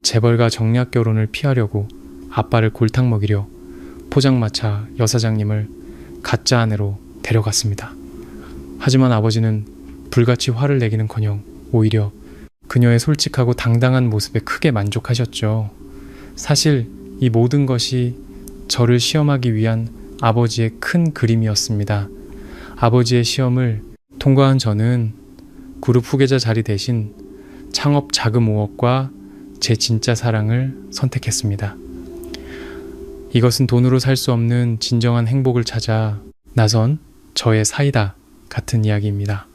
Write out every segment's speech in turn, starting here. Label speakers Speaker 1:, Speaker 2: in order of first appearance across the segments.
Speaker 1: 재벌과 정략 결혼을 피하려고 아빠를 골탕 먹이려 포장마차 여사장님을 가짜 아내로 데려갔습니다. 하지만 아버지는 불같이 화를 내기는커녕 오히려 그녀의 솔직하고 당당한 모습에 크게 만족하셨죠. 사실 이 모든 것이 저를 시험하기 위한 아버지의 큰 그림이었습니다. 아버지의 시험을 통과한 저는 그룹 후계자 자리 대신 창업 자금 5억과 제 진짜 사랑을 선택했습니다. 이것은 돈으로 살 수 없는 진정한 행복을 찾아 나선 저의 사이다 같은 이야기입니다.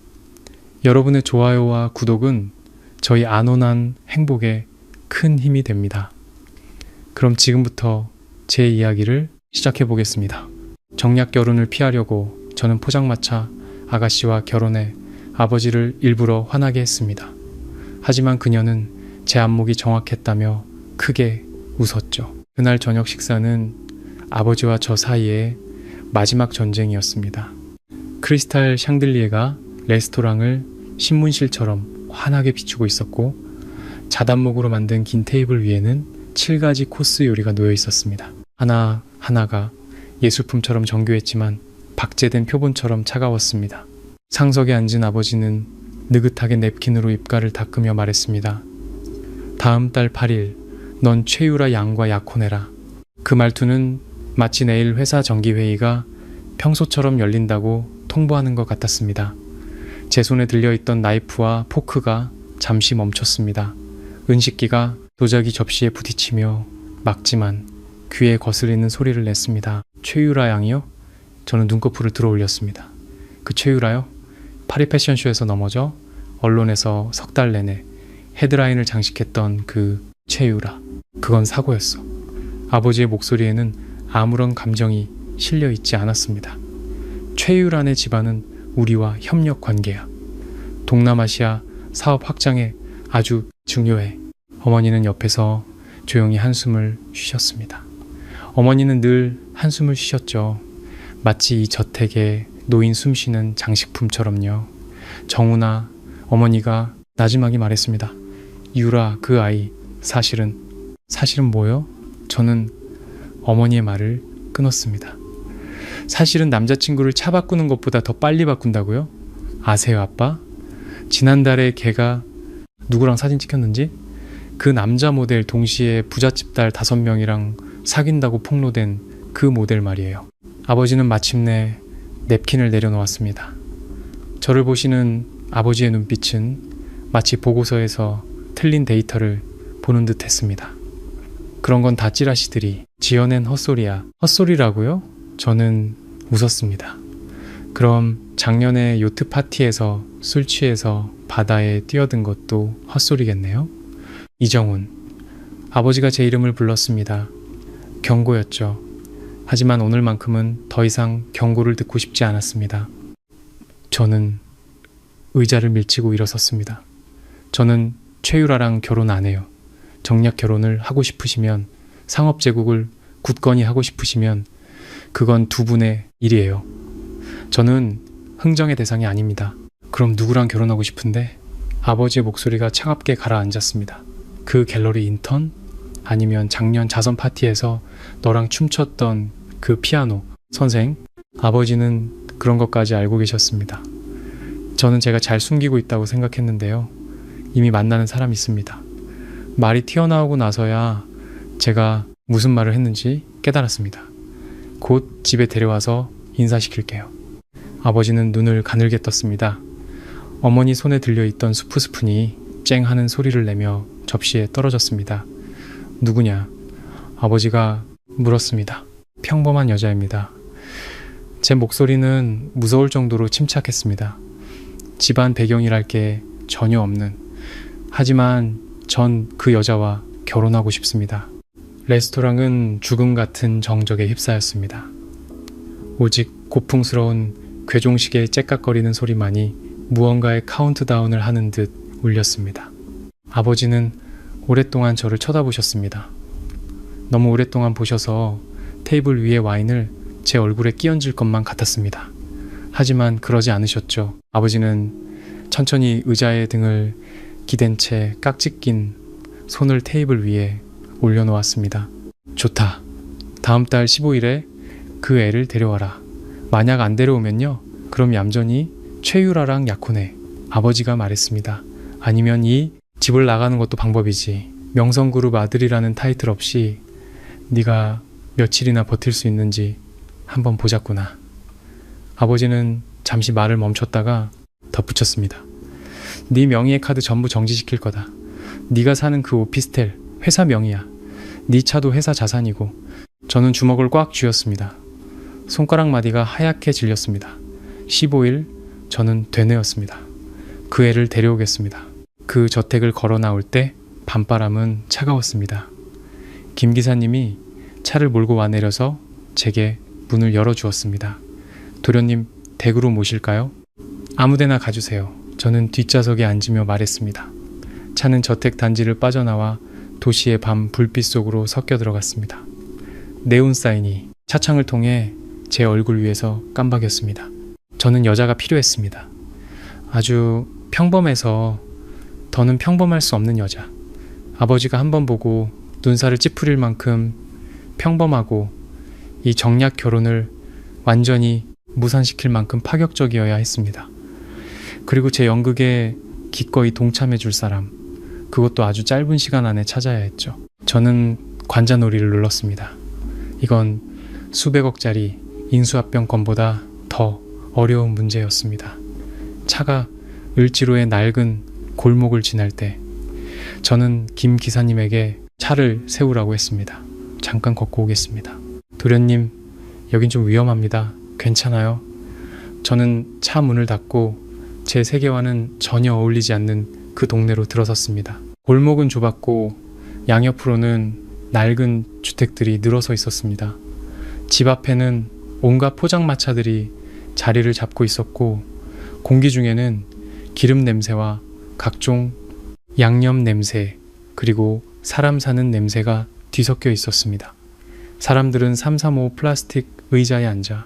Speaker 1: 여러분의 좋아요와 구독은 저희 안온한 행복에 큰 힘이 됩니다. 그럼 지금부터 제 이야기를 시작해 보겠습니다. 정략 결혼을 피하려고 저는 포장마차 아가씨와 결혼해 아버지를 일부러 화나게 했습니다. 하지만 그녀는 제 안목이 정확했다며 크게 웃었죠. 그날 저녁 식사는 아버지와 저 사이의 마지막 전쟁이었습니다. 크리스탈 샹들리에가 레스토랑을 신문실처럼 환하게 비추고 있었고 자단목으로 만든 긴 테이블 위에는 7가지 코스 요리가 놓여 있었습니다. 하나하나가 예술품처럼 정교했지만 박제된 표본처럼 차가웠습니다. 상석에 앉은 아버지는 느긋하게 냅킨으로 입가를 닦으며 말했습니다. 다음 달 8일 넌 최유라 양과 약혼해라. 그 말투는 마치 내일 회사 정기회의가 평소처럼 열린다고 통보하는 것 같았습니다. 제 손에 들려있던 나이프와 포크가 잠시 멈췄습니다. 은식기가 도자기 접시에 부딪히며 막지만 귀에 거슬리는 소리를 냈습니다. 최유라 양이요? 저는 눈꺼풀을 들어 올렸습니다. 그 최유라요? 파리 패션쇼에서 넘어져 언론에서 석 달 내내 헤드라인을 장식했던 그 최유라. 그건 사고였어. 아버지의 목소리에는 아무런 감정이 실려 있지 않았습니다. 최유란의 집안은 우리와 협력 관계야. 동남아시아 사업 확장에 아주 중요해. 어머니는 옆에서 조용히 한숨을 쉬셨습니다. 어머니는 늘 한숨을 쉬셨죠. 마치 이 저택에 놓인 숨쉬는 장식품처럼요. 정우나 어머니가 나지막이 말했습니다. 유라, 그 아이 사실은 뭐요? 저는 어머니의 말을 끊었습니다. 사실은 남자친구를 차 바꾸는 것보다 더 빨리 바꾼다고요? 아세요, 아빠? 지난달에 걔가 누구랑 사진 찍혔는지? 그 남자 모델 동시에 부잣집 딸 5명이랑 사귄다고 폭로된 그 모델 말이에요. 아버지는 마침내 냅킨을 내려놓았습니다. 저를 보시는 아버지의 눈빛은 마치 보고서에서 틀린 데이터를 보는 듯 했습니다. 그런 건 다 찌라시들이 지어낸 헛소리야. 헛소리라고요? 저는 웃었습니다. 그럼 작년에 요트 파티에서 술 취해서 바다에 뛰어든 것도 헛소리겠네요? 이정훈. 아버지가 제 이름을 불렀습니다. 경고였죠. 하지만 오늘만큼은 더 이상 경고를 듣고 싶지 않았습니다. 저는 의자를 밀치고 일어섰습니다. 저는 최유라랑 결혼 안 해요. 정략 결혼을 하고 싶으시면, 상업 제국을 굳건히 하고 싶으시면 그건 두 분의 일이에요. 저는 흥정의 대상이 아닙니다. 그럼 누구랑 결혼하고 싶은데? 아버지의 목소리가 차갑게 가라앉았습니다. 그 갤러리 인턴? 아니면 작년 자선 파티에서 너랑 춤췄던 그 피아노 선생? 아버지는 그런 것까지 알고 계셨습니다. 저는 제가 잘 숨기고 있다고 생각했는데요. 이미 만나는 사람이 있습니다. 말이 튀어나오고 나서야 제가 무슨 말을 했는지 깨달았습니다. 곧 집에 데려와서 인사시킬게요. 아버지는 눈을 가늘게 떴습니다. 어머니 손에 들려있던 수프 스푼이 쨍 하는 소리를 내며 접시에 떨어졌습니다. 누구냐? 아버지가 물었습니다. 평범한 여자입니다. 제 목소리는 무서울 정도로 침착했습니다. 집안 배경이랄 게 전혀 없는, 하지만 전 그 여자와 결혼하고 싶습니다. 레스토랑은 죽음 같은 정적에 휩싸였습니다. 오직 고풍스러운 괴종식의 째깍거리는 소리만이 무언가의 카운트다운을 하는 듯 울렸습니다. 아버지는 오랫동안 저를 쳐다보셨습니다. 너무 오랫동안 보셔서 테이블 위의 와인을 제 얼굴에 끼얹을 것만 같았습니다. 하지만 그러지 않으셨죠. 아버지는 천천히 의자의 등을 기댄 채 깍지 낀 손을 테이블 위에 올려놓았습니다. 좋다. 다음 달 15일에 그 애를 데려와라. 만약 안 데려오면요, 그럼 얌전히 최유라랑 약혼해. 아버지가 말했습니다. 아니면 이 집을 나가는 것도 방법이지. 명성그룹 아들이라는 타이틀 없이 네가 며칠이나 버틸 수 있는지 한번 보자꾸나. 아버지는 잠시 말을 멈췄다가 덧붙였습니다. 네 명의의 카드 전부 정지시킬 거다. 네가 사는 그 오피스텔 회사 명의야. 네 차도 회사 자산이고. 저는 주먹을 꽉 쥐었습니다. 손가락 마디가 하얗게 질렸습니다. 15일 저는 되뇌었습니다. 그 애를 데려오겠습니다. 그 저택을 걸어 나올 때 밤바람은 차가웠습니다. 김 기사님이 차를 몰고 와 내려서 제게 문을 열어주었습니다. 도련님 댁으로 모실까요? 아무데나 가주세요. 저는 뒷좌석에 앉으며 말했습니다. 차는 저택 단지를 빠져나와 도시의 밤 불빛 속으로 섞여 들어갔습니다. 네온 사인이 차창을 통해 제 얼굴 위에서 깜박였습니다. 저는 여자가 필요했습니다. 아주 평범해서 더는 평범할 수 없는 여자. 아버지가 한번 보고 눈살을 찌푸릴 만큼 평범하고 이 정략 결혼을 완전히 무산시킬 만큼 파격적이어야 했습니다. 그리고 제 연극에 기꺼이 동참해 줄 사람, 그것도 아주 짧은 시간 안에 찾아야 했죠. 저는 관자놀이를 눌렀습니다. 이건 수백억짜리 인수합병건보다 더 어려운 문제였습니다. 차가 을지로의 낡은 골목을 지날 때 저는 김 기사님에게 차를 세우라고 했습니다. 잠깐 걷고 오겠습니다. 도련님, 여긴 좀 위험합니다. 괜찮아요? 저는 차 문을 닫고 제 세계와는 전혀 어울리지 않는 그 동네로 들어섰습니다. 골목은 좁았고 양옆으로는 낡은 주택들이 늘어서 있었습니다. 집 앞에는 온갖 포장마차들이 자리를 잡고 있었고 공기 중에는 기름 냄새와 각종 양념 냄새, 그리고 사람 사는 냄새가 뒤섞여 있었습니다. 사람들은 335 플라스틱 의자에 앉아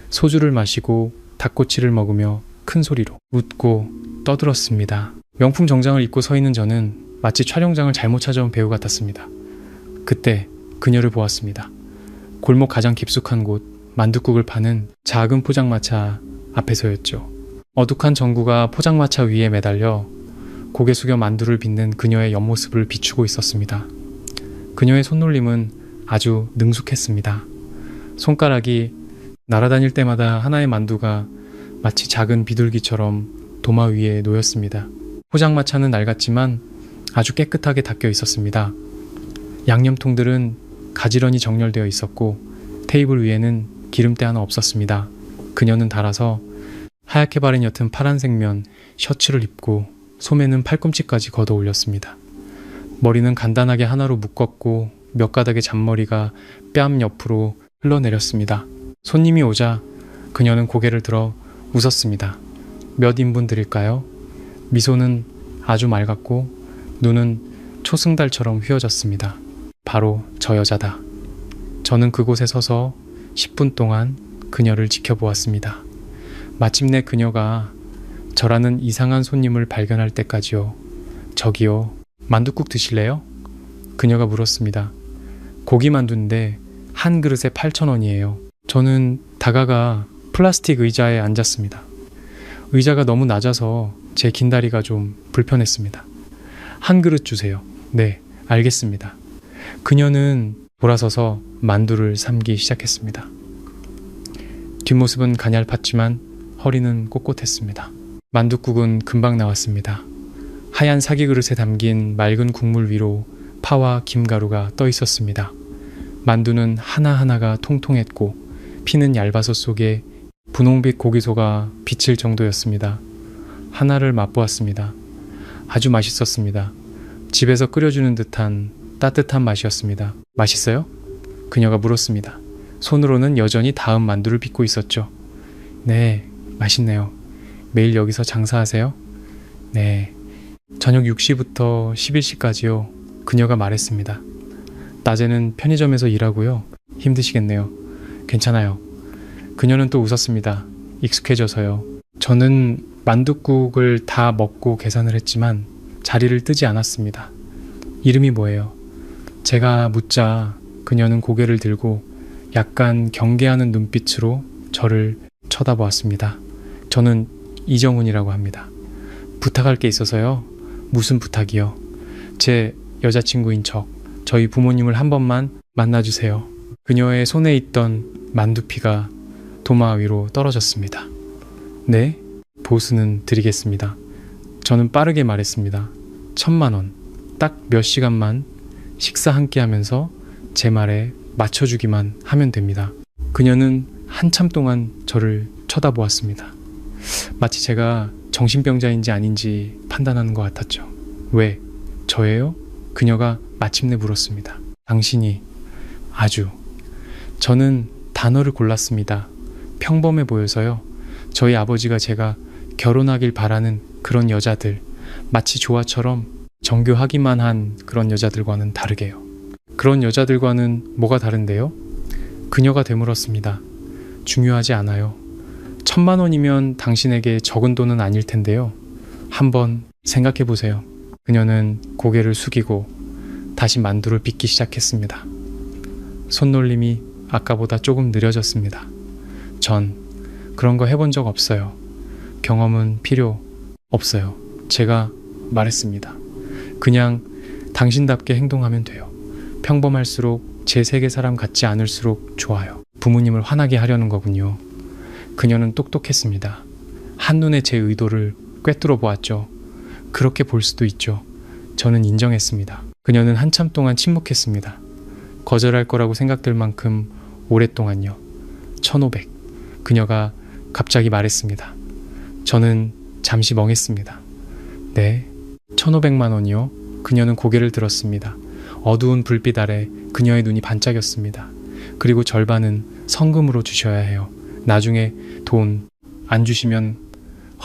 Speaker 1: 소주를 마시고 닭꼬치를 먹으며 큰 소리로 웃고 떠들었습니다. 명품 정장을 입고 서 있는 저는 마치 촬영장을 잘못 찾아온 배우 같았습니다. 그때 그녀를 보았습니다. 골목 가장 깊숙한 곳 만둣국을 파는 작은 포장마차 앞에서였죠. 어둑한 전구가 포장마차 위에 매달려 고개 숙여 만두를 빚는 그녀의 옆모습을 비추고 있었습니다. 그녀의 손놀림은 아주 능숙했습니다. 손가락이 날아다닐 때마다 하나의 만두가 마치 작은 비둘기처럼 도마 위에 놓였습니다. 포장마차는 낡았지만 아주 깨끗하게 닦여 있었습니다. 양념통들은 가지런히 정렬되어 있었고 테이블 위에는 기름때 하나 없었습니다. 그녀는 달아서 하얗게 바른 옅은 파란색 면 셔츠를 입고 소매는 팔꿈치까지 걷어 올렸습니다. 머리는 간단하게 하나로 묶었고 몇 가닥의 잔머리가 뺨 옆으로 흘러내렸습니다. 손님이 오자 그녀는 고개를 들어 웃었습니다. 몇 인분 드릴까요? 미소는 아주 맑았고 눈은 초승달처럼 휘어졌습니다. 바로 저 여자다. 저는 그곳에 서서 10분 동안 그녀를 지켜보았습니다. 마침내 그녀가 저라는 이상한 손님을 발견할 때까지요. 저기요, 만둣국 드실래요? 그녀가 물었습니다. 고기 만두인데 한 그릇에 8,000원이에요. 저는 다가가 플라스틱 의자에 앉았습니다. 의자가 너무 낮아서 제 긴 다리가 좀 불편했습니다. 한 그릇 주세요. 네, 알겠습니다. 그녀는 돌아서서 만두를 삶기 시작했습니다. 뒷모습은 가냘팠지만 허리는 꼿꼿했습니다. 만둣국은 금방 나왔습니다. 하얀 사기 그릇에 담긴 맑은 국물 위로 파와 김가루가 떠 있었습니다. 만두는 하나하나가 통통했고 피는 얇아서 속에 분홍빛 고기소가 비칠 정도였습니다. 하나를 맛보았습니다. 아주 맛있었습니다. 집에서 끓여주는 듯한 따뜻한 맛이었습니다. 맛있어요? 그녀가 물었습니다. 손으로는 여전히 다음 만두를 빚고 있었죠. 네, 맛있네요. 매일 여기서 장사하세요? 네. 저녁 6시부터 11시까지요. 그녀가 말했습니다. 낮에는 편의점에서 일하고요. 힘드시겠네요. 괜찮아요. 그녀는 또 웃었습니다. 익숙해져서요. 저는 만둣국을 다 먹고 계산을 했지만 자리를 뜨지 않았습니다. 이름이 뭐예요? 제가 묻자 그녀는 고개를 들고 약간 경계하는 눈빛으로 저를 쳐다보았습니다. 저는 이정훈이라고 합니다. 부탁할 게 있어서요. 무슨 부탁이요? 제 여자친구인 척 저희 부모님을 한 번만 만나주세요. 그녀의 손에 있던 만두피가 도마 위로 떨어졌습니다. 네, 보수는 드리겠습니다. 저는 빠르게 말했습니다. 1,000만 원. 딱 몇 시간만 식사 함께 하면서 제 말에 맞춰주기만 하면 됩니다. 그녀는 한참 동안 저를 쳐다보았습니다. 마치 제가 정신병자인지 아닌지 판단하는 것 같았죠. 왜? 저예요? 그녀가 마침내 물었습니다. 당신이 아주. 저는 단어를 골랐습니다. 평범해 보여서요. 저희 아버지가 제가 결혼하길 바라는 그런 여자들, 마치 조화처럼 정교하기만 한 그런 여자들과는 다르게요. 그런 여자들과는 뭐가 다른데요? 그녀가 되물었습니다. 중요하지 않아요. 1,000만 원이면 당신에게 적은 돈은 아닐 텐데요. 한번 생각해 보세요. 그녀는 고개를 숙이고 다시 만두를 빚기 시작했습니다. 손놀림이 아까보다 조금 느려졌습니다. 전 그런 거 해본 적 없어요. 경험은 필요 없어요. 제가 말했습니다. 그냥 당신답게 행동하면 돼요. 평범할수록 제 세계 사람 같지 않을수록 좋아요. 부모님을 화나게 하려는 거군요. 그녀는 똑똑했습니다. 한눈에 제 의도를 꿰뚫어 보았죠. 그렇게 볼 수도 있죠. 저는 인정했습니다. 그녀는 한참 동안 침묵했습니다. 거절할 거라고 생각될 만큼 오랫동안요. 1,500. 그녀가 갑자기 말했습니다. 저는 잠시 멍했습니다. 네, 1,500만 원이요? 그녀는 고개를 들었습니다. 어두운 불빛 아래 그녀의 눈이 반짝였습니다. 그리고 절반은 성금으로 주셔야 해요. 나중에 돈 안 주시면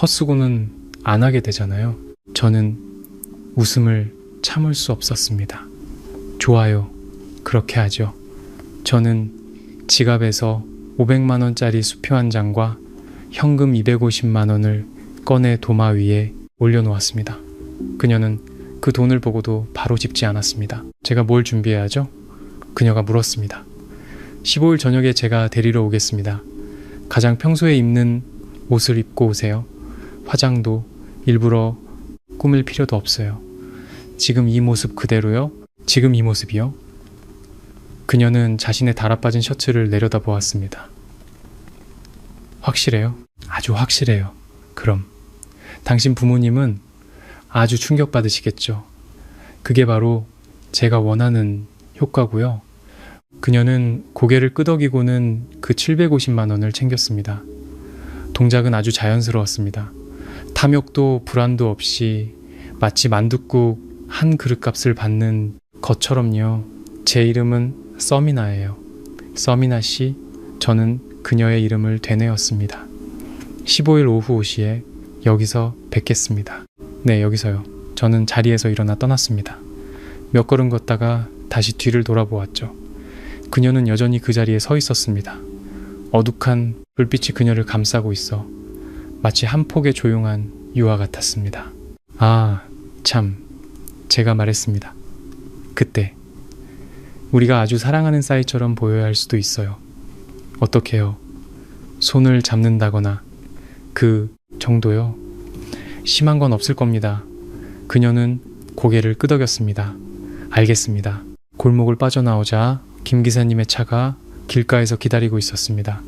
Speaker 1: 헛수고는 안 하게 되잖아요. 저는 웃음을 참을 수 없었습니다. 좋아요. 그렇게 하죠. 저는 지갑에서 500만 원짜리 수표 한 장과 현금 250만 원을 꺼내 도마 위에 올려놓았습니다. 그녀는 그 돈을 보고도 바로 짚지 않았습니다. 제가 뭘 준비해야죠? 그녀가 물었습니다. 15일 저녁에 제가 데리러 오겠습니다. 가장 평소에 입는 옷을 입고 오세요. 화장도 일부러 꾸밀 필요도 없어요. 지금 이 모습 그대로요? 지금 이 모습이요? 그녀는 자신의 달아빠진 셔츠를 내려다보았습니다. 확실해요? 아주 확실해요. 그럼 당신 부모님은 아주 충격받으시겠죠. 그게 바로 제가 원하는 효과고요. 그녀는 고개를 끄덕이고는 그 750만 원을 챙겼습니다. 동작은 아주 자연스러웠습니다. 탐욕도 불안도 없이 마치 만둣국 한 그릇값을 받는 것처럼요. 제 이름은 서미나예요. 서미나 씨, 저는 그녀의 이름을 되뇌었습니다. 15일 오후 5시에 여기서 뵙겠습니다. 네, 여기서요. 저는 자리에서 일어나 떠났습니다. 몇 걸음 걷다가 다시 뒤를 돌아보았죠. 그녀는 여전히 그 자리에 서 있었습니다. 어둑한 불빛이 그녀를 감싸고 있어 마치 한 폭의 조용한 유화 같았습니다. 아, 참, 제가 말했습니다. 그때 우리가 아주 사랑하는 사이처럼 보여야 할 수도 있어요. 어떻게요? 손을 잡는다거나 그 정도요? 심한 건 없을 겁니다. 그녀는 고개를 끄덕였습니다. 알겠습니다. 골목을 빠져나오자 김 기사님의 차가 길가에서 기다리고 있었습니다.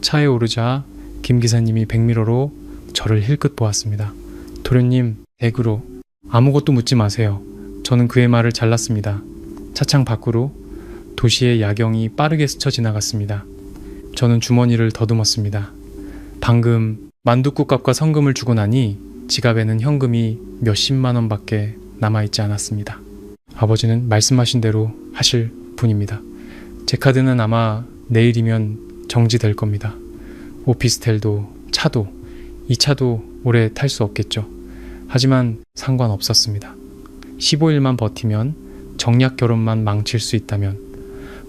Speaker 1: 차에 오르자 김 기사님이 백미러로 저를 힐끗 보았습니다. 도련님, 댁으로. 아무것도 묻지 마세요. 저는 그의 말을 잘랐습니다. 차창 밖으로 도시의 야경이 빠르게 스쳐 지나갔습니다. 저는 주머니를 더듬었습니다. 방금 만둣국 값과 성금을 주고 나니 지갑에는 현금이 몇십만 원밖에 남아있지 않았습니다. 아버지는 말씀하신 대로 하실 분입니다. 제 카드는 아마 내일이면 정지될 겁니다. 오피스텔도 차도 이 차도 오래 탈 수 없겠죠. 하지만 상관없었습니다. 15일만 버티면 정략 결혼만 망칠 수 있다면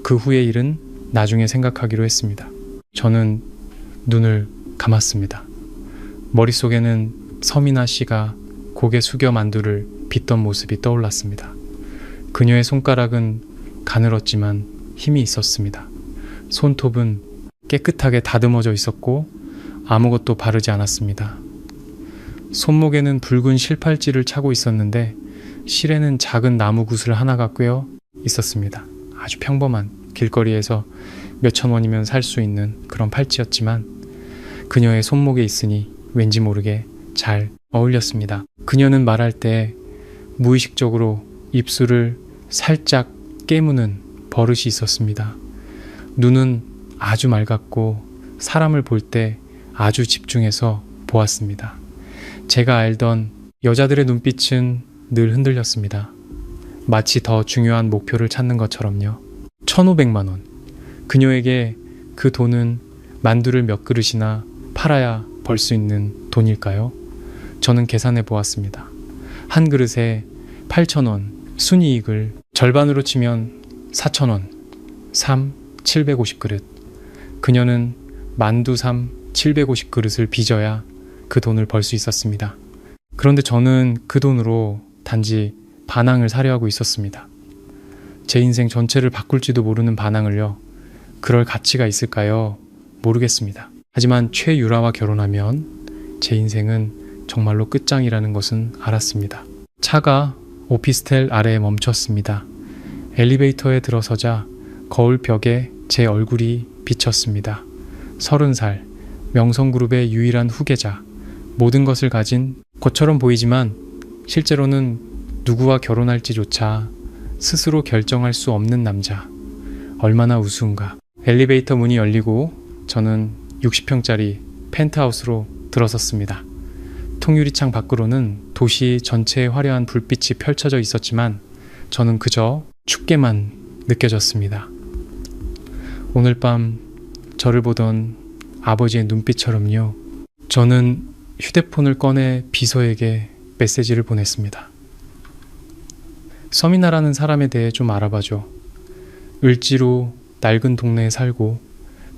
Speaker 1: 그 후의 일은 나중에 생각하기로 했습니다. 저는 눈을 감았습니다. 머릿속에는 서미나 씨가 고개 숙여 만두를 빚던 모습이 떠올랐습니다. 그녀의 손가락은 가늘었지만 힘이 있었습니다. 손톱은 깨끗하게 다듬어져 있었고 아무것도 바르지 않았습니다. 손목에는 붉은 실팔찌를 차고 있었는데 실에는 작은 나무 구슬 하나가 꿰어 있었습니다. 아주 평범한 길거리에서 몇천 원이면 살 수 있는 그런 팔찌였지만 그녀의 손목에 있으니 왠지 모르게 잘 어울렸습니다. 그녀는 말할 때 무의식적으로 입술을 살짝 깨무는 버릇이 있었습니다. 눈은 아주 맑았고 사람을 볼 때 아주 집중해서 보았습니다. 제가 알던 여자들의 눈빛은 늘 흔들렸습니다. 마치 더 중요한 목표를 찾는 것처럼요. 1,500만 원. 그녀에게 그 돈은 만두를 몇 그릇이나 팔아야 벌 수 있는 돈일까요? 저는 계산해 보았습니다. 한 그릇에 8,000원, 순이익을 절반으로 치면 4,000원, 750그릇. 그녀는 만두 750그릇을 빚어야 그 돈을 벌 수 있었습니다. 그런데 저는 그 돈으로 단지 반항을 사려 하고 있었습니다. 제 인생 전체를 바꿀지도 모르는 반항을요. 그럴 가치가 있을까요? 모르겠습니다. 하지만 최유라와 결혼하면 제 인생은 정말로 끝장이라는 것은 알았습니다. 차가 오피스텔 아래에 멈췄습니다. 엘리베이터에 들어서자 거울 벽에 제 얼굴이 비쳤습니다. 30살, 명성그룹의 유일한 후계자, 모든 것을 가진 것처럼 보이지만 실제로는 누구와 결혼할지조차 스스로 결정할 수 없는 남자. 얼마나 우스운가. 엘리베이터 문이 열리고 저는 60평짜리 펜트하우스로 들어섰습니다. 통유리창 밖으로는 도시 전체의 화려한 불빛이 펼쳐져 있었지만 저는 그저 춥게만 느껴졌습니다. 오늘 밤 저를 보던 아버지의 눈빛처럼요. 저는 휴대폰을 꺼내 비서에게 메시지를 보냈습니다. 서민아라는 사람에 대해 좀 알아봐줘. 을지로 낡은 동네에 살고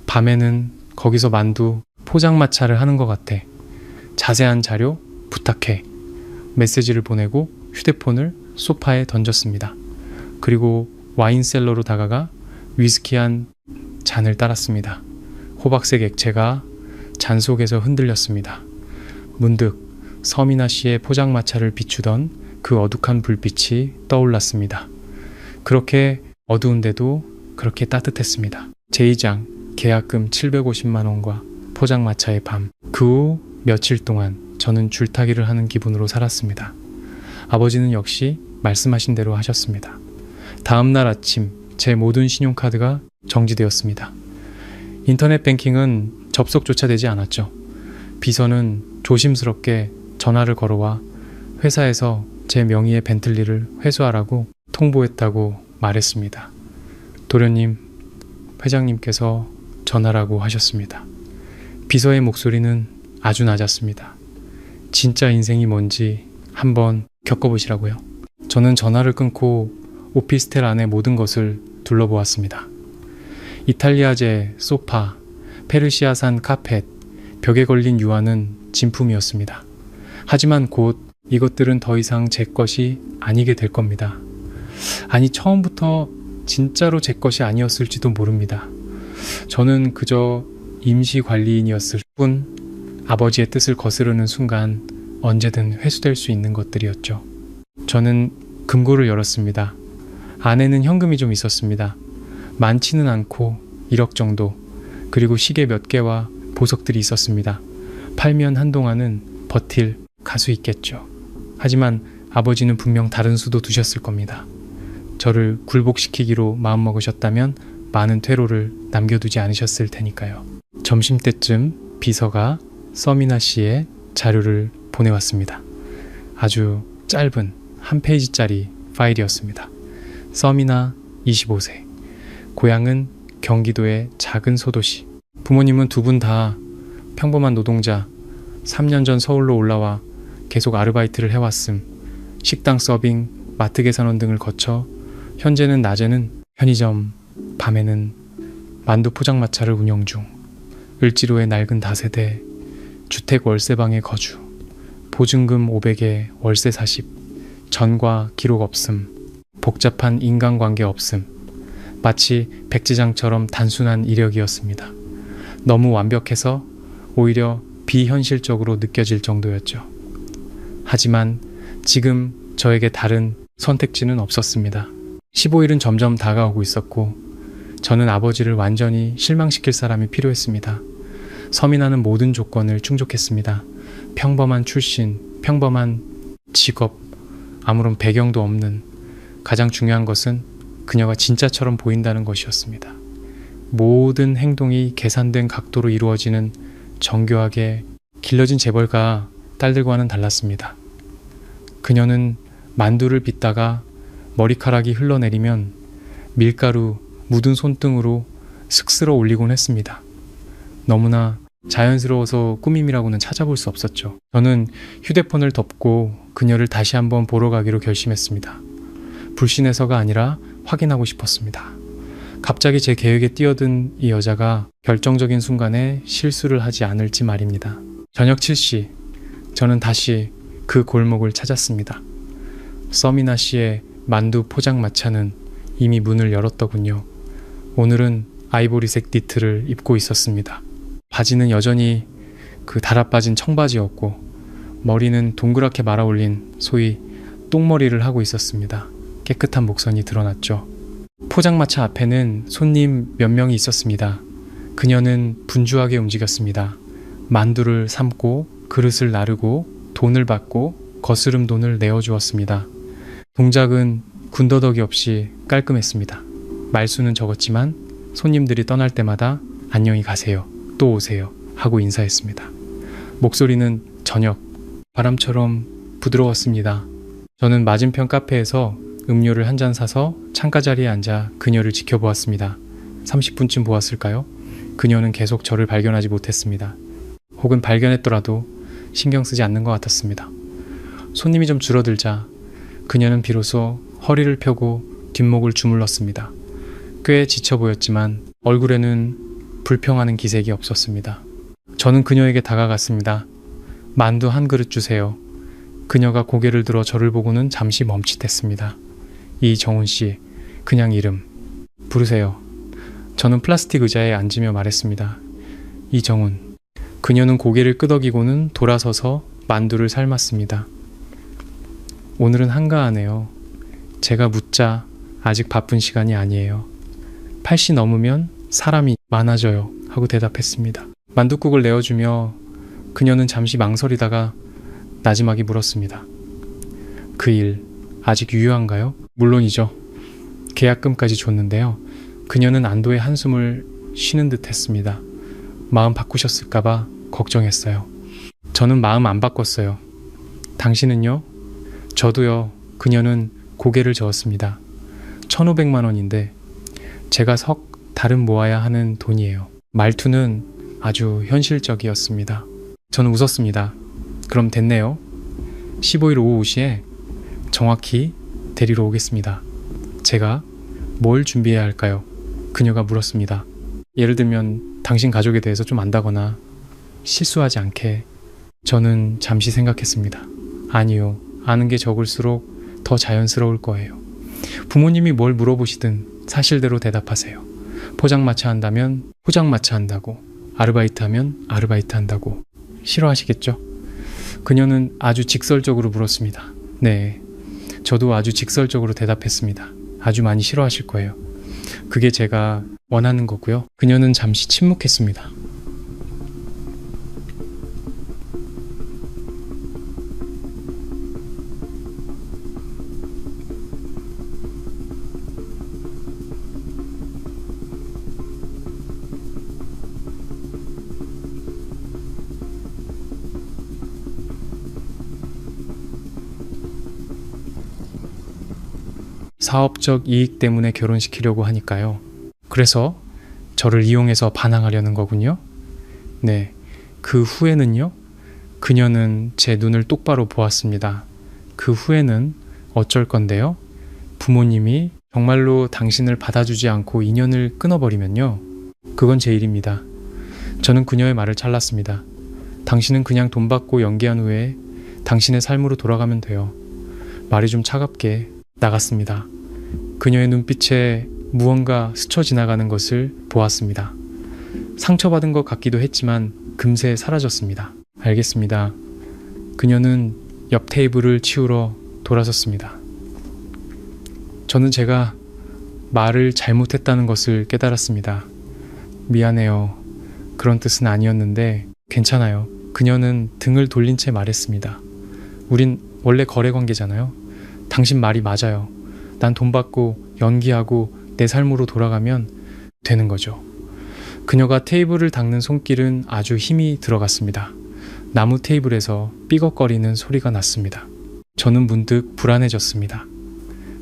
Speaker 1: 밤에는 거기서 만두 포장마차를 하는 것 같아. 자세한 자료 부탁해. 메시지를 보내고 휴대폰을 소파에 던졌습니다. 그리고 와인셀러로 다가가 위스키 한 잔을 따랐습니다. 호박색 액체가 잔 속에서 흔들렸습니다. 문득 서민아 씨의 포장마차를 비추던 그 어둑한 불빛이 떠올랐습니다. 그렇게 어두운데도 그렇게 따뜻했습니다. 제2장 계약금 750만 원과 포장마차의 밤. 그 후 며칠 동안 저는 줄타기를 하는 기분으로 살았습니다. 아버지는 역시 말씀하신 대로 하셨습니다. 다음 날 아침 제 모든 신용카드가 정지되었습니다. 인터넷 뱅킹은 접속조차 되지 않았죠. 비서는 조심스럽게 전화를 걸어와 회사에서 제 명의의 벤틀리를 회수하라고 통보했다고 말했습니다. 도련님, 회장님께서 전화라고 하셨습니다. 비서의 목소리는 아주 낮았습니다. 진짜 인생이 뭔지 한번 겪어보시라고요. 저는 전화를 끊고 오피스텔 안의 모든 것을 둘러보았습니다. 이탈리아제 소파, 페르시아산 카펫, 벽에 걸린 유화는 진품이었습니다. 하지만 곧 이것들은 더 이상 제 것이 아니게 될 겁니다. 아니, 처음부터 진짜로 제 것이 아니었을지도 모릅니다. 저는 그저 임시관리인이었을 뿐 아버지의 뜻을 거스르는 순간 언제든 회수될 수 있는 것들이었죠. 저는 금고를 열었습니다. 안에는 현금이 좀 있었습니다. 많지는 않고 1억 정도, 그리고 시계 몇 개와 보석들이 있었습니다. 팔면 한동안은 버틸 가수 있겠죠. 하지만 아버지는 분명 다른 수도 두셨을 겁니다. 저를 굴복시키기로 마음먹으셨다면 많은 퇴로를 남겨두지 않으셨을 테니까요. 점심때쯤 비서가 서민아 씨의 자료를 보내왔습니다. 아주 짧은 한 페이지짜리 파일이었습니다. 서민아 25세. 고향은 경기도의 작은 소도시. 부모님은 두 분 다 평범한 노동자. 3년 전 서울로 올라와 계속 아르바이트를 해왔음. 식당 서빙, 마트 계산원 등을 거쳐 현재는 낮에는 편의점, 밤에는 만두 포장마차를 운영 중. 을지로의 낡은 다세대, 주택 월세방에 거주. 보증금 500에 월세 40. 전과 기록 없음. 복잡한 인간관계 없음. 마치 백지장처럼 단순한 이력이었습니다. 너무 완벽해서 오히려 비현실적으로 느껴질 정도였죠. 하지만 지금 저에게 다른 선택지는 없었습니다. 15일은 점점 다가오고 있었고 저는 아버지를 완전히 실망시킬 사람이 필요했습니다. 서민하는 모든 조건을 충족했습니다. 평범한 출신, 평범한 직업, 아무런 배경도 없는, 가장 중요한 것은 그녀가 진짜처럼 보인다는 것이었습니다. 모든 행동이 계산된 각도로 이루어지는 정교하게 길러진 재벌가 딸들과는 달랐습니다. 그녀는 만두를 빚다가 머리카락이 흘러내리면 밀가루 묻은 손등으로 슥스러 올리곤 했습니다. 너무나 자연스러워서 꾸밈이라고는 찾아볼 수 없었죠. 저는 휴대폰을 덮고 그녀를 다시 한번 보러 가기로 결심했습니다. 불신해서가 아니라 확인하고 싶었습니다. 갑자기 제 계획에 뛰어든 이 여자가 결정적인 순간에 실수를 하지 않을지 말입니다. 저녁 7시, 저는 다시 그 골목을 찾았습니다. 서미나 씨의 만두 포장마차는 이미 문을 열었더군요. 오늘은 아이보리색 니트를 입고 있었습니다. 바지는 여전히 그 달아빠진 청바지였고 머리는 동그랗게 말아올린 소위 똥머리를 하고 있었습니다. 깨끗한 목선이 드러났죠. 포장마차 앞에는 손님 몇 명이 있었습니다. 그녀는 분주하게 움직였습니다. 만두를 삶고 그릇을 나르고 돈을 받고 거스름 돈을 내어주었습니다. 동작은 군더더기 없이 깔끔했습니다. 말수는 적었지만 손님들이 떠날 때마다 안녕히 가세요, 또 오세요 하고 인사했습니다. 목소리는 저녁 바람처럼 부드러웠습니다. 저는 맞은편 카페에서 음료를 한 잔 사서 창가 자리에 앉아 그녀를 지켜보았습니다. 30분쯤 보았을까요? 그녀는 계속 저를 발견하지 못했습니다. 혹은 발견했더라도 신경 쓰지 않는 것 같았습니다. 손님이 좀 줄어들자 그녀는 비로소 허리를 펴고 뒷목을 주물렀습니다. 꽤 지쳐 보였지만 얼굴에는 불평하는 기색이 없었습니다. 저는 그녀에게 다가갔습니다. 만두 한 그릇 주세요. 그녀가 고개를 들어 저를 보고는 잠시 멈칫했습니다. 이정훈 씨, 그냥 이름 부르세요. 저는 플라스틱 의자에 앉으며 말했습니다. 이정훈. 그녀는 고개를 끄덕이고는 돌아서서 만두를 삶았습니다. 오늘은 한가하네요. 제가 묻자 아직 바쁜 시간이 아니에요. 8시 넘으면 사람이 많아져요 하고 대답했습니다. 만둣국을 내어주며 그녀는 잠시 망설이다가 나지막이 물었습니다. 그 일 아직 유효한가요? 물론이죠. 계약금까지 줬는데요. 그녀는 안도의 한숨을 쉬는 듯 했습니다. 마음 바꾸셨을까봐 걱정했어요. 저는 마음 안 바꿨어요. 당신은요? 저도요. 그녀는 고개를 저었습니다. 1,500만 원인데 제가 석 달은 모아야 하는 돈이에요. 말투는 아주 현실적이었습니다. 저는 웃었습니다. 그럼 됐네요. 15일 오후 5시에 정확히 데리러 오겠습니다. 제가 뭘 준비해야 할까요? 그녀가 물었습니다. 예를 들면 당신 가족에 대해서 좀 안다거나 실수하지 않게. 저는 잠시 생각했습니다. 아니요. 아는 게 적을수록 더 자연스러울 거예요. 부모님이 뭘 물어보시든 사실대로 대답하세요. 포장마차 한다면 포장마차 한다고, 아르바이트 하면 아르바이트 한다고. 싫어하시겠죠? 그녀는 아주 직설적으로 물었습니다. 네, 저도 아주 직설적으로 대답했습니다. 아주 많이 싫어하실 거예요. 그게 제가 원하는 거고요. 그녀는 잠시 침묵했습니다. 사업적 이익 때문에 결혼시키려고 하니까요. 그래서 저를 이용해서 반항하려는 거군요. 네, 그 후에는요. 그녀는 제 눈을 똑바로 보았습니다. 그 후에는 어쩔 건데요. 부모님이 정말로 당신을 받아주지 않고 인연을 끊어버리면요. 그건 제 일입니다. 저는 그녀의 말을 잘랐습니다. 당신은 그냥 돈 받고 연기한 후에 당신의 삶으로 돌아가면 돼요. 말이 좀 차갑게 나갔습니다. 그녀의 눈빛에 무언가 스쳐 지나가는 것을 보았습니다. 상처받은 것 같기도 했지만 금세 사라졌습니다. 알겠습니다. 그녀는 옆 테이블을 치우러 돌아섰습니다. 저는 제가 말을 잘못했다는 것을 깨달았습니다. 미안해요. 그런 뜻은 아니었는데 괜찮아요. 그녀는 등을 돌린 채 말했습니다. 우린 원래 거래 관계잖아요. 당신 말이 맞아요. 난 돈 받고 연기하고 내 삶으로 돌아가면 되는 거죠. 그녀가 테이블을 닦는 손길은 아주 힘이 들어갔습니다. 나무 테이블에서 삐걱거리는 소리가 났습니다. 저는 문득 불안해졌습니다.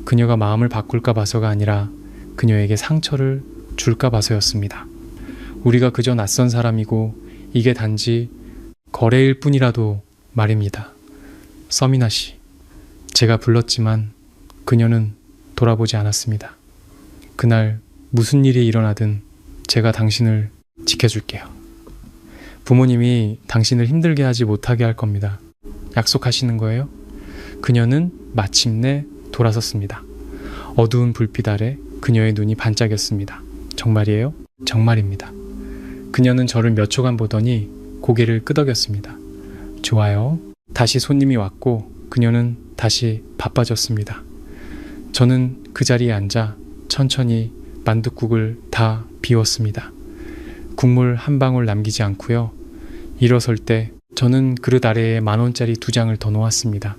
Speaker 1: 그녀가 마음을 바꿀까 봐서가 아니라 그녀에게 상처를 줄까 봐서였습니다. 우리가 그저 낯선 사람이고 이게 단지 거래일 뿐이라도 말입니다. 서미나 씨, 제가 불렀지만 그녀는 돌아보지 않았습니다. 그날 무슨 일이 일어나든 제가 당신을 지켜줄게요. 부모님이 당신을 힘들게 하지 못하게 할 겁니다. 약속하시는 거예요? 그녀는 마침내 돌아섰습니다. 어두운 불빛 아래 그녀의 눈이 반짝였습니다. 정말이에요? 정말입니다. 그녀는 저를 몇 초간 보더니 고개를 끄덕였습니다. 좋아요. 다시 손님이 왔고 그녀는 다시 바빠졌습니다. 저는 그 자리에 앉아 천천히 만둣국을 다 비웠습니다. 국물 한 방울 남기지 않고요. 일어설 때 저는 그릇 아래에 10,000원짜리 2장을 더 놓았습니다.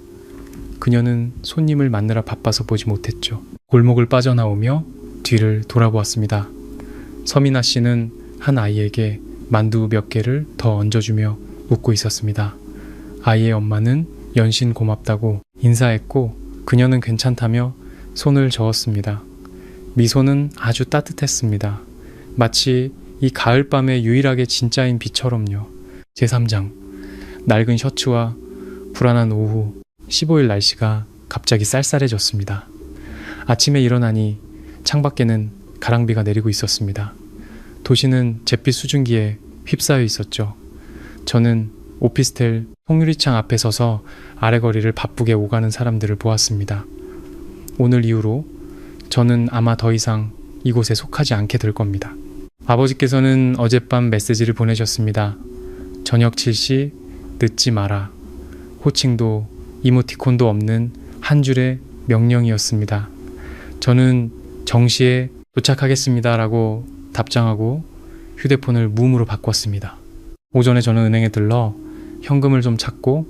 Speaker 1: 그녀는 손님을 맞느라 바빠서 보지 못했죠. 골목을 빠져나오며 뒤를 돌아보았습니다. 서미나 씨는 한 아이에게 만두 몇 개를 더 얹어주며 웃고 있었습니다. 아이의 엄마는 연신 고맙다고 인사했고 그녀는 괜찮다며 손을 저었습니다. 미소는 아주 따뜻했습니다. 마치 이 가을밤에 유일하게 진짜인 빛처럼요. 제3장. 낡은 셔츠와 불안한 오후 15일 날씨가 갑자기 쌀쌀해졌습니다. 아침에 일어나니 창밖에는 가랑비가 내리고 있었습니다. 도시는 잿빛 수증기에 휩싸여 있었죠. 저는 오피스텔 통유리창 앞에 서서 아래거리를 바쁘게 오가는 사람들을 보았습니다. 오늘 이후로 저는 아마 더 이상 이곳에 속하지 않게 될 겁니다. 아버지께서는 어젯밤 메시지를 보내셨습니다. 저녁 7시 늦지 마라. 호칭도 이모티콘도 없는 한 줄의 명령이었습니다. 저는 정시에 도착하겠습니다 라고 답장하고 휴대폰을 무음으로 바꿨습니다. 오전에 저는 은행에 들러 현금을 좀 찾고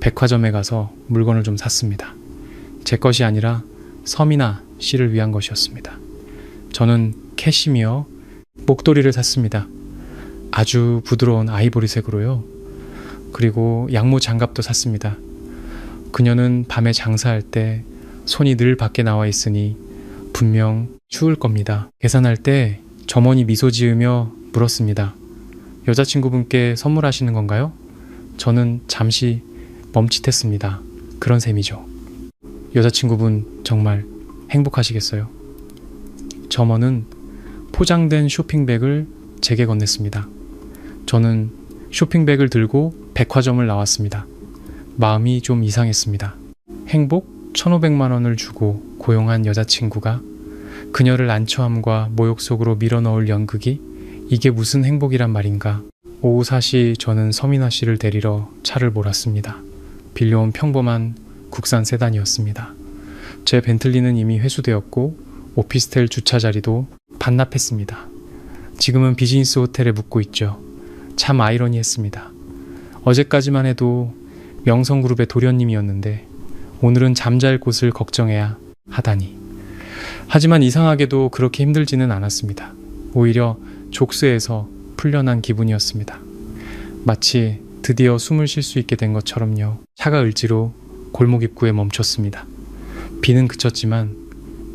Speaker 1: 백화점에 가서 물건을 좀 샀습니다. 제 것이 아니라 서미나 씨를 위한 것이었습니다. 저는 캐시미어 목도리를 샀습니다. 아주 부드러운 아이보리색으로요. 그리고 양모 장갑도 샀습니다. 그녀는 밤에 장사할 때 손이 늘 밖에 나와 있으니 분명 추울 겁니다. 계산할 때 점원이 미소 지으며 물었습니다. 여자친구분께 선물하시는 건가요? 저는 잠시 멈칫했습니다. 그런 셈이죠. 여자친구분 정말 행복하시겠어요? 점원은 포장된 쇼핑백을 제게 건넸습니다. 저는 쇼핑백을 들고 백화점을 나왔습니다. 마음이 좀 이상했습니다. 행복 1,500만 원을 주고 고용한 여자친구가 그녀를 난처함과 모욕 속으로 밀어넣을 연극이 이게 무슨 행복이란 말인가. 오후 4시 저는 서미나 씨를 데리러 차를 몰았습니다. 빌려온 평범한 국산 세단이었습니다. 제 벤틀리는 이미 회수되었고 오피스텔 주차 자리도 반납했습니다. 지금은 비즈니스 호텔에 묵고 있죠. 참 아이러니했습니다. 어제까지만 해도 명성그룹의 도련님이었는데 오늘은 잠잘 곳을 걱정해야 하다니. 하지만 이상하게도 그렇게 힘들지는 않았습니다. 오히려 족쇄에서 풀려난 기분이었습니다. 마치 드디어 숨을 쉴 수 있게 된 것처럼요. 차가 을지로 골목 입구에 멈췄습니다. 비는 그쳤지만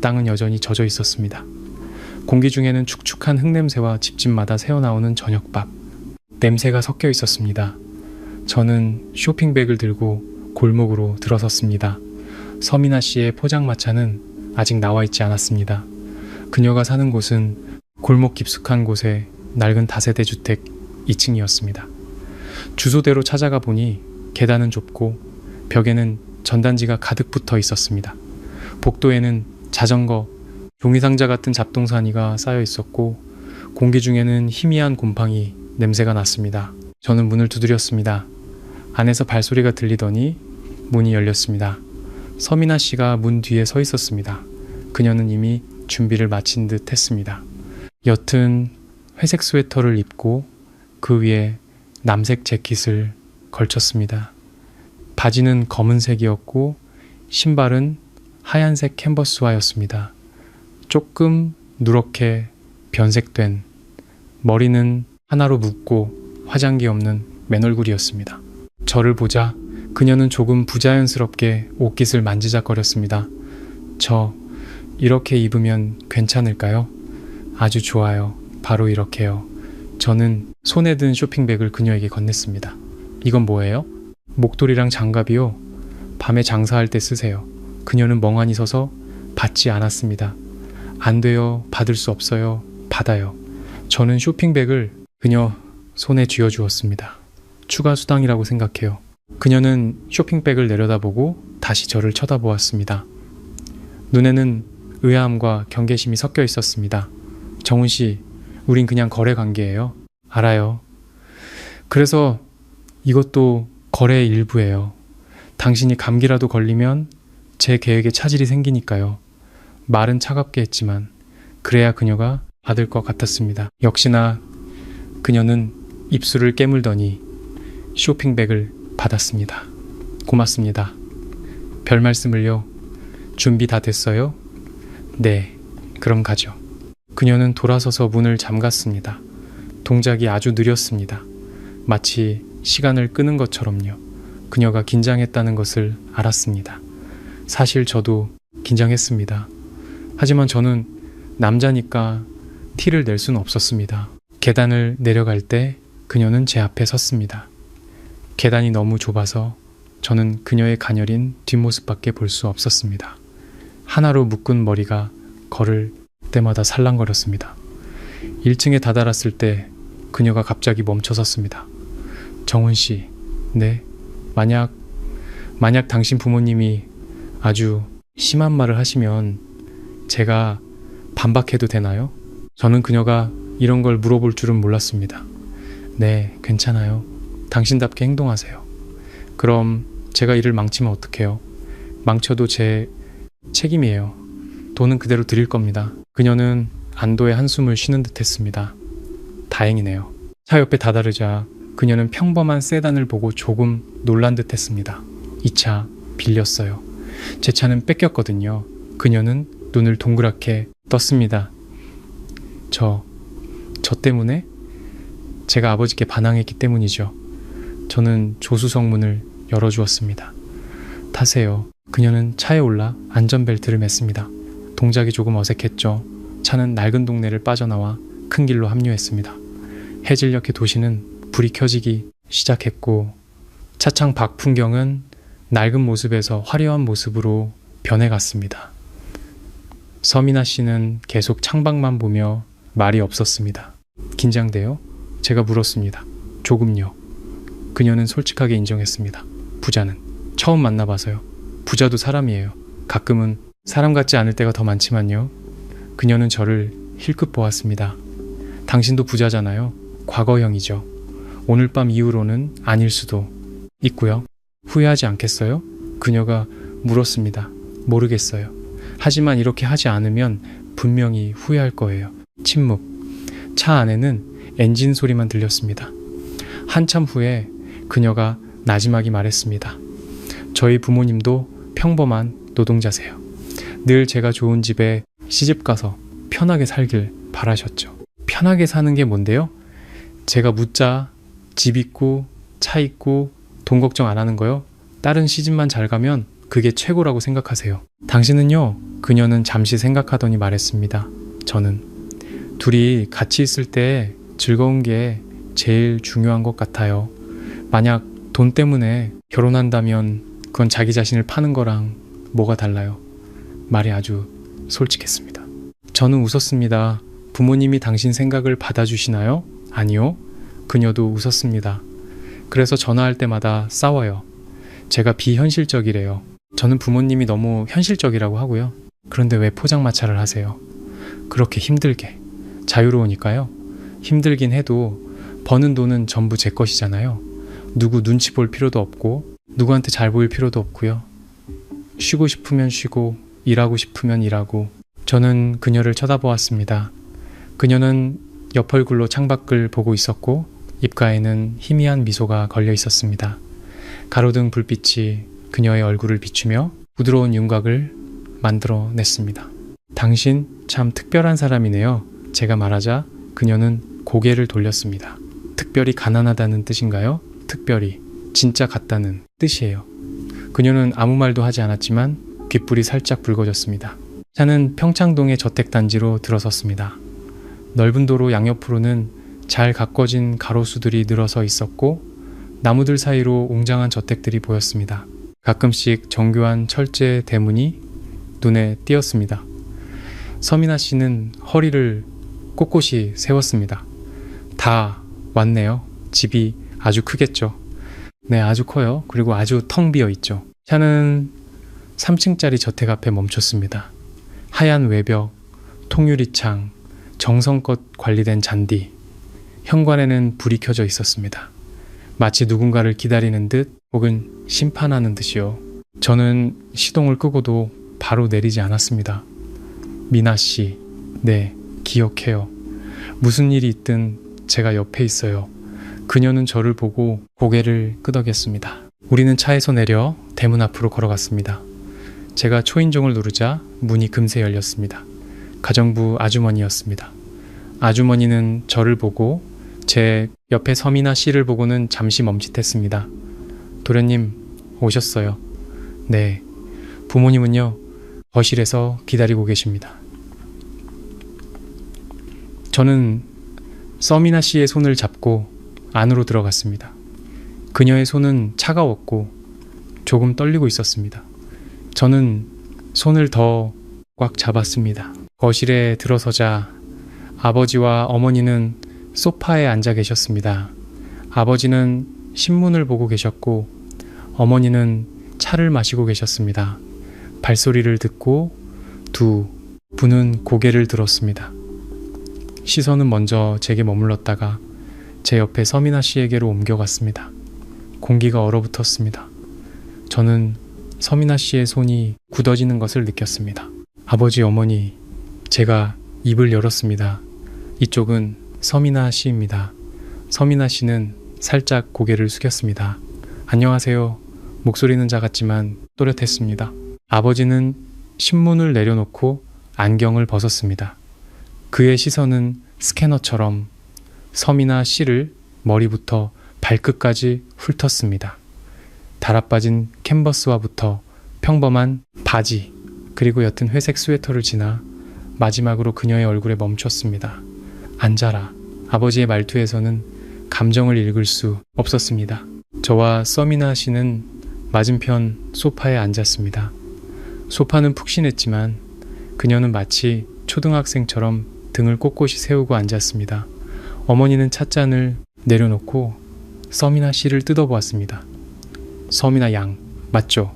Speaker 1: 땅은 여전히 젖어 있었습니다. 공기 중에는 축축한 흙냄새와 집집마다 새어나오는 저녁밥 냄새가 섞여 있었습니다. 저는 쇼핑백을 들고 골목으로 들어섰습니다. 서미나 씨의 포장마차는 아직 나와 있지 않았습니다. 그녀가 사는 곳은 골목 깊숙한 곳에 낡은 다세대 주택 2층이었습니다. 주소대로 찾아가 보니 계단은 좁고 벽에는 전단지가 가득 붙어 있었습니다. 복도에는 자전거 종이상자 같은 잡동사니가 쌓여 있었고 공기 중에는 희미한 곰팡이 냄새가 났습니다. 저는 문을 두드렸습니다. 안에서 발소리가 들리더니 문이 열렸습니다. 서민아 씨가 문 뒤에 서 있었습니다. 그녀는 이미 준비를 마친 듯 했습니다. 옅은 회색 스웨터를 입고 그 위에 남색 재킷을 걸쳤습니다. 바지는 검은색이었고 신발은 하얀색 캔버스화였습니다. 조금 누렇게 변색된 머리는 하나로 묶고 화장기 없는 맨얼굴이었습니다. 저를 보자 그녀는 조금 부자연스럽게 옷깃을 만지작거렸습니다. 저 이렇게 입으면 괜찮을까요? 아주 좋아요. 바로 이렇게요. 저는 손에 든 쇼핑백을 그녀에게 건넸습니다. 이건 뭐예요? 목도리랑 장갑이요. 밤에 장사할 때 쓰세요. 그녀는 멍하니 서서 받지 않았습니다. 안 돼요. 받을 수 없어요. 받아요. 저는 쇼핑백을 그녀 손에 쥐어주었습니다. 추가 수당이라고 생각해요. 그녀는 쇼핑백을 내려다보고 다시 저를 쳐다보았습니다. 눈에는 의아함과 경계심이 섞여 있었습니다. 정훈 씨, 우린 그냥 거래 관계예요. 알아요. 그래서 이것도 거래의 일부예요. 당신이 감기라도 걸리면 제 계획에 차질이 생기니까요. 말은 차갑게 했지만 그래야 그녀가 받을 것 같았습니다. 역시나 그녀는 입술을 깨물더니 쇼핑백을 받았습니다. 고맙습니다. 별 말씀을요. 준비 다 됐어요? 네, 그럼 가죠. 그녀는 돌아서서 문을 잠갔습니다. 동작이 아주 느렸습니다. 마치 시간을 끄는 것처럼요. 그녀가 긴장했다는 것을 알았습니다. 사실 저도 긴장했습니다. 하지만 저는 남자니까 티를 낼 수는 없었습니다. 계단을 내려갈 때 그녀는 제 앞에 섰습니다. 계단이 너무 좁아서 저는 그녀의 가녀린 뒷모습밖에 볼 수 없었습니다. 하나로 묶은 머리가 걸을 때마다 살랑거렸습니다. 1층에 다다랐을 때 그녀가 갑자기 멈춰 섰습니다. 정훈 씨, 네? 만약 당신 부모님이 아주 심한 말을 하시면 제가 반박해도 되나요? 저는 그녀가 이런 걸 물어볼 줄은 몰랐습니다. 네, 괜찮아요. 당신답게 행동하세요. 그럼 제가 일을 망치면 어떡해요? 망쳐도 제 책임이에요. 돈은 그대로 드릴 겁니다. 그녀는 안도의 한숨을 쉬는 듯 했습니다. 다행이네요. 차 옆에 다다르자 그녀는 평범한 세단을 보고 조금 놀란 듯 했습니다. 이 차 빌렸어요. 제 차는 뺏겼거든요. 그녀는 눈을 동그랗게 떴습니다. 저 때문에? 제가 아버지께 반항했기 때문이죠. 저는 조수석 문을 열어주었습니다. 타세요. 그녀는 차에 올라 안전벨트를 맸습니다. 동작이 조금 어색했죠. 차는 낡은 동네를 빠져나와 큰 길로 합류했습니다. 해질녘의 도시는 불이 켜지기 시작했고 차창 밖 풍경은 낡은 모습에서 화려한 모습으로 변해갔습니다. 서민아 씨는 계속 창밖만 보며 말이 없었습니다. 긴장돼요? 제가 물었습니다. 조금요. 그녀는 솔직하게 인정했습니다. 부자는 처음 만나봐서요. 부자도 사람이에요. 가끔은 사람 같지 않을 때가 더 많지만요. 그녀는 저를 힐끗 보았습니다. 당신도 부자잖아요. 과거형이죠. 오늘 밤 이후로는 아닐 수도 있고요. 후회하지 않겠어요? 그녀가 물었습니다. 모르겠어요. 하지만 이렇게 하지 않으면 분명히 후회할 거예요. 침묵. 차 안에는 엔진 소리만 들렸습니다. 한참 후에 그녀가 나지막이 말했습니다. 저희 부모님도 평범한 노동자세요. 늘 제가 좋은 집에 시집가서 편하게 살길 바라셨죠. 편하게 사는 게 뭔데요? 제가 묻자 집 있고 차 있고 돈 걱정 안 하는 거요? 다른 시집만 잘 가면 그게 최고라고 생각하세요. 당신은요? 그녀는 잠시 생각하더니 말했습니다. 저는 둘이 같이 있을 때 즐거운 게 제일 중요한 것 같아요. 만약 돈 때문에 결혼한다면 그건 자기 자신을 파는 거랑 뭐가 달라요? 말이 아주 솔직했습니다. 저는 웃었습니다. 부모님이 당신 생각을 받아주시나요? 아니요. 그녀도 웃었습니다. 그래서 전화할 때마다 싸워요. 제가 비현실적이래요. 저는 부모님이 너무 현실적이라고 하고요. 그런데 왜 포장마차를 하세요? 그렇게 힘들게. 자유로우니까요. 힘들긴 해도 버는 돈은 전부 제 것이잖아요. 누구 눈치 볼 필요도 없고 누구한테 잘 보일 필요도 없고요. 쉬고 싶으면 쉬고 일하고 싶으면 일하고. 저는 그녀를 쳐다보았습니다. 그녀는 옆 얼굴로 창밖을 보고 있었고 입가에는 희미한 미소가 걸려 있었습니다. 가로등 불빛이 그녀의 얼굴을 비추며 부드러운 윤곽을 만들어냈습니다. 당신 참 특별한 사람이네요. 제가 말하자 그녀는 고개를 돌렸습니다. 특별히 가난하다는 뜻인가요? 특별히 진짜 같다는 뜻이에요. 그녀는 아무 말도 하지 않았지만 귓불이 살짝 붉어졌습니다. 차는 평창동의 저택단지로 들어섰습니다. 넓은 도로 양옆으로는 잘 가꿔진 가로수들이 늘어서 있었고 나무들 사이로 웅장한 저택들이 보였습니다. 가끔씩 정교한 철제 대문이 눈에 띄었습니다. 서민아 씨는 허리를 꼿꼿이 세웠습니다. 다 왔네요. 집이 아주 크겠죠. 네, 아주 커요. 그리고 아주 텅 비어 있죠. 차는 3층짜리 저택 앞에 멈췄습니다. 하얀 외벽, 통유리창, 정성껏 관리된 잔디, 현관에는 불이 켜져 있었습니다. 마치 누군가를 기다리는 듯 혹은 심판하는 듯이요. 저는 시동을 끄고도 바로 내리지 않았습니다. 미나 씨, 네, 기억해요. 무슨 일이 있든 제가 옆에 있어요. 그녀는 저를 보고 고개를 끄덕였습니다. 우리는 차에서 내려 대문 앞으로 걸어갔습니다. 제가 초인종을 누르자 문이 금세 열렸습니다. 가정부 아주머니였습니다. 아주머니는 저를 보고 제 옆에 서미나 씨를 보고는 잠시 멈칫했습니다. 도련님 오셨어요. 네, 부모님은요 거실에서 기다리고 계십니다. 저는 서미나 씨의 손을 잡고 안으로 들어갔습니다. 그녀의 손은 차가웠고 조금 떨리고 있었습니다. 저는 손을 더 꽉 잡았습니다. 거실에 들어서자 아버지와 어머니는 소파에 앉아 계셨습니다. 아버지는 신문을 보고 계셨고 어머니는 차를 마시고 계셨습니다. 발소리를 듣고 두 분은 고개를 들었습니다. 시선은 먼저 제게 머물렀다가 제 옆에 서미나 씨에게로 옮겨갔습니다. 공기가 얼어붙었습니다. 저는 서미나 씨의 손이 굳어지는 것을 느꼈습니다. 아버지, 어머니, 제가 입을 열었습니다. 이쪽은 서미나 씨입니다. 서미나 씨는 살짝 고개를 숙였습니다. 안녕하세요. 목소리는 작았지만 또렷했습니다. 아버지는 신문을 내려놓고 안경을 벗었습니다. 그의 시선은 스캐너처럼 서미나 씨를 머리부터 발끝까지 훑었습니다. 달아빠진 캔버스화부터 평범한 바지 그리고 옅은 회색 스웨터를 지나 마지막으로 그녀의 얼굴에 멈췄습니다. 앉아라. 아버지의 말투에서는 감정을 읽을 수 없었습니다. 저와 서미나 씨는 맞은편 소파에 앉았습니다. 소파는 푹신했지만 그녀는 마치 초등학생처럼 등을 꼿꼿이 세우고 앉았습니다. 어머니는 찻잔을 내려놓고 서미나 씨를 뜯어보았습니다. 서미나 양, 맞죠?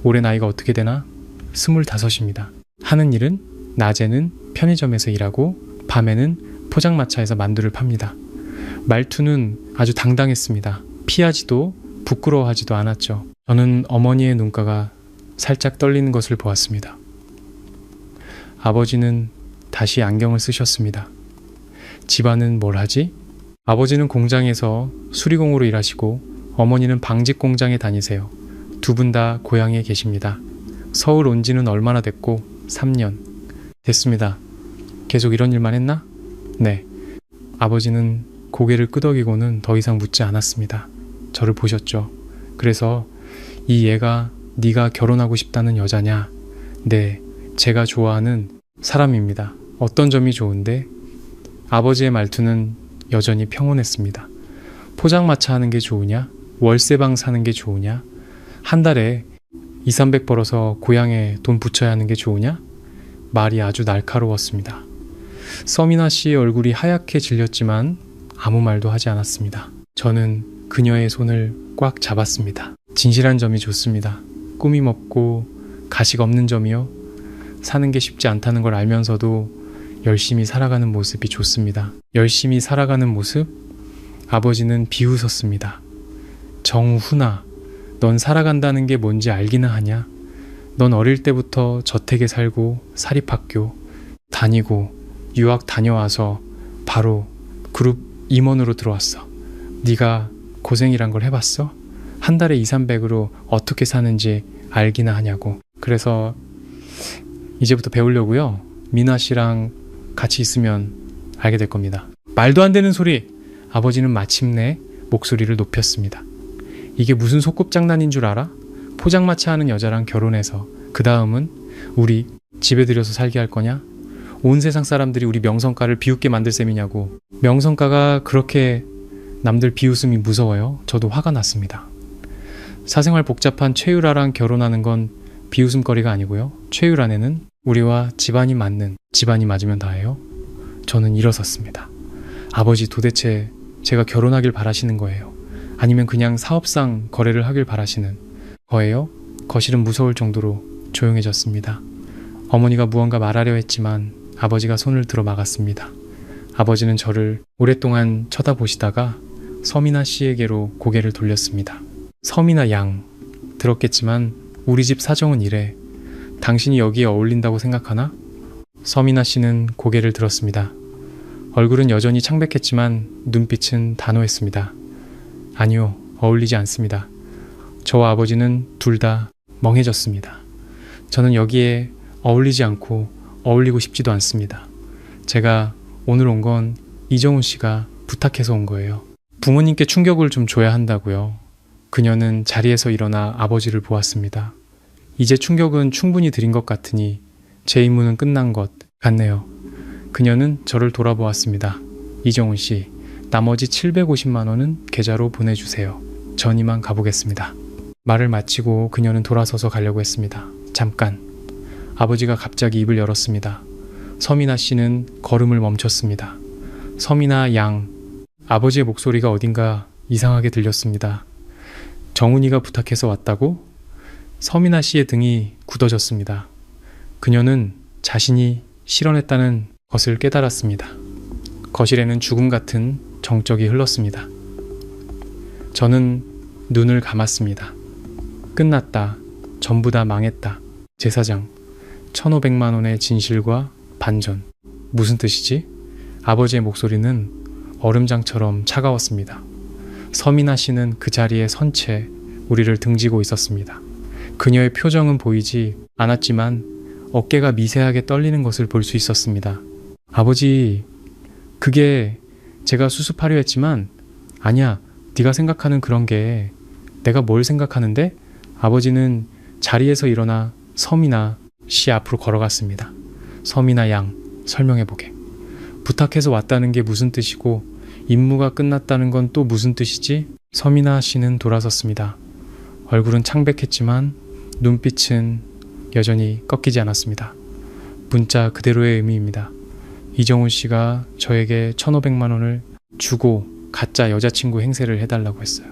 Speaker 1: 올해 나이가 어떻게 되나? 25입니다. 하는 일은 낮에는 편의점에서 일하고 밤에는 포장마차에서 만두를 팝니다. 말투는 아주 당당했습니다. 피하지도 부끄러워하지도 않았죠. 저는 어머니의 눈가가 살짝 떨리는 것을 보았습니다. 아버지는 다시 안경을 쓰셨습니다. 집안은 뭘 하지? 아버지는 공장에서 수리공으로 일하시고 어머니는 방직 공장에 다니세요. 두 분 다 고향에 계십니다. 서울 온 지는 얼마나 됐고 3년 됐습니다. 계속 이런 일만 했나? 네. 아버지는 고개를 끄덕이고는 더 이상 묻지 않았습니다. 저를 보셨죠. 그래서 이 얘가 네가 결혼하고 싶다는 여자냐? 네, 제가 좋아하는 사람입니다. 어떤 점이 좋은데? 아버지의 말투는 여전히 평온했습니다. 포장마차 하는 게 좋으냐? 월세방 사는 게 좋으냐? 한 달에 200~300 벌어서 고향에 돈 붙여야 하는 게 좋으냐? 말이 아주 날카로웠습니다. 서미나 씨의 얼굴이 하얗게 질렸지만 아무 말도 하지 않았습니다. 저는 그녀의 손을 꽉 잡았습니다. 진실한 점이 좋습니다. 꾸밈 없고 가식 없는 점이요. 사는 게 쉽지 않다는 걸 알면서도 열심히 살아가는 모습이 좋습니다. 열심히 살아가는 모습? 아버지는 비웃었습니다. 정훈아, 넌 살아간다는 게 뭔지 알기나 하냐? 넌 어릴 때부터 저택에 살고 사립학교 다니고 유학 다녀와서 바로 그룹 임원으로 들어왔어. 네가 고생이란 걸 해봤어? 한 달에 200~300으로 어떻게 사는지 알기나 하냐고. 그래서 이제부터 배우려고요. 미나 씨랑 같이 있으면 알게 될 겁니다. 말도 안 되는 소리! 아버지는 마침내 목소리를 높였습니다. 이게 무슨 소꿉장난인 줄 알아? 포장마차 하는 여자랑 결혼해서 그 다음은 우리 집에 들여서 살게 할 거냐? 온 세상 사람들이 우리 명성가를 비웃게 만들 셈이냐고. 명성가가 그렇게 남들 비웃음이 무서워요? 저도 화가 났습니다. 사생활 복잡한 최유라랑 결혼하는 건 비웃음거리가 아니고요. 최유라네는 우리와 집안이 맞는, 집안이 맞으면 다예요. 저는 일어섰습니다. 아버지, 도대체 제가 결혼하길 바라시는 거예요? 아니면 그냥 사업상 거래를 하길 바라시는 거예요? 거실은 무서울 정도로 조용해졌습니다. 어머니가 무언가 말하려 했지만 아버지가 손을 들어 막았습니다. 아버지는 저를 오랫동안 쳐다보시다가 서미나 씨에게로 고개를 돌렸습니다. 서미나 양, 들었겠지만 우리 집 사정은 이래. 당신이 여기에 어울린다고 생각하나? 서미나 씨는 고개를 들었습니다. 얼굴은 여전히 창백했지만 눈빛은 단호했습니다. 아니요, 어울리지 않습니다. 저와 아버지는 둘 다 멍해졌습니다. 저는 여기에 어울리지 않고 어울리고 싶지도 않습니다. 제가 오늘 온 건 이정훈 씨가 부탁해서 온 거예요. 부모님께 충격을 좀 줘야 한다고요. 그녀는 자리에서 일어나 아버지를 보았습니다. 이제 충격은 충분히 드린 것 같으니 제 임무는 끝난 것 같네요. 그녀는 저를 돌아보았습니다. 이정훈 씨, 나머지 750만 원은 계좌로 보내주세요. 전 이만 가보겠습니다. 말을 마치고 그녀는 돌아서서 가려고 했습니다. 잠깐. 아버지가 갑자기 입을 열었습니다. 서미나 씨는 걸음을 멈췄습니다. 서미나 양. 아버지의 목소리가 어딘가 이상하게 들렸습니다. 정훈이가 부탁해서 왔다고? 서미나 씨의 등이 굳어졌습니다. 그녀는 자신이 실언했다는 것을 깨달았습니다. 거실에는 죽음 같은 정적이 흘렀습니다. 저는 눈을 감았습니다. 끝났다. 전부 다 망했다. 제사장. 1,500만 원의 진실과 반전. 무슨 뜻이지? 아버지의 목소리는 얼음장처럼 차가웠습니다. 서미나 씨는 그 자리에 선 채 우리를 등지고 있었습니다. 그녀의 표정은 보이지 않았지만 어깨가 미세하게 떨리는 것을 볼 수 있었습니다. 아버지, 그게 제가 수습하려 했지만 아니야, 네가 생각하는 그런 게 내가 뭘 생각하는데? 아버지는 자리에서 일어나 서미나 씨 앞으로 걸어갔습니다. 서미나 양, 설명해보게. 부탁해서 왔다는 게 무슨 뜻이고 임무가 끝났다는 건 또 무슨 뜻이지? 서미나 씨는 돌아섰습니다. 얼굴은 창백했지만 눈빛은 여전히 꺾이지 않았습니다. 문자 그대로의 의미입니다. 이정훈 씨가 저에게 1,500만 원을 주고 가짜 여자친구 행세를 해달라고 했어요.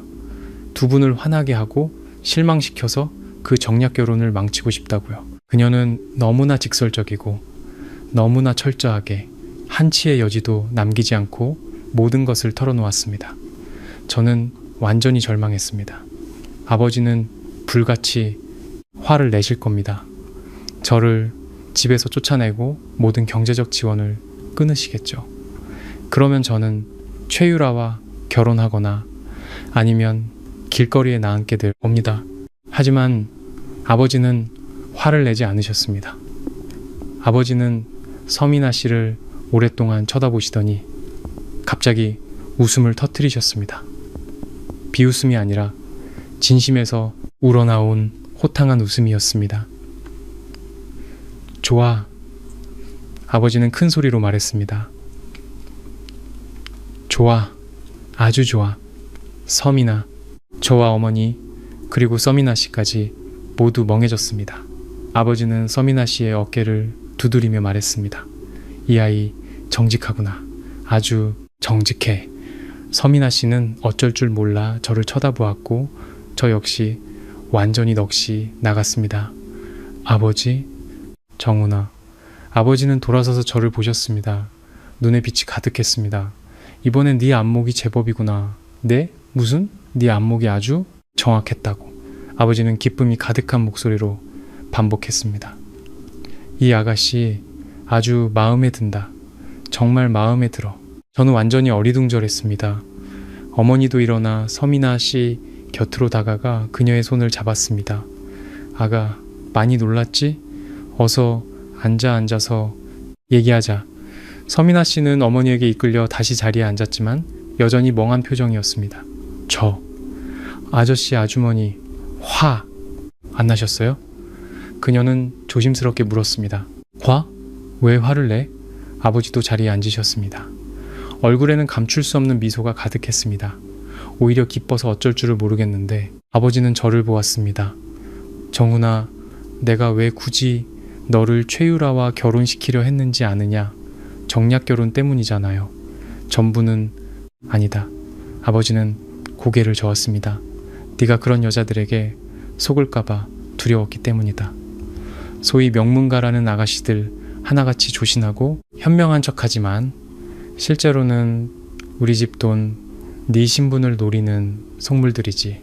Speaker 1: 두 분을 화나게 하고 실망시켜서 그 정략 결혼을 망치고 싶다고요. 그녀는 너무나 직설적이고 너무나 철저하게 한치의 여지도 남기지 않고 모든 것을 털어놓았습니다. 저는 완전히 절망했습니다. 아버지는 불같이 화를 내실 겁니다. 저를 집에서 쫓아내고 모든 경제적 지원을 끊으시겠죠. 그러면 저는 최유라와 결혼하거나 아니면 길거리에 나앉게 될 겁니다. 하지만 아버지는 화를 내지 않으셨습니다. 아버지는 서미나 씨를 오랫동안 쳐다보시더니 갑자기 웃음을 터뜨리셨습니다. 비웃음이 아니라 진심에서 우러나온 호탕한 웃음이었습니다. 좋아. 아버지는 큰 소리로 말했습니다. 좋아. 아주 좋아. 서미나, 저와 어머니, 그리고 서미나 씨까지 모두 멍해졌습니다. 아버지는 서미나 씨의 어깨를 두드리며 말했습니다. 이 아이 정직하구나. 아주 정직해. 서미나 씨는 어쩔 줄 몰라 저를 쳐다보았고 저 역시 완전히 넋이 나갔습니다. 아버지, 정훈아. 아버지는 돌아서서 저를 보셨습니다. 눈에 빛이 가득했습니다. 이번엔 네 안목이 제법이구나. 네? 무슨? 네 안목이 아주 정확했다고. 아버지는 기쁨이 가득한 목소리로 반복했습니다. 이 아가씨 아주 마음에 든다. 정말 마음에 들어. 저는 완전히 어리둥절했습니다. 어머니도 일어나 서민아 씨 곁으로 다가가 그녀의 손을 잡았습니다. 아가, 많이 놀랐지? 어서 앉아서 얘기하자. 서민아 씨는 어머니에게 이끌려 다시 자리에 앉았지만 여전히 멍한 표정이었습니다. 아저씨 아주머니 화 안 나셨어요? 그녀는 조심스럽게 물었습니다. 화? 왜 화를 내? 아버지도 자리에 앉으셨습니다. 얼굴에는 감출 수 없는 미소가 가득했습니다. 오히려 기뻐서 어쩔 줄을 모르겠는데 아버지는 저를 보았습니다. 정훈아, 내가 왜 굳이 너를 최유라와 결혼시키려 했는지 아느냐? 정략결혼 때문이잖아요. 전부는 아니다. 아버지는 고개를 저었습니다. 네가 그런 여자들에게 속을까봐 두려웠기 때문이다. 소위 명문가라는 아가씨들 하나같이 조신하고 현명한 척하지만 실제로는 우리 집 돈, 네 신분을 노리는 속물들이지.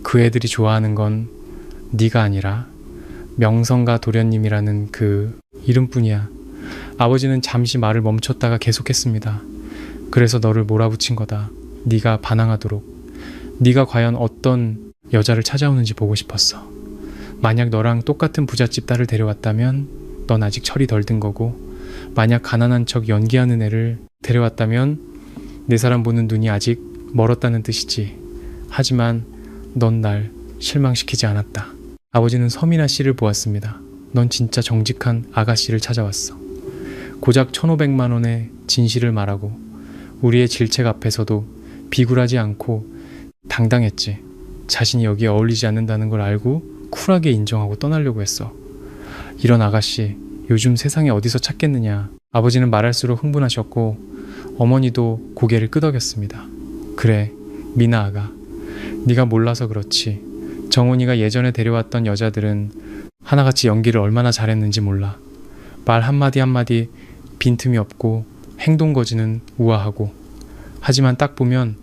Speaker 1: 그 애들이 좋아하는 건 네가 아니라 명성가 도련님이라는 그 이름뿐이야. 아버지는 잠시 말을 멈췄다가 계속했습니다. 그래서 너를 몰아붙인 거다. 네가 반항하도록. 네가 과연 어떤 여자를 찾아오는지 보고 싶었어. 만약 너랑 똑같은 부잣집 딸을 데려왔다면 넌 아직 철이 덜 든 거고, 만약 가난한 척 연기하는 애를 데려왔다면 내 사람 보는 눈이 아직 멀었다는 뜻이지. 하지만 넌 날 실망시키지 않았다. 아버지는 서민아 씨를 보았습니다. 넌 진짜 정직한 아가씨를 찾아왔어. 고작 1,500만 원의 진실을 말하고 우리의 질책 앞에서도 비굴하지 않고 당당했지. 자신이 여기에 어울리지 않는다는 걸 알고 쿨하게 인정하고 떠나려고 했어. 이런 아가씨 요즘 세상에 어디서 찾겠느냐. 아버지는 말할수록 흥분하셨고 어머니도 고개를 끄덕였습니다. 그래, 미나 아가. 네가 몰라서 그렇지. 정훈이가 예전에 데려왔던 여자들은 하나같이 연기를 얼마나 잘했는지 몰라. 말 한마디 한마디 빈틈이 없고 행동 거지는 우아하고. 하지만 딱 보면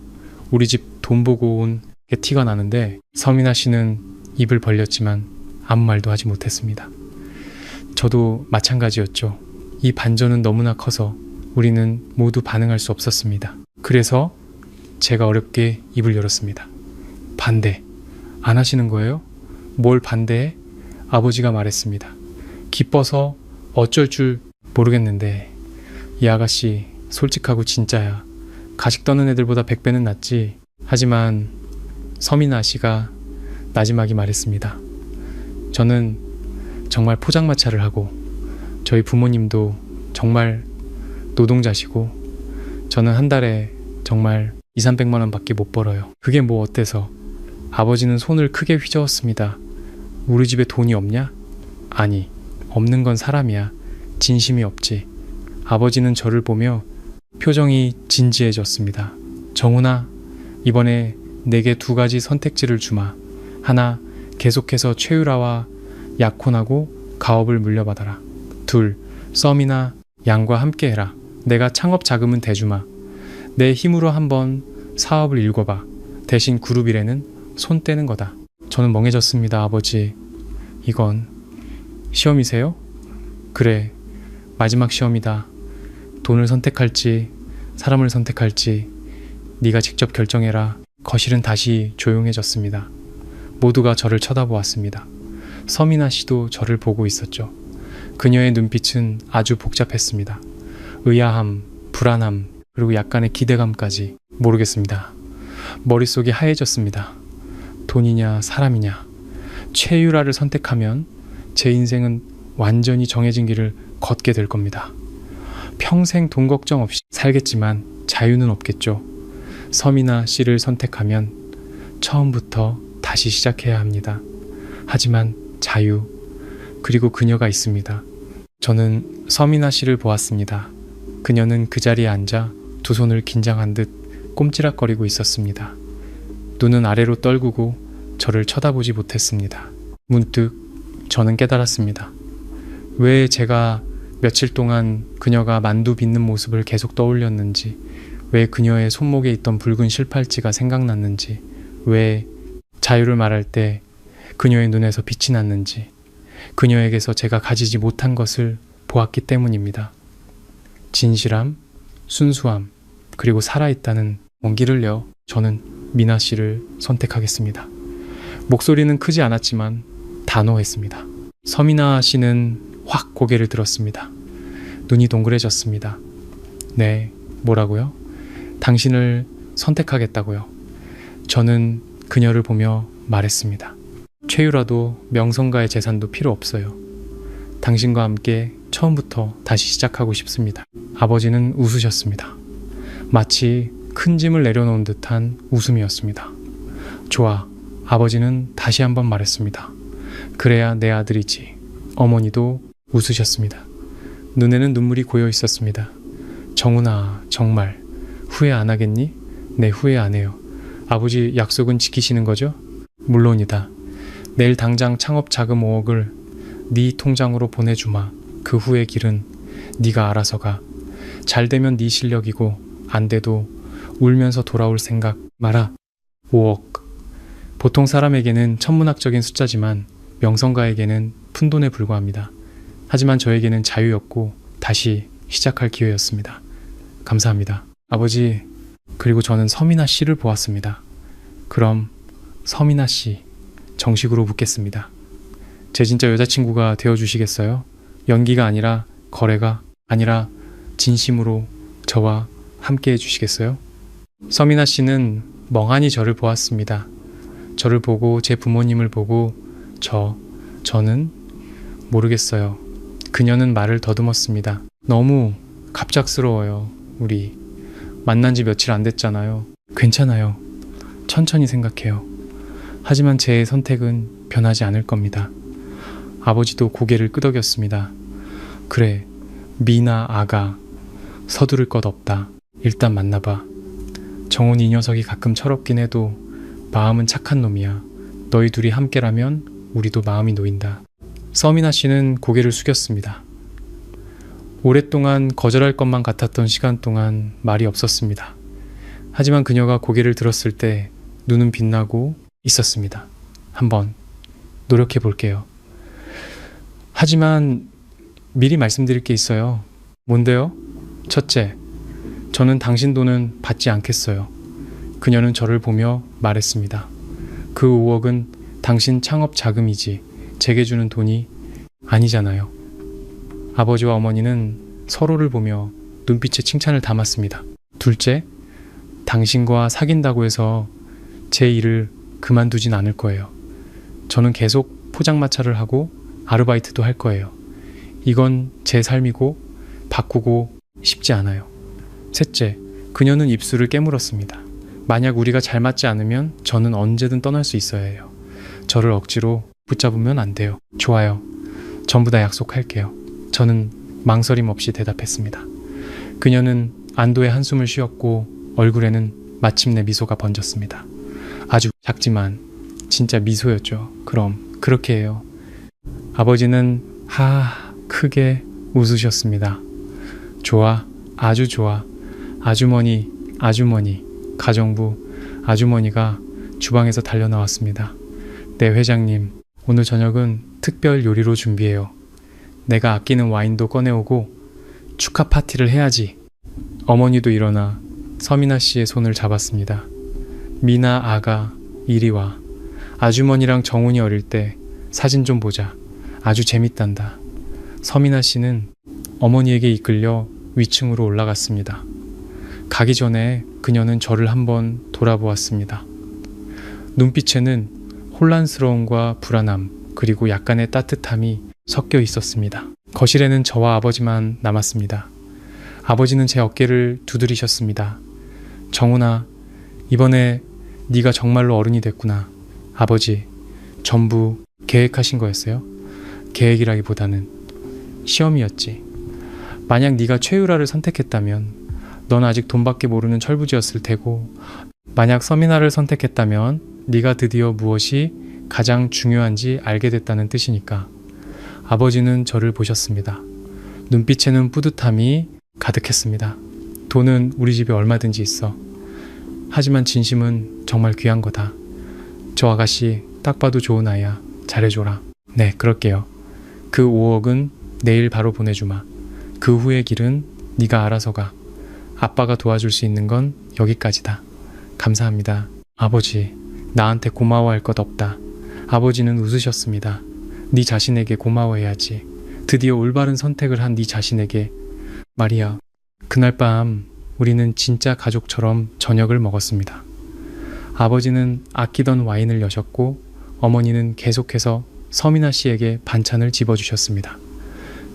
Speaker 1: 우리 집 돈 보고 온 게 티가 나는데 서민아 씨는 입을 벌렸지만 아무 말도 하지 못했습니다. 저도 마찬가지였죠. 이 반전은 너무나 커서 우리는 모두 반응할 수 없었습니다. 그래서 제가 어렵게 입을 열었습니다. 반대. 안 하시는 거예요? 뭘 반대해? 아버지가 말했습니다. 기뻐서 어쩔 줄 모르겠는데 이 아가씨 솔직하고 진짜야. 가식 떠는 애들보다 100배는 낫지. 하지만 서민아 씨가 나지막이 말했습니다. 저는 정말 포장마차를 하고 저희 부모님도 정말 노동자시고 저는 한 달에 정말 200~300만 원밖에 못 벌어요. 그게 뭐 어때서? 아버지는 손을 크게 휘저었습니다. 우리 집에 돈이 없냐? 아니, 없는 건 사람이야. 진심이 없지. 아버지는 저를 보며 표정이 진지해졌습니다. 정훈아, 이번에 내게 2가지 선택지를 주마. 하나, 계속해서 최유라와 약혼하고 가업을 물려받아라. 2, 썸이나 양과 함께해라. 내가 창업 자금은 대주마. 내 힘으로 한번 사업을 일궈봐. 대신 그룹 일에는 손 떼는 거다. 저는 멍해졌습니다. 아버지, 이건 시험이세요? 그래, 마지막 시험이다. 돈을 선택할지 사람을 선택할지 네가 직접 결정해라. 거실은 다시 조용해졌습니다. 모두가 저를 쳐다보았습니다. 서민아 씨도 저를 보고 있었죠. 그녀의 눈빛은 아주 복잡했습니다. 의아함, 불안함, 그리고 약간의 기대감까지. 모르겠습니다. 머릿속이 하얘졌습니다. 돈이냐 사람이냐. 최유라를 선택하면 제 인생은 완전히 정해진 길을 걷게 될 겁니다. 평생 돈 걱정 없이 살겠지만 자유는 없겠죠. 서민아 씨를 선택하면 처음부터 다시 시작해야 합니다. 하지만 자유, 그리고 그녀가 있습니다. 저는 서민아 씨를 보았습니다. 그녀는 그 자리에 앉아 2 손을 긴장한 듯 꼼지락거리고 있었습니다. 눈은 아래로 떨구고 저를 쳐다보지 못했습니다. 문득 저는 깨달았습니다. 왜 제가 며칠 동안 그녀가 만두 빚는 모습을 계속 떠올렸는지, 왜 그녀의 손목에 있던 붉은 실팔찌가 생각났는지, 왜 자유를 말할 때 그녀의 눈에서 빛이 났는지, 그녀에게서 제가 가지지 못한 것을 보았기 때문입니다. 진실함, 순수함, 그리고 살아있다는 온기를요. 저는 미나 씨를 선택하겠습니다. 목소리는 크지 않았지만 단호했습니다. 서미나 씨는 확 고개를 들었습니다. 눈이 동그래졌습니다. 네, 뭐라고요? 당신을 선택하겠다고요. 저는 그녀를 보며 말했습니다. 최유라도 명성가의 재산도 필요 없어요. 당신과 함께 처음부터 다시 시작하고 싶습니다. 아버지는 웃으셨습니다. 마치 큰 짐을 내려놓은 듯한 웃음이었습니다. 좋아. 아버지는 다시 한번 말했습니다. 그래야 내 아들이지. 어머니도 웃으셨습니다. 눈에는 눈물이 고여 있었습니다. 정훈아, 정말 후회 안 하겠니? 네, 후회 안 해요. 아버지 약속은 지키시는 거죠? 물론이다. 내일 당장 창업 자금 5억을 네 통장으로 보내주마. 그 후의 길은 네가 알아서 가. 잘 되면 네 실력이고 안 돼도 울면서 돌아올 생각 마라. 5억. 보통 사람에게는 천문학적인 숫자지만 명성가에게는 푼돈에 불과합니다. 하지만 저에게는 자유였고 다시 시작할 기회였습니다. 감사합니다. 아버지, 그리고 저는 서미나 씨를 보았습니다. 그럼 서미나 씨, 정식으로 묻겠습니다. 제 진짜 여자친구가 되어주시겠어요? 연기가 아니라, 거래가 아니라 진심으로 저와 함께 해주시겠어요? 서미나 씨는 멍하니 저를 보았습니다. 저를 보고 제 부모님을 보고 저는 모르겠어요. 그녀는 말을 더듬었습니다. 너무 갑작스러워요. 우리 만난 지 며칠 안 됐잖아요. 괜찮아요. 천천히 생각해요. 하지만 제 선택은 변하지 않을 겁니다. 아버지도 고개를 끄덕였습니다. 그래, 미나 아가, 서두를 것 없다. 일단 만나봐. 정훈 이 녀석이 가끔 철없긴 해도 마음은 착한 놈이야. 너희 둘이 함께라면 우리도 마음이 놓인다. 서미나 씨는 고개를 숙였습니다. 오랫동안 거절할 것만 같았던 시간 동안 말이 없었습니다. 하지만 그녀가 고개를 들었을 때 눈은 빛나고 있었습니다. 한번 노력해 볼게요. 하지만 미리 말씀드릴 게 있어요. 뭔데요? 첫째, 저는 당신 돈은 받지 않겠어요. 그녀는 저를 보며 말했습니다. 그 5억은 당신 창업 자금이지 제게 주는 돈이 아니잖아요. 아버지와 어머니는 서로를 보며 눈빛에 칭찬을 담았습니다. 둘째, 당신과 사귄다고 해서 제 일을 그만두진 않을 거예요. 저는 계속 포장마차를 하고 아르바이트도 할 거예요. 이건 제 삶이고 바꾸고 싶지 않아요. 셋째, 그녀는 입술을 깨물었습니다. 만약 우리가 잘 맞지 않으면 저는 언제든 떠날 수 있어야 해요. 저를 억지로 붙잡으면 안 돼요. 좋아요. 전부 다 약속할게요. 저는 망설임 없이 대답했습니다. 그녀는 안도의 한숨을 쉬었고 얼굴에는 마침내 미소가 번졌습니다. 아주 작지만 진짜 미소였죠. 그럼 그렇게 해요. 아버지는 크게 웃으셨습니다. 좋아, 아주 좋아. 아주머니, 가정부 아주머니가 주방에서 달려나왔습니다. 네, 회장님. 오늘 저녁은 특별 요리로 준비해요. 내가 아끼는 와인도 꺼내오고 축하 파티를 해야지. 어머니도 일어나 서미나 씨의 손을 잡았습니다. 미나 아가, 이리 와. 아주머니랑 정훈이 어릴 때 사진 좀 보자. 아주 재밌단다. 서미나 씨는 어머니에게 이끌려 위층으로 올라갔습니다. 가기 전에 그녀는 저를 한번 돌아보았습니다. 눈빛에는 혼란스러움과 불안함, 그리고 약간의 따뜻함이 섞여 있었습니다. 거실에는 저와 아버지만 남았습니다. 아버지는 제 어깨를 두드리셨습니다. 정훈아, 이번에 네가 정말로 어른이 됐구나. 아버지, 전부 계획하신 거였어요? 계획이라기보다는 시험이었지. 만약 네가 최유라를 선택했다면 넌 아직 돈밖에 모르는 철부지였을 테고, 만약 서미나를 선택했다면 네가 드디어 무엇이 가장 중요한지 알게 됐다는 뜻이니까. 아버지는 저를 보셨습니다. 눈빛에는 뿌듯함이 가득했습니다. 돈은 우리 집에 얼마든지 있어. 하지만 진심은 정말 귀한 거다. 저 아가씨 딱 봐도 좋은 아이야. 잘해줘라. 네, 그럴게요. 그 5억은 내일 바로 보내주마. 그 후의 길은 네가 알아서 가. 아빠가 도와줄 수 있는 건 여기까지다. 감사합니다. 아버지, 나한테 고마워할 것 없다. 아버지는 웃으셨습니다. 네 자신에게 고마워해야지. 드디어 올바른 선택을 한 네 자신에게. 마리아, 그날 밤 우리는 진짜 가족처럼 저녁을 먹었습니다. 아버지는 아끼던 와인을 여셨고 어머니는 계속해서 서미나 씨에게 반찬을 집어주셨습니다.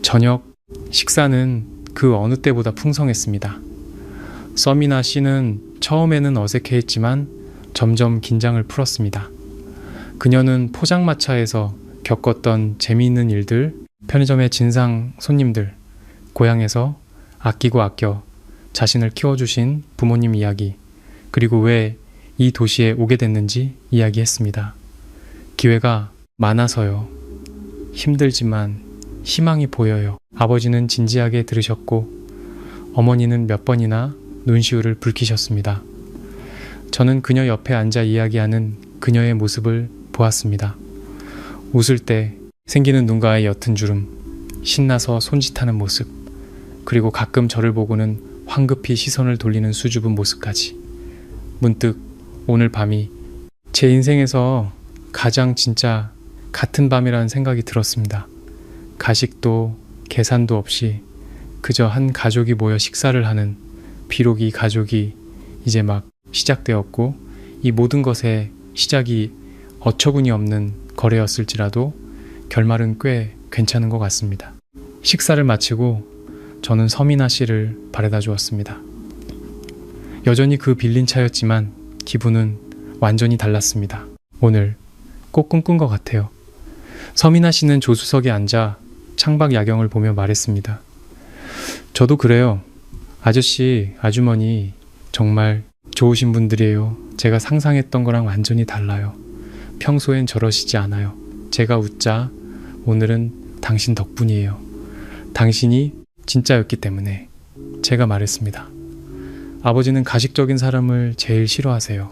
Speaker 1: 저녁 식사는 그 어느 때보다 풍성했습니다. 서미나 씨는 처음에는 어색해했지만 점점 긴장을 풀었습니다. 그녀는 포장마차에서 겪었던 재미있는 일들, 편의점의 진상 손님들, 고향에서 아끼고 아껴 자신을 키워주신 부모님 이야기, 그리고 왜 이 도시에 오게 됐는지 이야기했습니다. 기회가 많아서요. 힘들지만 희망이 보여요. 아버지는 진지하게 들으셨고 어머니는 몇 번이나 눈시울을 붉히셨습니다. 저는 그녀 옆에 앉아 이야기하는 그녀의 모습을 보았습니다. 웃을 때 생기는 눈가의 옅은 주름, 신나서 손짓하는 모습, 그리고 가끔 저를 보고는 황급히 시선을 돌리는 수줍은 모습까지. 문득 오늘 밤이 제 인생에서 가장 진짜 같은 밤이라는 생각이 들었습니다. 가식도 계산도 없이 그저 한 가족이 모여 식사를 하는, 비록 이 가족이 이제 막 시작되었고 이 모든 것의 시작이 어처구니 없는 거래였을지라도 결말은 꽤 괜찮은 것 같습니다. 식사를 마치고 저는 서미나 씨를 바래다 주었습니다. 여전히 그 빌린 차였지만 기분은 완전히 달랐습니다. 오늘 꼭 꿈꾼 것 같아요. 서미나 씨는 조수석에 앉아 창밖 야경을 보며 말했습니다. 저도 그래요. 아저씨, 아주머니 정말 좋으신 분들이에요. 제가 상상했던 거랑 완전히 달라요. 평소엔 저러시지 않아요. 제가 웃자 오늘은 당신 덕분이에요. 당신이 진짜였기 때문에. 제가 말했습니다. 아버지는 가식적인 사람을 제일 싫어하세요.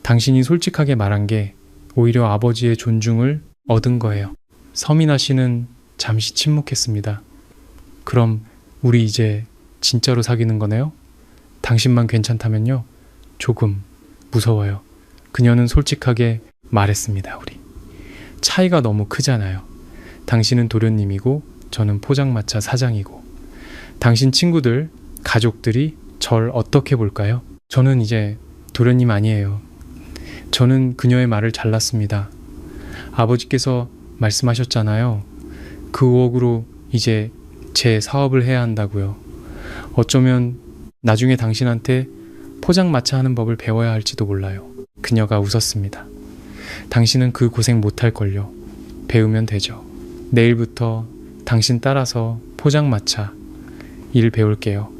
Speaker 1: 당신이 솔직하게 말한 게 오히려 아버지의 존중을 얻은 거예요. 서미나 씨는 잠시 침묵했습니다. 그럼 우리 이제 진짜로 사귀는 거네요? 당신만 괜찮다면요? 조금 무서워요. 그녀는 솔직하게 말했습니다. 우리 차이가 너무 크잖아요. 당신은 도련님이고 저는 포장마차 사장이고. 당신 친구들, 가족들이 절 어떻게 볼까요? 저는 이제 도련님 아니에요. 저는 그녀의 말을 잘랐습니다. 아버지께서 말씀하셨잖아요. 그 5억으로 이제 제 사업을 해야 한다고요. 어쩌면 나중에 당신한테 포장마차 하는 법을 배워야 할지도 몰라요. 그녀가 웃었습니다. 당신은 그 고생 못할걸요. 배우면 되죠. 내일부터 당신 따라서 포장마차 일 배울게요.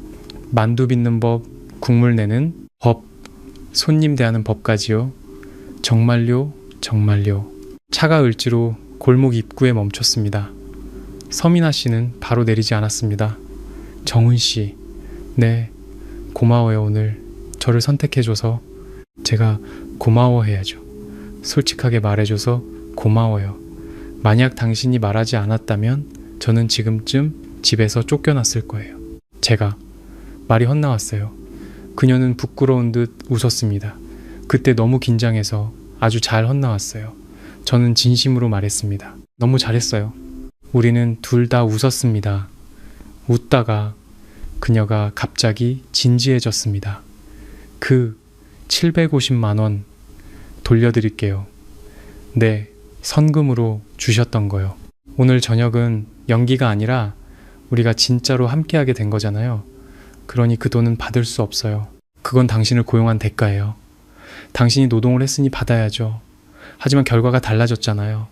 Speaker 1: 만두 빚는 법, 국물 내는 법, 손님 대하는 법까지요. 정말요, 정말요. 차가 을지로 골목 입구에 멈췄습니다. 서미나 씨는 바로 내리지 않았습니다. 정훈 씨, 네, 고마워요. 오늘 저를 선택해줘서. 제가 고마워해야죠. 솔직하게 말해줘서 고마워요. 만약 당신이 말하지 않았다면 저는 지금쯤 집에서 쫓겨났을 거예요. 제가 말이 헛나왔어요. 그녀는 부끄러운 듯 웃었습니다. 그때 너무 긴장해서 아주 잘 헛나왔어요. 저는 진심으로 말했습니다. 너무 잘했어요. 우리는 둘 다 웃었습니다. 웃다가 그녀가 갑자기 진지해졌습니다. 그 750만 원 돌려드릴게요. 네, 선금으로 주셨던 거요. 오늘 저녁은 연기가 아니라 우리가 진짜로 함께하게 된 거잖아요. 그러니 그 돈은 받을 수 없어요. 그건 당신을 고용한 대가예요. 당신이 노동을 했으니 받아야죠. 하지만 결과가 달라졌잖아요.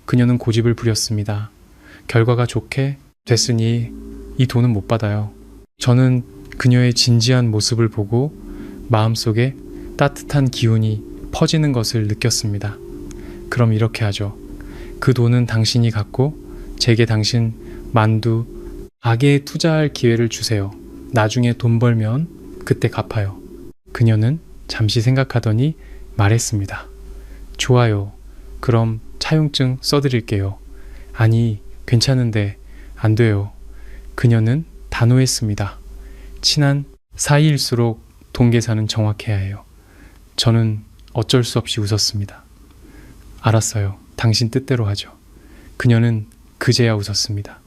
Speaker 1: 그녀는 고집을 부렸습니다. 결과가 좋게 됐으니 이 돈은 못 받아요. 저는 그녀의 진지한 모습을 보고 마음속에 따뜻한 기운이 퍼지는 것을 느꼈습니다. 그럼 이렇게 하죠. 그 돈은 당신이 갖고 제게 당신 만두 가게에 투자할 기회를 주세요. 나중에 돈 벌면 그때 갚아요. 그녀는 잠시 생각하더니 말했습니다. 좋아요. 그럼 차용증 써드릴게요. 아니, 괜찮은데 안 돼요. 그녀는 단호했습니다. 친한 사이일수록 돈 계산은 정확해야 해요. 저는 어쩔 수 없이 웃었습니다. 알았어요. 당신 뜻대로 하죠. 그녀는 그제야 웃었습니다.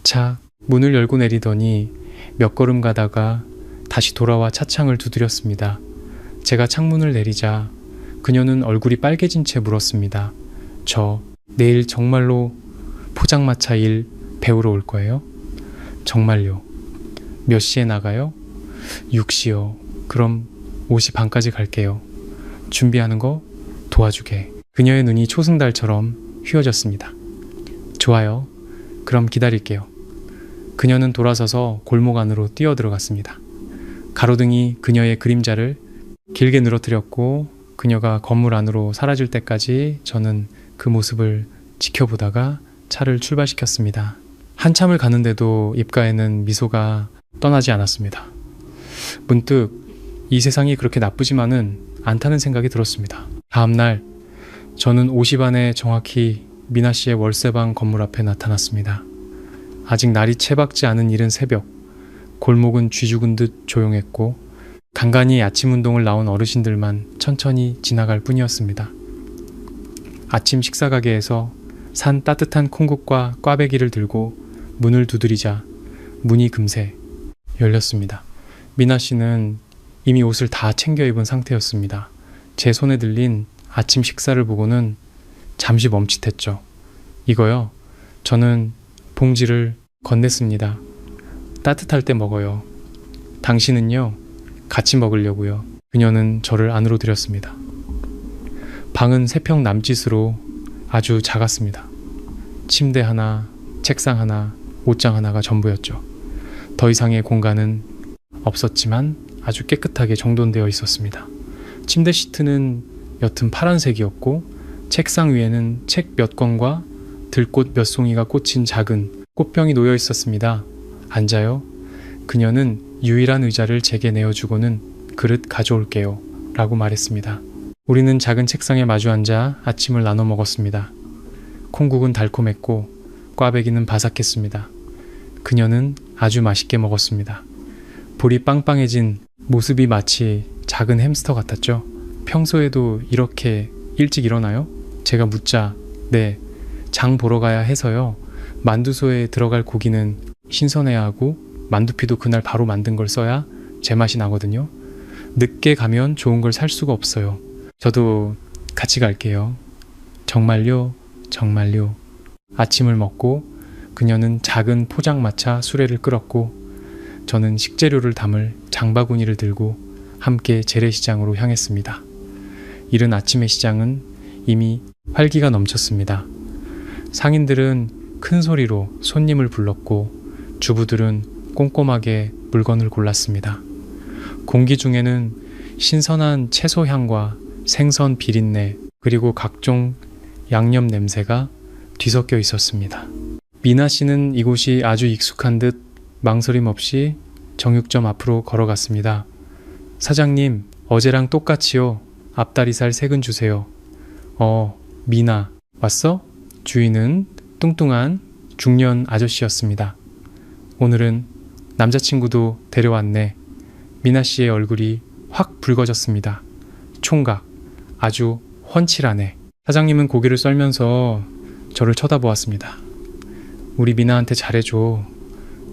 Speaker 1: 차 문을 열고 내리더니 몇 걸음 가다가 다시 돌아와 차창을 두드렸습니다. 제가 창문을 내리자 그녀는 얼굴이 빨개진 채 물었습니다. 저 내일 정말로 포장마차 일 배우러 올 거예요? 정말요. 몇 시에 나가요? 6시요. 그럼 5시 반까지 갈게요. 준비하는 거 도와주게. 그녀의 눈이 초승달처럼 휘어졌습니다. 좋아요. 그럼 기다릴게요. 그녀는 돌아서서 골목 안으로 뛰어들어갔습니다. 가로등이 그녀의 그림자를 길게 늘어뜨렸고 그녀가 건물 안으로 사라질 때까지 저는 그 모습을 지켜보다가 차를 출발시켰습니다. 한참을 가는데도 입가에는 미소가 떠나지 않았습니다. 문득 이 세상이 그렇게 나쁘지만은 않다는 생각이 들었습니다. 다음날 저는 5시 반에 정확히 미나 씨의 월세방 건물 앞에 나타났습니다. 아직 날이 채박지 않은 이른 새벽, 골목은 쥐 죽은 듯 조용했고 간간히 아침 운동을 나온 어르신들만 천천히 지나갈 뿐이었습니다. 아침 식사 가게에서 산 따뜻한 콩국과 꽈배기를 들고 문을 두드리자 문이 금세 열렸습니다. 미나 씨는 이미 옷을 다 챙겨 입은 상태였습니다. 제 손에 들린 아침 식사를 보고는 잠시 멈칫했죠. 이거요. 저는 봉지를 건넸습니다. 따뜻할 때 먹어요. 당신은요? 같이 먹으려고요. 그녀는 저를 안으로 들였습니다. 방은 3평 남짓으로 아주 작았습니다. 침대 하나, 책상 하나, 옷장 하나가 전부였죠. 더 이상의 공간은 없었지만 아주 깨끗하게 정돈되어 있었습니다. 침대 시트는 옅은 파란색이었고 책상 위에는 책 몇 권과 들꽃 몇 송이가 꽂힌 작은 꽃병이 놓여 있었습니다. 앉아요. 그녀는 유일한 의자를 제게 내어주고는 그릇 가져올게요. 라고 말했습니다. 우리는 작은 책상에 마주 앉아 아침을 나눠 먹었습니다. 콩국은 달콤했고 꽈배기는 바삭했습니다. 그녀는 아주 맛있게 먹었습니다. 볼이 빵빵해진 모습이 마치 작은 햄스터 같았죠. 평소에도 이렇게 일찍 일어나요? 제가 묻자 네, 장 보러 가야 해서요. 만두소에 들어갈 고기는 신선해야 하고 만두피도 그날 바로 만든 걸 써야 제맛이 나거든요. 늦게 가면 좋은 걸 살 수가 없어요. 저도 같이 갈게요. 정말요? 정말요. 아침을 먹고 그녀는 작은 포장마차 수레를 끌었고 저는 식재료를 담을 장바구니를 들고 함께 재래시장으로 향했습니다. 이른 아침의 시장은 이미 활기가 넘쳤습니다. 상인들은 큰 소리로 손님을 불렀고 주부들은 꼼꼼하게 물건을 골랐습니다. 공기 중에는 신선한 채소 향과 생선 비린내 그리고 각종 양념 냄새가 뒤섞여 있었습니다. 미나 씨는 이곳이 아주 익숙한 듯 망설임 없이 정육점 앞으로 걸어갔습니다. 사장님, 어제랑 똑같이요. 앞다리살 3근 주세요. 미나, 왔어? 주인은 뚱뚱한 중년 아저씨였습니다. 오늘은 남자친구도 데려왔네. 미나 씨의 얼굴이 확 붉어졌습니다. 총각, 아주 훤칠하네. 사장님은 고기를 썰면서 저를 쳐다보았습니다. 우리 미나한테 잘해줘.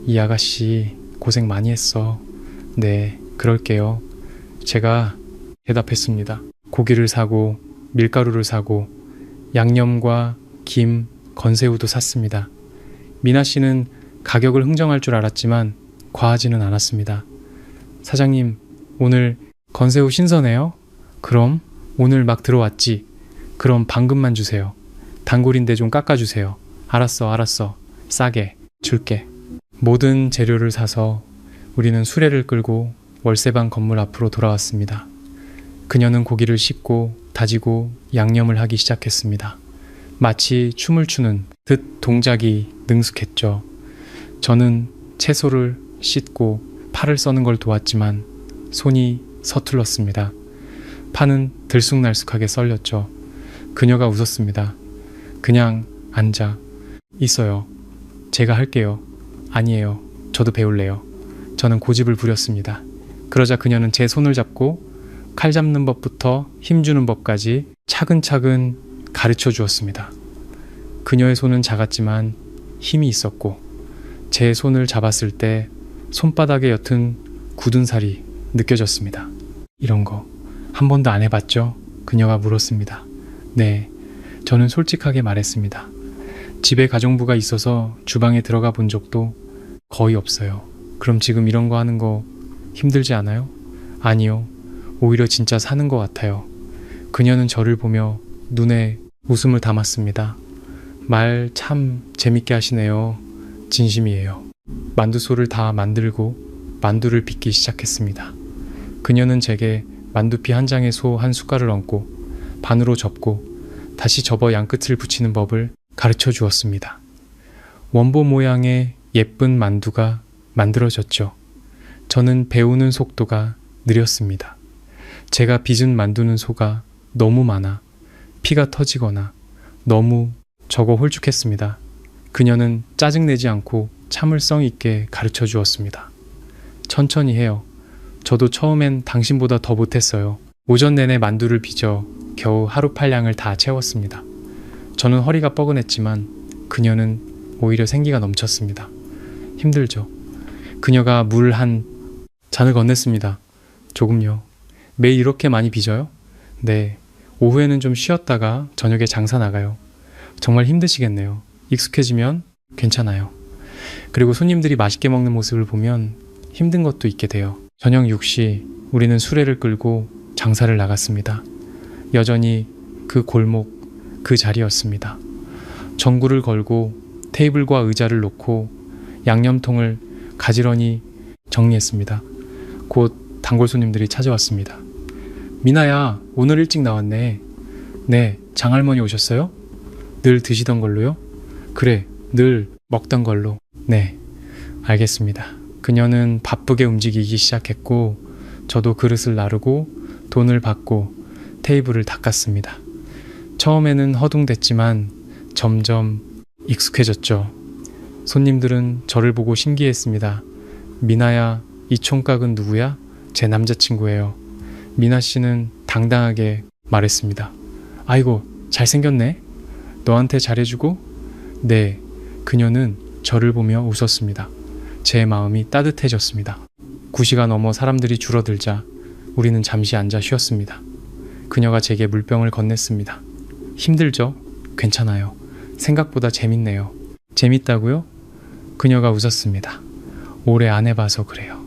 Speaker 1: 이 아가씨 고생 많이 했어. 네, 그럴게요. 제가 대답했습니다. 고기를 사고 밀가루를 사고 양념과 김, 건새우도 샀습니다. 미나 씨는 가격을 흥정할 줄 알았지만 과하지는 않았습니다. 사장님, 오늘 건새우 신선해요? 그럼 오늘 막 들어왔지. 그럼 반금만 주세요. 단골인데 좀 깎아주세요. 알았어. 싸게 줄게. 모든 재료를 사서 우리는 수레를 끌고 월세방 건물 앞으로 돌아왔습니다. 그녀는 고기를 씻고 다지고 양념을 하기 시작했습니다. 마치 춤을 추는 듯 동작이 능숙했죠. 저는 채소를 씻고 파를 써는 걸 도왔지만 손이 서툴렀습니다. 파는 들쑥날쑥하게 썰렸죠. 그녀가 웃었습니다. 그냥 앉아 있어요. 제가 할게요. 아니에요. 저도 배울래요. 저는 고집을 부렸습니다. 그러자 그녀는 제 손을 잡고 칼 잡는 법부터 힘주는 법까지 차근차근 가르쳐 주었습니다. 그녀의 손은 작았지만 힘이 있었고 제 손을 잡았을 때 손바닥에 옅은 굳은 살이 느껴졌습니다. 이런 거 한 번도 안 해봤죠? 그녀가 물었습니다. 네, 저는 솔직하게 말했습니다. 집에 가정부가 있어서 주방에 들어가 본 적도 거의 없어요. 그럼 지금 이런 거 하는 거 힘들지 않아요? 아니요. 오히려 진짜 사는 것 같아요. 그녀는 저를 보며 눈에 웃음을 담았습니다. 말 참 재밌게 하시네요. 진심이에요. 만두소를 다 만들고 만두를 빚기 시작했습니다. 그녀는 제게 만두피 한 장에 소 한 숟갈을 얹고 반으로 접고 다시 접어 양끝을 붙이는 법을 가르쳐 주었습니다. 원보 모양의 예쁜 만두가 만들어졌죠. 저는 배우는 속도가 느렸습니다. 제가 빚은 만두는 소가 너무 많아 피가 터지거나 너무 적어 홀쭉했습니다. 그녀는 짜증내지 않고 참을성 있게 가르쳐 주었습니다. 천천히 해요. 저도 처음엔 당신보다 더 못했어요. 오전 내내 만두를 빚어 겨우 하루 팔량을 다 채웠습니다. 저는 허리가 뻐근했지만 그녀는 오히려 생기가 넘쳤습니다. 힘들죠. 그녀가 물 한 잔을 건넸습니다. 조금요. 매일 이렇게 많이 빚어요? 네. 오후에는 좀 쉬었다가 저녁에 장사 나가요. 정말 힘드시겠네요. 익숙해지면 괜찮아요. 그리고 손님들이 맛있게 먹는 모습을 보면 힘든 것도 있게 돼요. 저녁 6시 우리는 수레를 끌고 장사를 나갔습니다. 여전히 그 골목, 그 자리였습니다. 전구를 걸고 테이블과 의자를 놓고 양념통을 가지런히 정리했습니다. 곧 단골 손님들이 찾아왔습니다. 미나야, 오늘 일찍 나왔네. 네, 장할머니 오셨어요? 늘 드시던 걸로요? 그래, 늘 먹던 걸로. 네, 알겠습니다. 그녀는 바쁘게 움직이기 시작했고 저도 그릇을 나르고 돈을 받고 테이블을 닦았습니다. 처음에는 허둥댔지만 점점 익숙해졌죠. 손님들은 저를 보고 신기했습니다. 미나야, 이 총각은 누구야? 제 남자친구예요. 미나 씨는 당당하게 말했습니다. 아이고, 잘생겼네. 너한테 잘해주고? 네, 그녀는 저를 보며 웃었습니다. 제 마음이 따뜻해졌습니다. 9시가 넘어 사람들이 줄어들자 우리는 잠시 앉아 쉬었습니다. 그녀가 제게 물병을 건넸습니다. 힘들죠? 괜찮아요. 생각보다 재밌네요. 재밌다고요? 그녀가 웃었습니다. 오래 안 해봐서 그래요.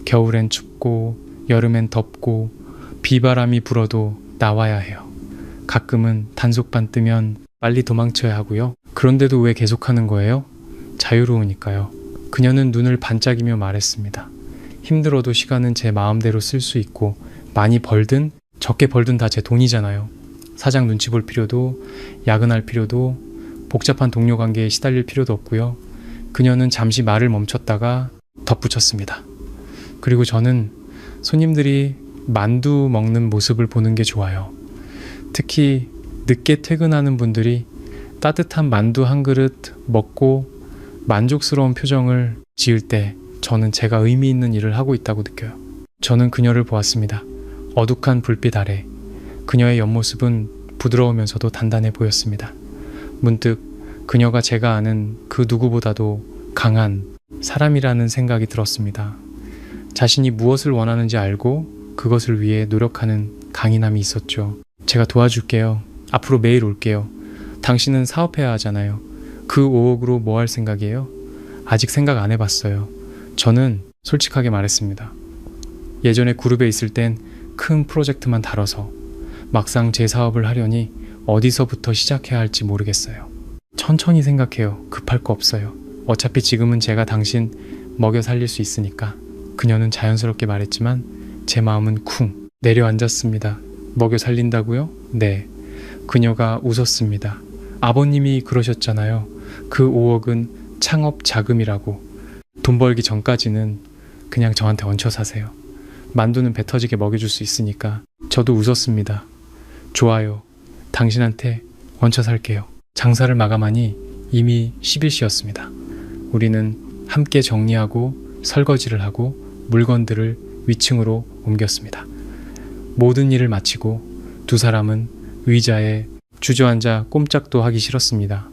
Speaker 1: 겨울엔 춥고 여름엔 덥고 비바람이 불어도 나와야 해요. 가끔은 단속반 뜨면 빨리 도망쳐야 하고요. 그런데도 왜 계속하는 거예요? 자유로우니까요. 그녀는 눈을 반짝이며 말했습니다. 힘들어도 시간은 제 마음대로 쓸 수 있고 많이 벌든 적게 벌든 다 제 돈이잖아요. 사장 눈치 볼 필요도 야근할 필요도 복잡한 동료 관계에 시달릴 필요도 없고요. 그녀는 잠시 말을 멈췄다가 덧붙였습니다. 그리고 저는 손님들이 만두 먹는 모습을 보는 게 좋아요. 특히 늦게 퇴근하는 분들이 따뜻한 만두 한 그릇 먹고 만족스러운 표정을 지을 때 저는 제가 의미 있는 일을 하고 있다고 느껴요. 저는 그녀를 보았습니다. 어둑한 불빛 아래 그녀의 옆모습은 부드러우면서도 단단해 보였습니다. 문득 그녀가 제가 아는 그 누구보다도 강한 사람이라는 생각이 들었습니다. 자신이 무엇을 원하는지 알고 그것을 위해 노력하는 강인함이 있었죠. 제가 도와줄게요. 앞으로 매일 올게요. 당신은 사업해야 하잖아요. 그 5억으로 뭐 할 생각이에요? 아직 생각 안 해봤어요. 저는 솔직하게 말했습니다. 예전에 그룹에 있을 땐 큰 프로젝트만 다뤄서 막상 제 사업을 하려니 어디서부터 시작해야 할지 모르겠어요. 천천히 생각해요. 급할 거 없어요. 어차피 지금은 제가 당신 먹여 살릴 수 있으니까. 그녀는 자연스럽게 말했지만 제 마음은 쿵 내려앉았습니다. 먹여 살린다고요? 네. 그녀가 웃었습니다. 아버님이 그러셨잖아요. 그 5억은 창업 자금이라고. 돈 벌기 전까지는 그냥 저한테 얹혀 사세요. 만두는 배 터지게 먹여줄 수 있으니까. 저도 웃었습니다. 좋아요. 당신한테 얹혀 살게요. 장사를 마감하니 이미 10일시였습니다. 우리는 함께 정리하고 설거지를 하고 물건들을 위층으로 옮겼습니다. 모든 일을 마치고 두 사람은 의자에 주저앉아 꼼짝도 하기 싫었습니다.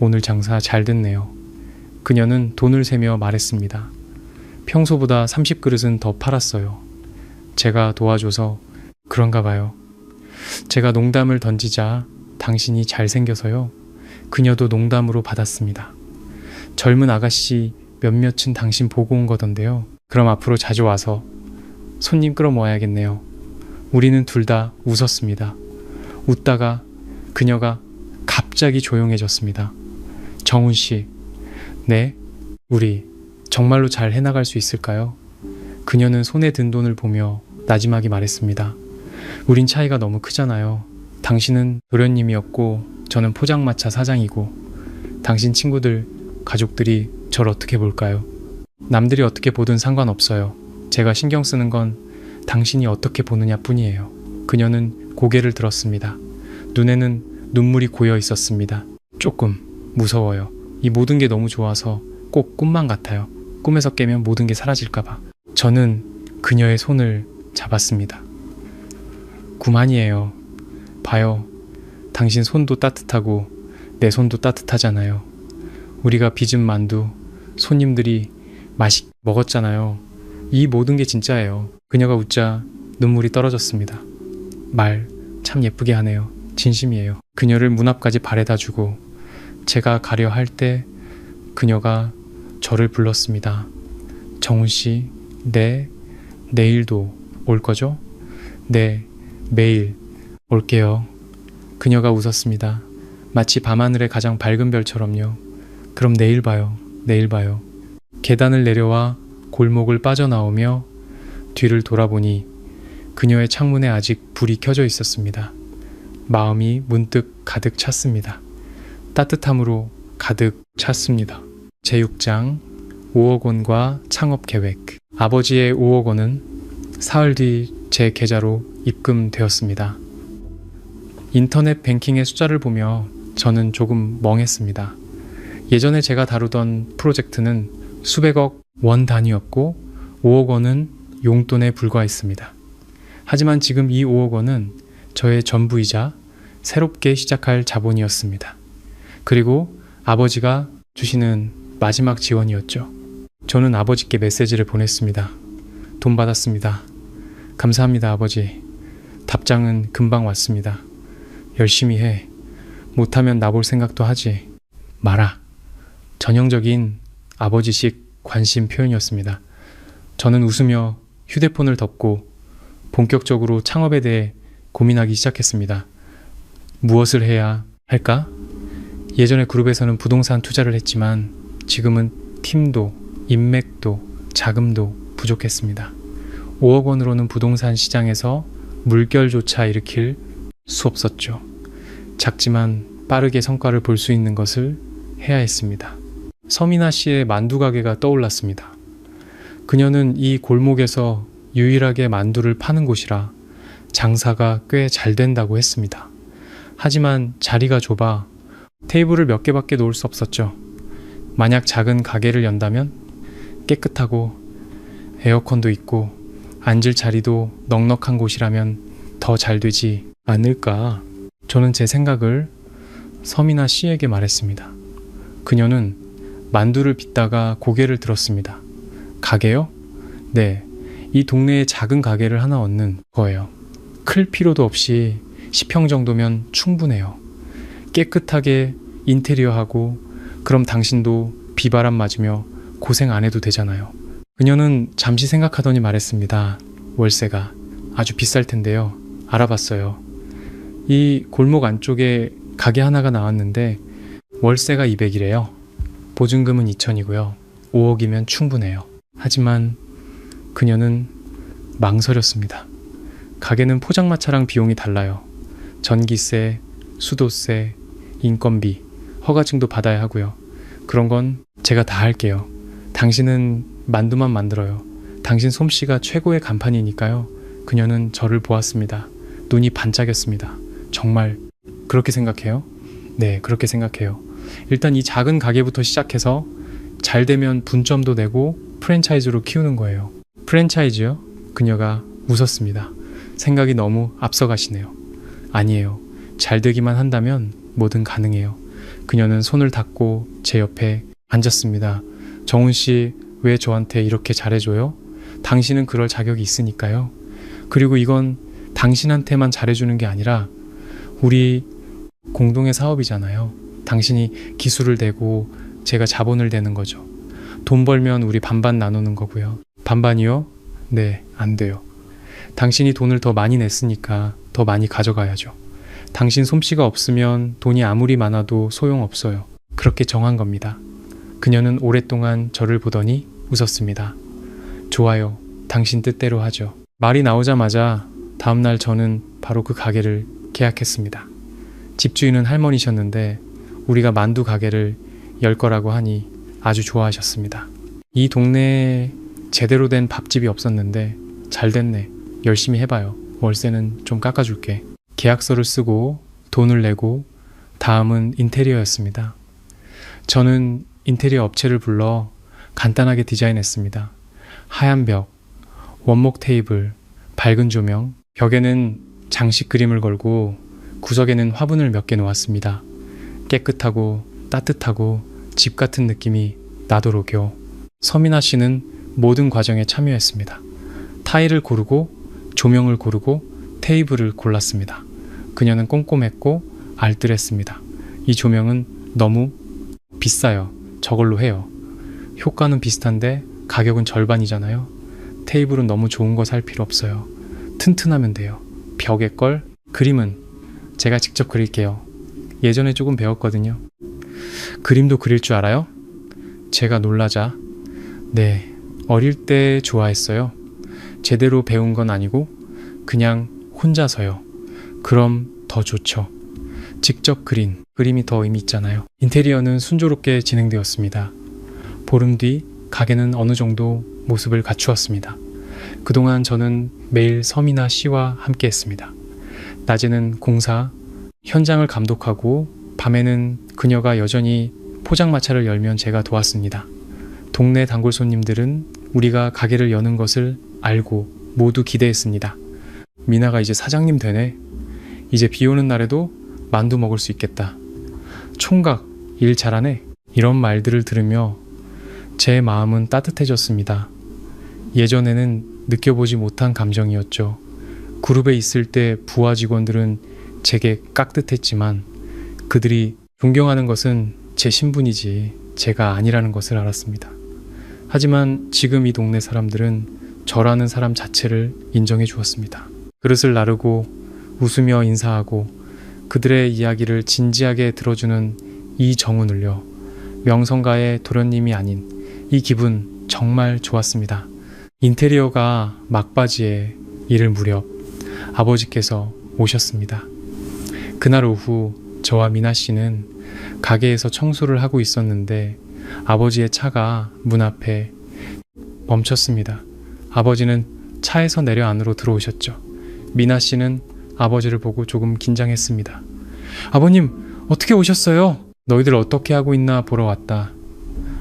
Speaker 1: 오늘 장사 잘 됐네요. 그녀는 돈을 세며 말했습니다. 평소보다 30그릇은 더 팔았어요. 제가 도와줘서 그런가 봐요. 제가 농담을 던지자 당신이 잘생겨서요. 그녀도 농담으로 받았습니다. 젊은 아가씨 몇몇은 당신 보고 온 거던데요. 그럼 앞으로 자주 와서 손님 끌어모아야겠네요. 우리는 둘 다 웃었습니다. 웃다가 그녀가 갑자기 조용해졌습니다. 정훈 씨, 네? 우리 정말로 잘 해나갈 수 있을까요? 그녀는 손에 든 돈을 보며 나지막이 말했습니다. 우린 차이가 너무 크잖아요. 당신은 도련님이었고 저는 포장마차 사장이고 당신 친구들, 가족들이 절 어떻게 볼까요? 남들이 어떻게 보든 상관없어요. 제가 신경 쓰는 건 당신이 어떻게 보느냐 뿐이에요. 그녀는 고개를 들었습니다. 눈에는 눈물이 고여 있었습니다. 조금 무서워요. 이 모든 게 너무 좋아서 꼭 꿈만 같아요. 꿈에서 깨면 모든 게 사라질까봐. 저는 그녀의 손을 잡았습니다. 구만이에요. 봐요. 당신 손도 따뜻하고 내 손도 따뜻하잖아요. 우리가 빚은 만두, 손님들이 맛있게 먹었잖아요. 이 모든 게 진짜예요. 그녀가 웃자 눈물이 떨어졌습니다. 말 참 예쁘게 하네요. 진심이에요. 그녀를 문 앞까지 바래다 주고 제가 가려 할 때 그녀가 저를 불렀습니다. 정훈 씨, 네, 내일도 올 거죠? 네, 매일 올게요. 그녀가 웃었습니다. 마치 밤하늘의 가장 밝은 별처럼요. 그럼 내일 봐요. 내일 봐요. 계단을 내려와 골목을 빠져나오며 뒤를 돌아보니 그녀의 창문에 아직 불이 켜져 있었습니다. 마음이 문득 가득 찼습니다. 따뜻함으로 가득 찼습니다. 제6장 5억 원과 창업 계획. 아버지의 5억 원은 사흘 뒤 제 계좌로 입금되었습니다. 인터넷 뱅킹의 숫자를 보며 저는 조금 멍했습니다. 예전에 제가 다루던 프로젝트는 수백억 원 단위였고 5억 원은 용돈에 불과했습니다. 하지만 지금 이 5억 원은 저의 전부이자 새롭게 시작할 자본이었습니다. 그리고 아버지가 주시는 마지막 지원이었죠. 저는 아버지께 메시지를 보냈습니다. 돈 받았습니다. 감사합니다, 아버지. 답장은 금방 왔습니다. 열심히 해. 못하면 나볼 생각도 하지. 마라. 전형적인 아버지식 관심 표현이었습니다. 저는 웃으며 휴대폰을 덮고 본격적으로 창업에 대해 고민하기 시작했습니다. 무엇을 해야 할까? 예전에 그룹에서는 부동산 투자를 했지만 지금은 팀도 인맥도 자금도 부족했습니다. 5억 원으로는 부동산 시장에서 물결조차 일으킬 수 없었죠. 작지만 빠르게 성과를 볼 수 있는 것을 해야 했습니다. 서민아 씨의 만두 가게가 떠올랐습니다. 그녀는 이 골목에서 유일하게 만두를 파는 곳이라 장사가 꽤 잘 된다고 했습니다. 하지만 자리가 좁아 테이블을 몇 개밖에 놓을 수 없었죠. 만약 작은 가게를 연다면 깨끗하고 에어컨도 있고 앉을 자리도 넉넉한 곳이라면 더 잘 되지 않을까. 저는 제 생각을 서민아 씨에게 말했습니다. 그녀는 만두를 빚다가 고개를 들었습니다. 가게요? 네, 이 동네에 작은 가게를 하나 얻는 거예요. 클 필요도 없이 10평 정도면 충분해요. 깨끗하게 인테리어하고 그럼 당신도 비바람 맞으며 고생 안 해도 되잖아요. 그녀는 잠시 생각하더니 말했습니다. 월세가 아주 비쌀 텐데요. 알아봤어요. 이 골목 안쪽에 가게 하나가 나왔는데 월세가 200이래요. 보증금은 2천이고요. 5억이면 충분해요. 하지만 그녀는 망설였습니다. 가게는 포장마차랑 비용이 달라요. 전기세, 수도세, 인건비, 허가증도 받아야 하고요. 그런 건 제가 다 할게요. 당신은 만두만 만들어요. 당신 솜씨가 최고의 간판이니까요. 그녀는 저를 보았습니다. 눈이 반짝였습니다. 정말 그렇게 생각해요? 네, 그렇게 생각해요. 일단 이 작은 가게부터 시작해서 잘 되면 분점도 내고 프랜차이즈로 키우는 거예요. 프랜차이즈요? 그녀가 웃었습니다. 생각이 너무 앞서가시네요. 아니에요. 잘 되기만 한다면 뭐든 가능해요. 그녀는 손을 닫고 제 옆에 앉았습니다. 정훈 씨, 왜 저한테 이렇게 잘해줘요? 당신은 그럴 자격이 있으니까요. 그리고 이건 당신한테만 잘해주는 게 아니라 우리 공동의 사업이잖아요. 당신이 기술을 대고 제가 자본을 대는 거죠. 돈 벌면 우리 반반 나누는 거고요. 반반이요? 네, 안 돼요. 당신이 돈을 더 많이 냈으니까 더 많이 가져가야죠. 당신 솜씨가 없으면 돈이 아무리 많아도 소용없어요. 그렇게 정한 겁니다. 그녀는 오랫동안 저를 보더니 웃었습니다. 좋아요. 당신 뜻대로 하죠. 말이 나오자마자 다음날 저는 바로 그 가게를 계약했습니다. 집주인은 할머니셨는데 우리가 만두 가게를 열 거라고 하니 아주 좋아하셨습니다. 이 동네에 제대로 된 밥집이 없었는데 잘 됐네. 열심히 해봐요. 월세는 좀 깎아줄게. 계약서를 쓰고 돈을 내고 다음은 인테리어였습니다. 저는 인테리어 업체를 불러 간단하게 디자인했습니다. 하얀 벽, 원목 테이블, 밝은 조명, 벽에는 장식 그림을 걸고 구석에는 화분을 몇 개 놓았습니다. 깨끗하고 따뜻하고 집 같은 느낌이 나도록요. 서민아 씨는 모든 과정에 참여했습니다. 타일을 고르고 조명을 고르고 테이블을 골랐습니다. 그녀는 꼼꼼했고 알뜰했습니다. 이 조명은 너무 비싸요. 저걸로 해요. 효과는 비슷한데 가격은 절반이잖아요. 테이블은 너무 좋은 거 살 필요 없어요. 튼튼하면 돼요. 벽에 걸 그림은 제가 직접 그릴게요. 예전에 조금 배웠거든요. 그림도 그릴 줄 알아요? 제가 놀라자 네, 어릴 때 좋아했어요. 제대로 배운 건 아니고 그냥 혼자서요. 그럼 더 좋죠. 직접 그린 그림이 더 의미 있잖아요. 인테리어는 순조롭게 진행되었습니다. 보름 뒤 가게는 어느 정도 모습을 갖추었습니다. 그동안 저는 매일 서민아 씨와 함께 했습니다. 낮에는 공사, 현장을 감독하고 밤에는 그녀가 여전히 포장마차를 열면 제가 도왔습니다. 동네 단골 손님들은 우리가 가게를 여는 것을 알고 모두 기대했습니다. 미나가 이제 사장님 되네. 이제 비 오는 날에도 만두 먹을 수 있겠다. 총각, 일 잘하네. 이런 말들을 들으며 제 마음은 따뜻해졌습니다. 예전에는 느껴보지 못한 감정이었죠. 그룹에 있을 때 부하 직원들은 제게 깍듯했지만 그들이 존경하는 것은 제 신분이지 제가 아니라는 것을 알았습니다. 하지만 지금 이 동네 사람들은 저라는 사람 자체를 인정해 주었습니다. 그릇을 나르고 웃으며 인사하고 그들의 이야기를 진지하게 들어주는 이 정운을요. 명성가의 도련님이 아닌 이 기분 정말 좋았습니다. 인테리어가 막바지에 이를 무렵 아버지께서 오셨습니다. 그날 오후 저와 미나 씨는 가게에서 청소를 하고 있었는데 아버지의 차가 문 앞에 멈췄습니다. 아버지는 차에서 내려 안으로 들어오셨죠. 미나 씨는 아버지를 보고 조금 긴장했습니다. 아버님, 어떻게 오셨어요? 너희들 어떻게 하고 있나 보러 왔다.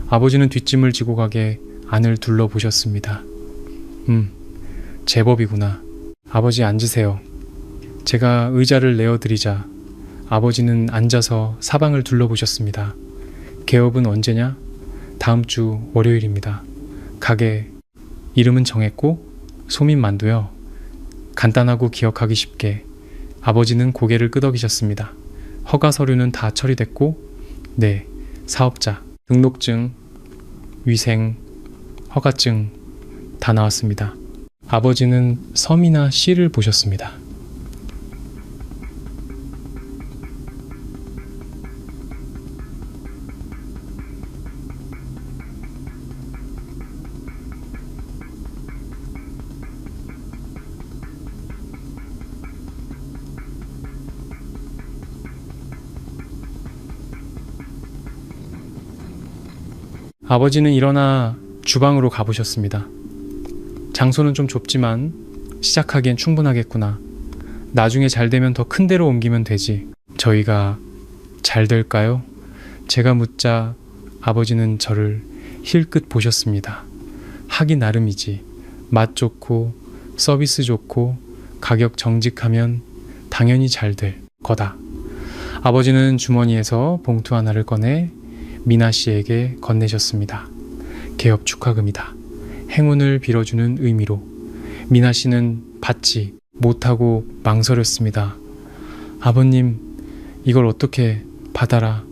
Speaker 1: 아버지는 뒷짐을 지고 가게 안을 둘러보셨습니다. 제법이구나. 아버지 앉으세요. 제가 의자를 내어드리자 아버지는 앉아서 사방을 둘러보셨습니다. 개업은 언제냐? 다음 주 월요일입니다. 가게 이름은 정했고 소민만두요. 간단하고 기억하기 쉽게. 아버지는 고개를 끄덕이셨습니다. 허가 서류는 다 처리됐고 네, 사업자, 등록증, 위생, 허가증 다 나왔습니다. 아버지는 서민아 씨를 보셨습니다. 아버지는 일어나 주방으로 가보셨습니다. 장소는 좀 좁지만 시작하기엔 충분하겠구나. 나중에 잘 되면 더 큰 데로 옮기면 되지. 저희가 잘 될까요? 제가 묻자 아버지는 저를 힐끗 보셨습니다. 하기 나름이지. 맛 좋고 서비스 좋고 가격 정직하면 당연히 잘 될 거다. 아버지는 주머니에서 봉투 하나를 꺼내 미나 씨에게 건네셨습니다. 개업 축하금이다. 행운을 빌어주는 의미로. 미나 씨는 받지 못하고 망설였습니다. 아버님, 이걸 어떻게 받아라.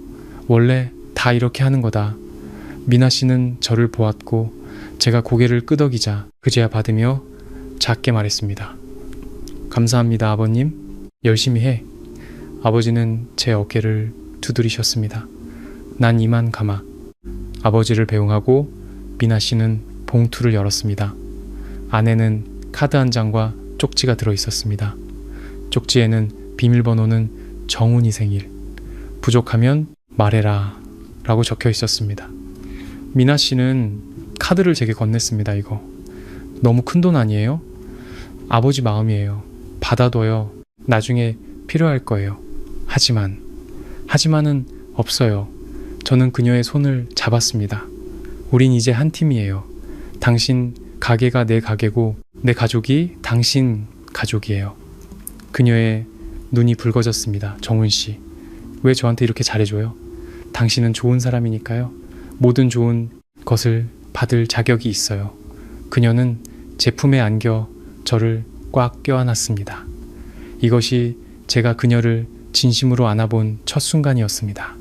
Speaker 1: 원래 다 이렇게 하는 거다. 미나 씨는 저를 보았고 제가 고개를 끄덕이자 그제야 받으며 작게 말했습니다. 감사합니다, 아버님. 열심히 해. 아버지는 제 어깨를 두드리셨습니다. 난 이만 가마. 아버지를 배웅하고 미나 씨는 봉투를 열었습니다. 안에는 카드 한 장과 쪽지가 들어 있었습니다. 쪽지에는 비밀번호는 정훈이 생일. 부족하면 말해라 라고 적혀 있었습니다. 미나 씨는 카드를 제게 건넸습니다. 이거 너무 큰 돈 아니에요? 아버지 마음이에요. 받아둬요. 나중에 필요할 거예요. 하지만은 없어요. 저는 그녀의 손을 잡았습니다. 우린 이제 한 팀이에요. 당신 가게가 내 가게고 내 가족이 당신 가족이에요. 그녀의 눈이 붉어졌습니다. 정훈 씨, 왜 저한테 이렇게 잘해줘요? 당신은 좋은 사람이니까요. 모든 좋은 것을 받을 자격이 있어요. 그녀는 제품에 안겨 저를 꽉 껴안았습니다. 이것이 제가 그녀를 진심으로 안아본 첫 순간이었습니다.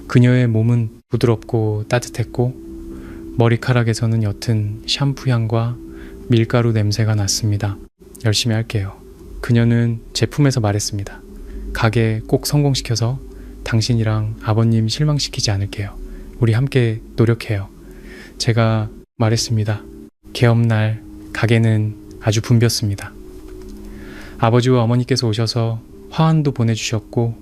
Speaker 1: 그녀의 몸은 부드럽고 따뜻했고 머리카락에서는 옅은 샴푸 향과 밀가루 냄새가 났습니다. 열심히 할게요. 그녀는 제품에서 말했습니다. 가게 꼭 성공시켜서 당신이랑 아버님 실망시키지 않을게요. 우리 함께 노력해요. 제가 말했습니다. 개업날 가게는 아주 붐볐습니다. 아버지와 어머니께서 오셔서 화환도 보내주셨고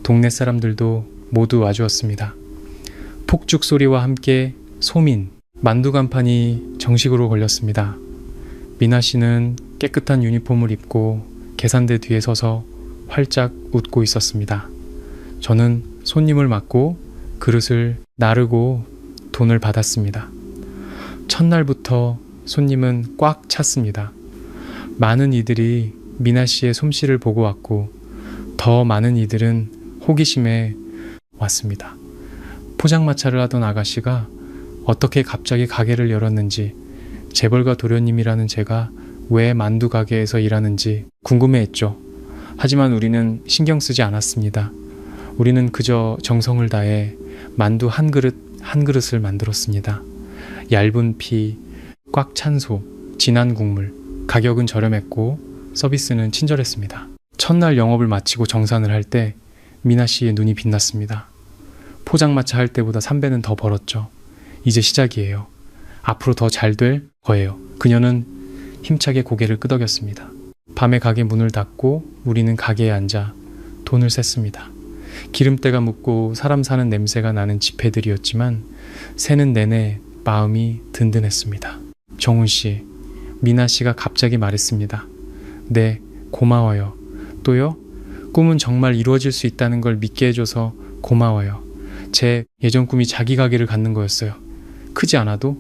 Speaker 1: 동네 사람들도 모두 와주었습니다. 폭죽 소리와 함께 소민, 만두 간판이 정식으로 걸렸습니다. 미나 씨는 깨끗한 유니폼을 입고 계산대 뒤에 서서 활짝 웃고 있었습니다. 저는 손님을 맞고 그릇을 나르고 돈을 받았습니다. 첫날부터 손님은 꽉 찼습니다. 많은 이들이 미나 씨의 솜씨를 보고 왔고 더 많은 이들은 호기심에 왔습니다. 포장마차를 하던 아가씨가 어떻게 갑자기 가게를 열었는지, 재벌가 도련님이라는 제가 왜 만두 가게에서 일하는지 궁금해했죠. 하지만 우리는 신경 쓰지 않았습니다. 우리는 그저 정성을 다해 만두 한 그릇을 만들었습니다. 얇은 피, 꽉 찬 속, 진한 국물, 가격은 저렴했고 서비스는 친절했습니다. 첫날 영업을 마치고 정산을 할 때 미나 씨의 눈이 빛났습니다. 포장마차 할 때보다 3배는 더 벌었죠. 이제 시작이에요. 앞으로 더 잘 될 거예요. 그녀는 힘차게 고개를 끄덕였습니다. 밤에 가게 문을 닫고 우리는 가게에 앉아 돈을 셌습니다. 기름때가 묻고 사람 사는 냄새가 나는 지폐들이었지만 세는 내내 마음이 든든했습니다. 정훈 씨, 미나 씨가 갑자기 말했습니다. 네, 고마워요. 또요? 꿈은 정말 이루어질 수 있다는 걸 믿게 해줘서 고마워요. 제 예전 꿈이 자기 가게를 갖는 거였어요. 크지 않아도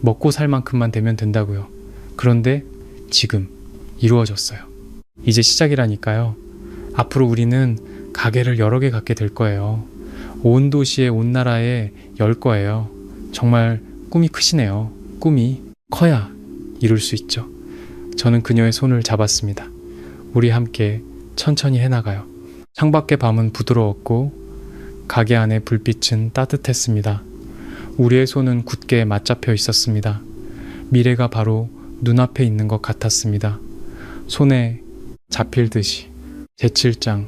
Speaker 1: 먹고 살 만큼만 되면 된다고요. 그런데 지금 이루어졌어요. 이제 시작이라니까요. 앞으로 우리는 가게를 여러 개 갖게 될 거예요. 온 도시에, 온 나라에 열 거예요. 정말 꿈이 크시네요. 꿈이 커야 이룰 수 있죠. 저는 그녀의 손을 잡았습니다. 우리 함께 천천히 해나가요. 창밖의 밤은 부드러웠고 가게 안의 불빛은 따뜻했습니다. 우리의 손은 굳게 맞잡혀 있었습니다. 미래가 바로 눈앞에 있는 것 같았습니다. 손에 잡힐 듯이. 제7장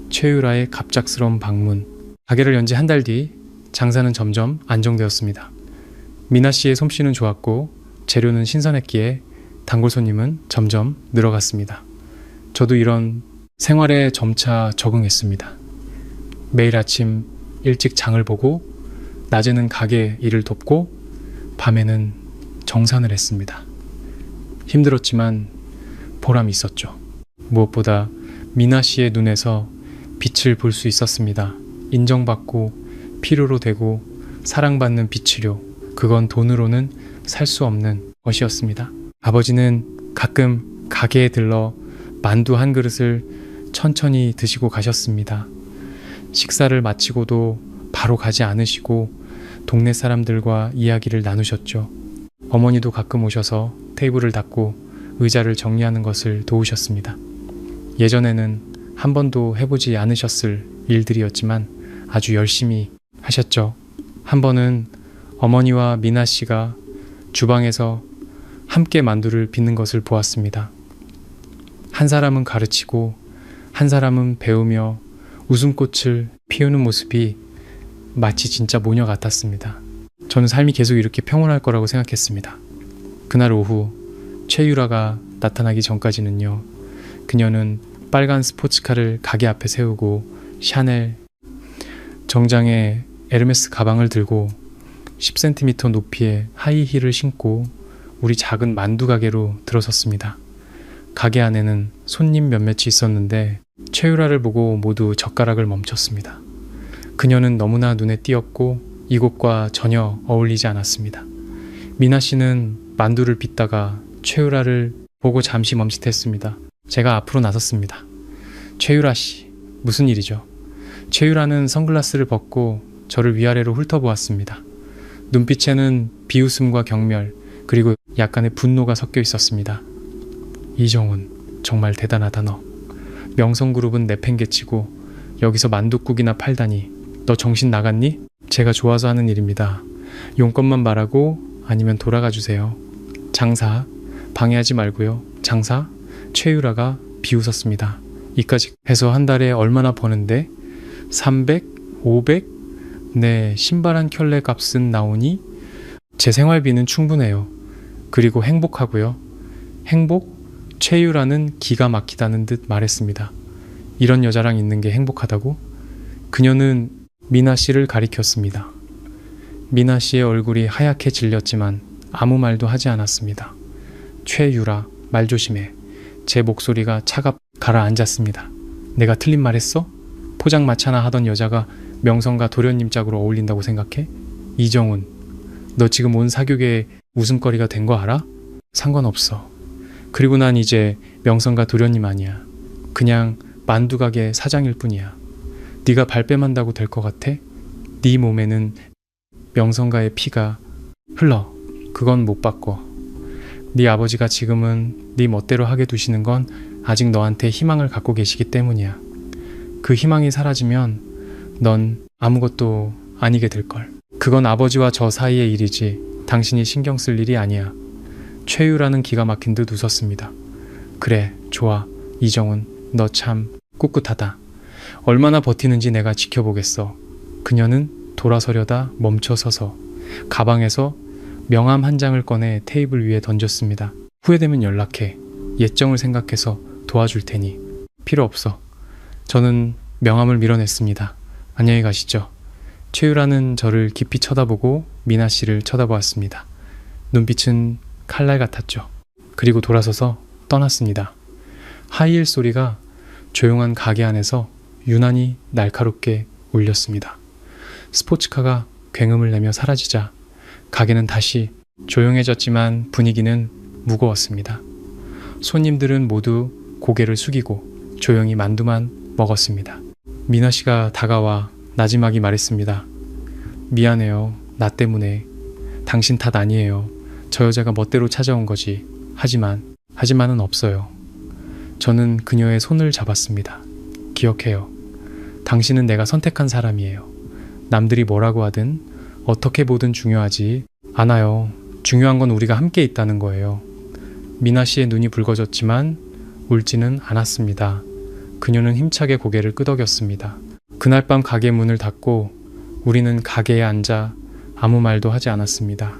Speaker 1: 최유라의 갑작스러운 방문. 가게를 연 지 한 달 뒤 장사는 점점 안정되었습니다. 미나 씨의 솜씨는 좋았고 재료는 신선했기에 단골 손님은 점점 늘어갔습니다. 저도 이런 생활에 점차 적응했습니다. 매일 아침 일찍 장을 보고 낮에는 가게 일을 돕고 밤에는 정산을 했습니다. 힘들었지만 보람이 있었죠. 무엇보다 미나 씨의 눈에서 빛을 볼 수 있었습니다. 인정받고 필요로 되고 사랑받는 빛이요. 그건 돈으로는 살 수 없는 것이었습니다. 아버지는 가끔 가게에 들러 만두 한 그릇을 천천히 드시고 가셨습니다. 식사를 마치고도 바로 가지 않으시고 동네 사람들과 이야기를 나누셨죠. 어머니도 가끔 오셔서 테이블을 닦고 의자를 정리하는 것을 도우셨습니다. 예전에는 한 번도 해보지 않으셨을 일들이었지만 아주 열심히 하셨죠. 한 번은 어머니와 미나 씨가 주방에서 함께 만두를 빚는 것을 보았습니다. 한 사람은 가르치고 한 사람은 배우며 웃음꽃을 피우는 모습이 마치 진짜 모녀 같았습니다. 저는 삶이 계속 이렇게 평온할 거라고 생각했습니다. 그날 오후 최유라가 나타나기 전까지는요. 그녀는 빨간 스포츠카를 가게 앞에 세우고 샤넬 정장에 에르메스 가방을 들고 10cm 높이의 하이힐을 신고 우리 작은 만두 가게로 들어섰습니다. 가게 안에는 손님 몇몇이 있었는데 최유라를 보고 모두 젓가락을 멈췄습니다. 그녀는 너무나 눈에 띄었고 이곳과 전혀 어울리지 않았습니다. 미나 씨는 만두를 빚다가 최유라를 보고 잠시 멈칫했습니다. 제가 앞으로 나섰습니다. 최유라 씨, 무슨 일이죠? 최유라는 선글라스를 벗고 저를 위아래로 훑어보았습니다. 눈빛에는 비웃음과 경멸 그리고 약간의 분노가 섞여 있었습니다. 이정훈, 정말 대단하다 너. 명성그룹은 내팽개치고 여기서 만둣국이나 팔다니. 너 정신 나갔니? 제가 좋아서 하는 일입니다. 용건만 말하고 아니면 돌아가 주세요. 장사, 방해하지 말고요. 장사? 최유라가 비웃었습니다. 이까지 해서 한 달에 얼마나 버는데? 300? 500? 네, 신발 한 켤레 값은 나오니 제 생활비는 충분해요. 그리고 행복하고요. 행복? 최유라는 기가 막히다는 듯 말했습니다. 이런 여자랑 있는 게 행복하다고? 그녀는 미나 씨를 가리켰습니다. 미나 씨의 얼굴이 하얗게 질렸지만 아무 말도 하지 않았습니다. 최유라, 말 조심해. 제 목소리가 차갑 가라앉았습니다. 내가 틀린 말 했어? 포장마차나 하던 여자가 명성과 도련님 짝으로 어울린다고 생각해? 이정훈, 너 지금 온 사교계에 웃음거리가 된 거 알아? 상관없어. 그리고 난 이제 명성과 도련님 아니야. 그냥 만두가게 사장일 뿐이야. 네가 발뺌한다고 될 것 같아? 네 몸에는 명성가의 피가 흘러. 그건 못 바꿔. 네 아버지가 지금은 네 멋대로 하게 두시는 건 아직 너한테 희망을 갖고 계시기 때문이야. 그 희망이 사라지면 넌 아무것도 아니게 될걸. 그건 아버지와 저 사이의 일이지 당신이 신경 쓸 일이 아니야. 최유라는 기가 막힌 듯 웃었습니다. 그래, 좋아. 이정훈, 너 참 꿋꿋하다. 얼마나 버티는지 내가 지켜보겠어. 그녀는 돌아서려다 멈춰서서 가방에서 명함 한 장을 꺼내 테이블 위에 던졌습니다. 후회되면 연락해. 예정을 생각해서 도와줄 테니. 필요 없어. 저는 명함을 밀어냈습니다. 안녕히 가시죠. 최유라는 저를 깊이 쳐다보고 미나 씨를 쳐다보았습니다. 눈빛은 칼날 같았죠. 그리고 돌아서서 떠났습니다. 하이힐 소리가 조용한 가게 안에서 유난히 날카롭게 울렸습니다. 스포츠카가 굉음을 내며 사라지자 가게는 다시 조용해졌지만 분위기는 무거웠습니다. 손님들은 모두 고개를 숙이고 조용히 만두만 먹었습니다. 미나 씨가 다가와 나지막이 말했습니다. 미안해요. 나 때문에. 당신 탓 아니에요. 저 여자가 멋대로 찾아온 거지. 하지만은 없어요. 저는 그녀의 손을 잡았습니다. 기억해요. 당신은 내가 선택한 사람이에요. 남들이 뭐라고 하든 어떻게 보든 중요하지 않아요. 중요한 건 우리가 함께 있다는 거예요. 미나 씨의 눈이 붉어졌지만 울지는 않았습니다. 그녀는 힘차게 고개를 끄덕였습니다. 그날 밤 가게 문을 닫고 우리는 가게에 앉아 아무 말도 하지 않았습니다.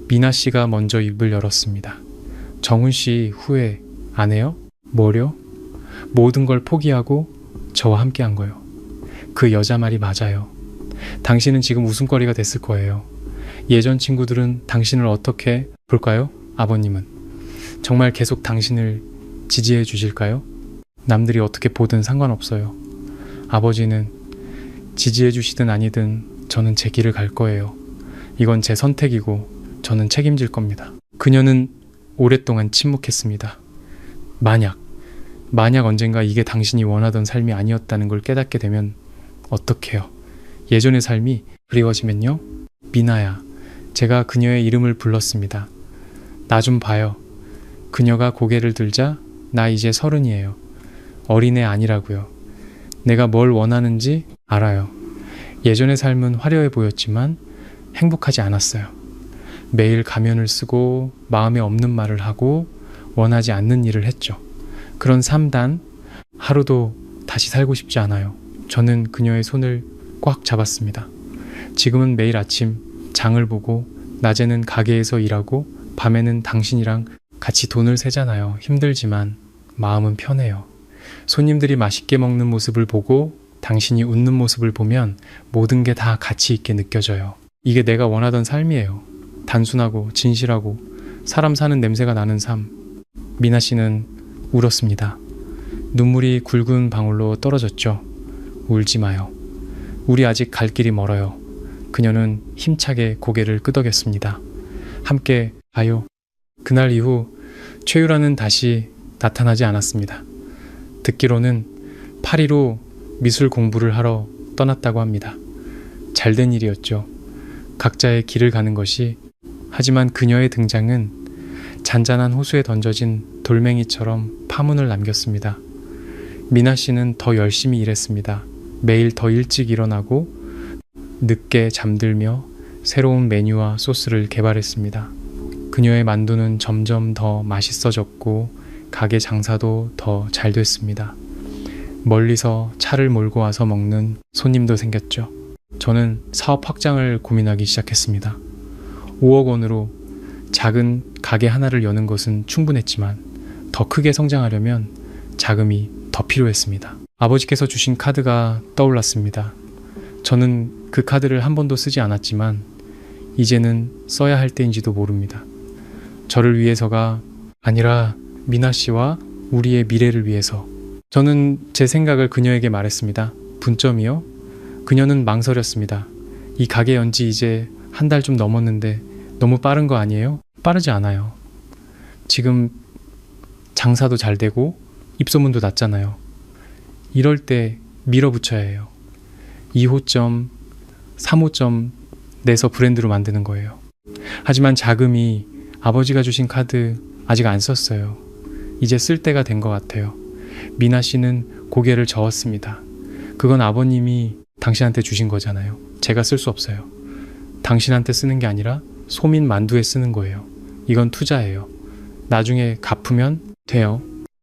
Speaker 1: 미나 씨가 먼저 입을 열었습니다. 정훈 씨 후회 안 해요? 뭐려? 모든 걸 포기하고 저와 함께 한 거요. 그 여자 말이 맞아요. 당신은 지금 웃음거리가 됐을 거예요. 예전 친구들은 당신을 어떻게 볼까요? 아버님은 정말 계속 당신을 지지해 주실까요? 남들이 어떻게 보든 상관없어요. 아버지는 지지해 주시든 아니든 저는 제 길을 갈 거예요. 이건 제 선택이고 저는 책임질 겁니다. 그녀는 오랫동안 침묵했습니다. 만약 언젠가 이게 당신이 원하던 삶이 아니었다는 걸 깨닫게 되면 어떡해요? 예전의 삶이 그리워지면요? 미나야, 제가 그녀의 이름을 불렀습니다. 나 좀 봐요. 그녀가 고개를 들자 나 이제 30이에요. 어린애 아니라고요. 내가 뭘 원하는지 알아요. 예전의 삶은 화려해 보였지만 행복하지 않았어요. 매일 가면을 쓰고 마음에 없는 말을 하고 원하지 않는 일을 했죠. 그런 3단, 하루도 다시 살고 싶지 않아요. 저는 그녀의 손을 꽉 잡았습니다. 지금은 매일 아침 장을 보고 낮에는 가게에서 일하고 밤에는 당신이랑 같이 돈을 세잖아요. 힘들지만 마음은 편해요. 손님들이 맛있게 먹는 모습을 보고 당신이 웃는 모습을 보면 모든 게 다 가치 있게 느껴져요. 이게 내가 원하던 삶이에요. 단순하고 진실하고 사람 사는 냄새가 나는 삶. 미나 씨는 울었습니다. 눈물이 굵은 방울로 떨어졌죠. 울지 마요. 우리 아직 갈 길이 멀어요. 그녀는 힘차게 고개를 끄덕였습니다. 함께 가요. 그날 이후 최유라는 다시 나타나지 않았습니다. 듣기로는 파리로 미술 공부를 하러 떠났다고 합니다. 잘된 일이었죠. 각자의 길을 가는 것이. 하지만 그녀의 등장은 잔잔한 호수에 던져진 돌멩이처럼 파문을 남겼습니다. 미나 씨는 더 열심히 일했습니다. 매일 더 일찍 일어나고 늦게 잠들며 새로운 메뉴와 소스를 개발했습니다. 그녀의 만두는 점점 더 맛있어졌고 가게 장사도 더 잘 됐습니다. 멀리서 차를 몰고 와서 먹는 손님도 생겼죠. 저는 사업 확장을 고민하기 시작했습니다. 5억 원으로 작은 가게 하나를 여는 것은 충분했지만 더 크게 성장하려면 자금이 더 필요했습니다. 아버지께서 주신 카드가 떠올랐습니다. 저는 그 카드를 한 번도 쓰지 않았지만 이제는 써야 할 때인지도 모릅니다. 저를 위해서가 아니라 미나 씨와 우리의 미래를 위해서. 저는 제 생각을 그녀에게 말했습니다. 분점이요? 그녀는 망설였습니다. 이 가게 연지 이제 한 달 좀 넘었는데 너무 빠른 거 아니에요? 빠르지 않아요. 지금 장사도 잘 되고 입소문도 났잖아요. 이럴 때 밀어붙여야 해요. 2호점, 3호점 내서 브랜드로 만드는 거예요. 하지만 자금이 아버지가 주신 카드 아직 안 썼어요. 이제 쓸 때가 된 것 같아요. 미나 씨는 고개를 저었습니다. 그건 아버님이 당신한테 주신 거잖아요. 제가 쓸 수 없어요. 당신한테 쓰는 게 아니라 소민 만두에 쓰는 거예요. 이건 투자예요. 나중에 갚으면 돼요.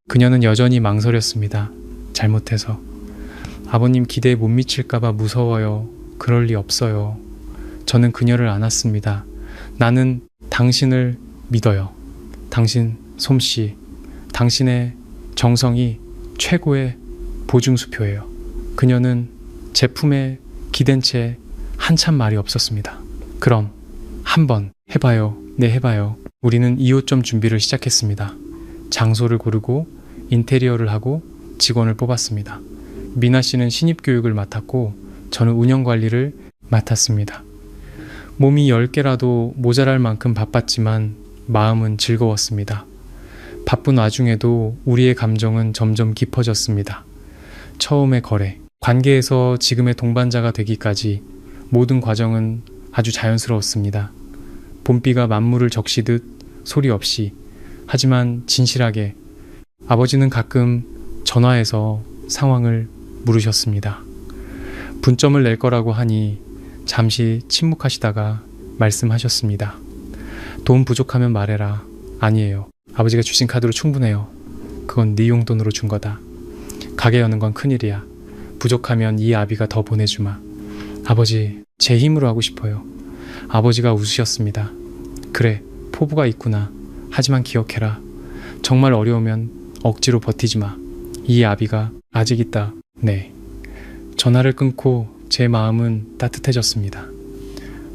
Speaker 1: 그녀는 여전히 망설였습니다. 잘못해서. 아버님 기대에 못 미칠까봐 무서워요. 그럴 리 없어요. 저는 그녀를 안았습니다. 나는 당신을 믿어요. 당신 솜씨, 당신의 정성이 최고의 보증수표예요. 그녀는 제품에 기댄 채 한참 말이 없었습니다. 그럼 한번 해봐요. 네, 해봐요. 우리는 2호점 준비를 시작했습니다. 장소를 고르고 인테리어를 하고 직원을 뽑았습니다. 미나 씨는 신입교육을 맡았고 저는 운영관리를 맡았습니다. 몸이 10개라도 모자랄 만큼 바빴지만 마음은 즐거웠습니다. 바쁜 와중에도 우리의 감정은 점점 깊어졌습니다. 처음의 거래, 관계에서 지금의 동반자가 되기까지 모든 과정은 아주 자연스러웠습니다. 봄비가 만물을 적시듯 소리 없이, 하지만 진실하게. 아버지는 가끔 전화해서 상황을 물으셨습니다. 분점을 낼 거라고 하니 잠시 침묵하시다가 말씀하셨습니다. 돈 부족하면 말해라. 아니에요. 아버지가 주신 카드로 충분해요. 그건 네 용돈으로 준 거다. 가게 여는 건 큰일이야. 부족하면 이 아비가 더 보내주마. 아버지, 제 힘으로 하고 싶어요. 아버지가 웃으셨습니다. 그래, 포부가 있구나. 하지만 기억해라. 정말 어려우면 억지로 버티지 마. 이 아비가 아직 있다. 네. 전화를 끊고 제 마음은 따뜻해졌습니다.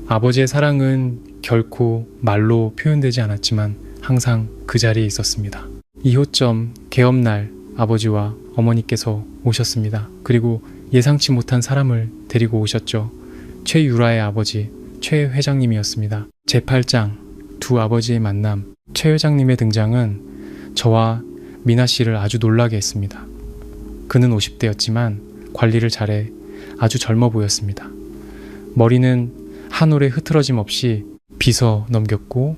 Speaker 1: 아버지의 사랑은 결코 말로 표현되지 않았지만 항상 그 자리에 있었습니다. 2호점 개업날 아버지와 어머니께서 오셨습니다. 그리고 예상치 못한 사람을 데리고 오셨죠. 최유라의 아버지 최 회장님이었습니다. 제8장 두 아버지의 만남. 최 회장님의 등장은 저와 미나 씨를 아주 놀라게 했습니다. 그는 50대였지만 관리를 잘해 아주 젊어 보였습니다. 머리는 한 올에 흐트러짐 없이 빗어 넘겼고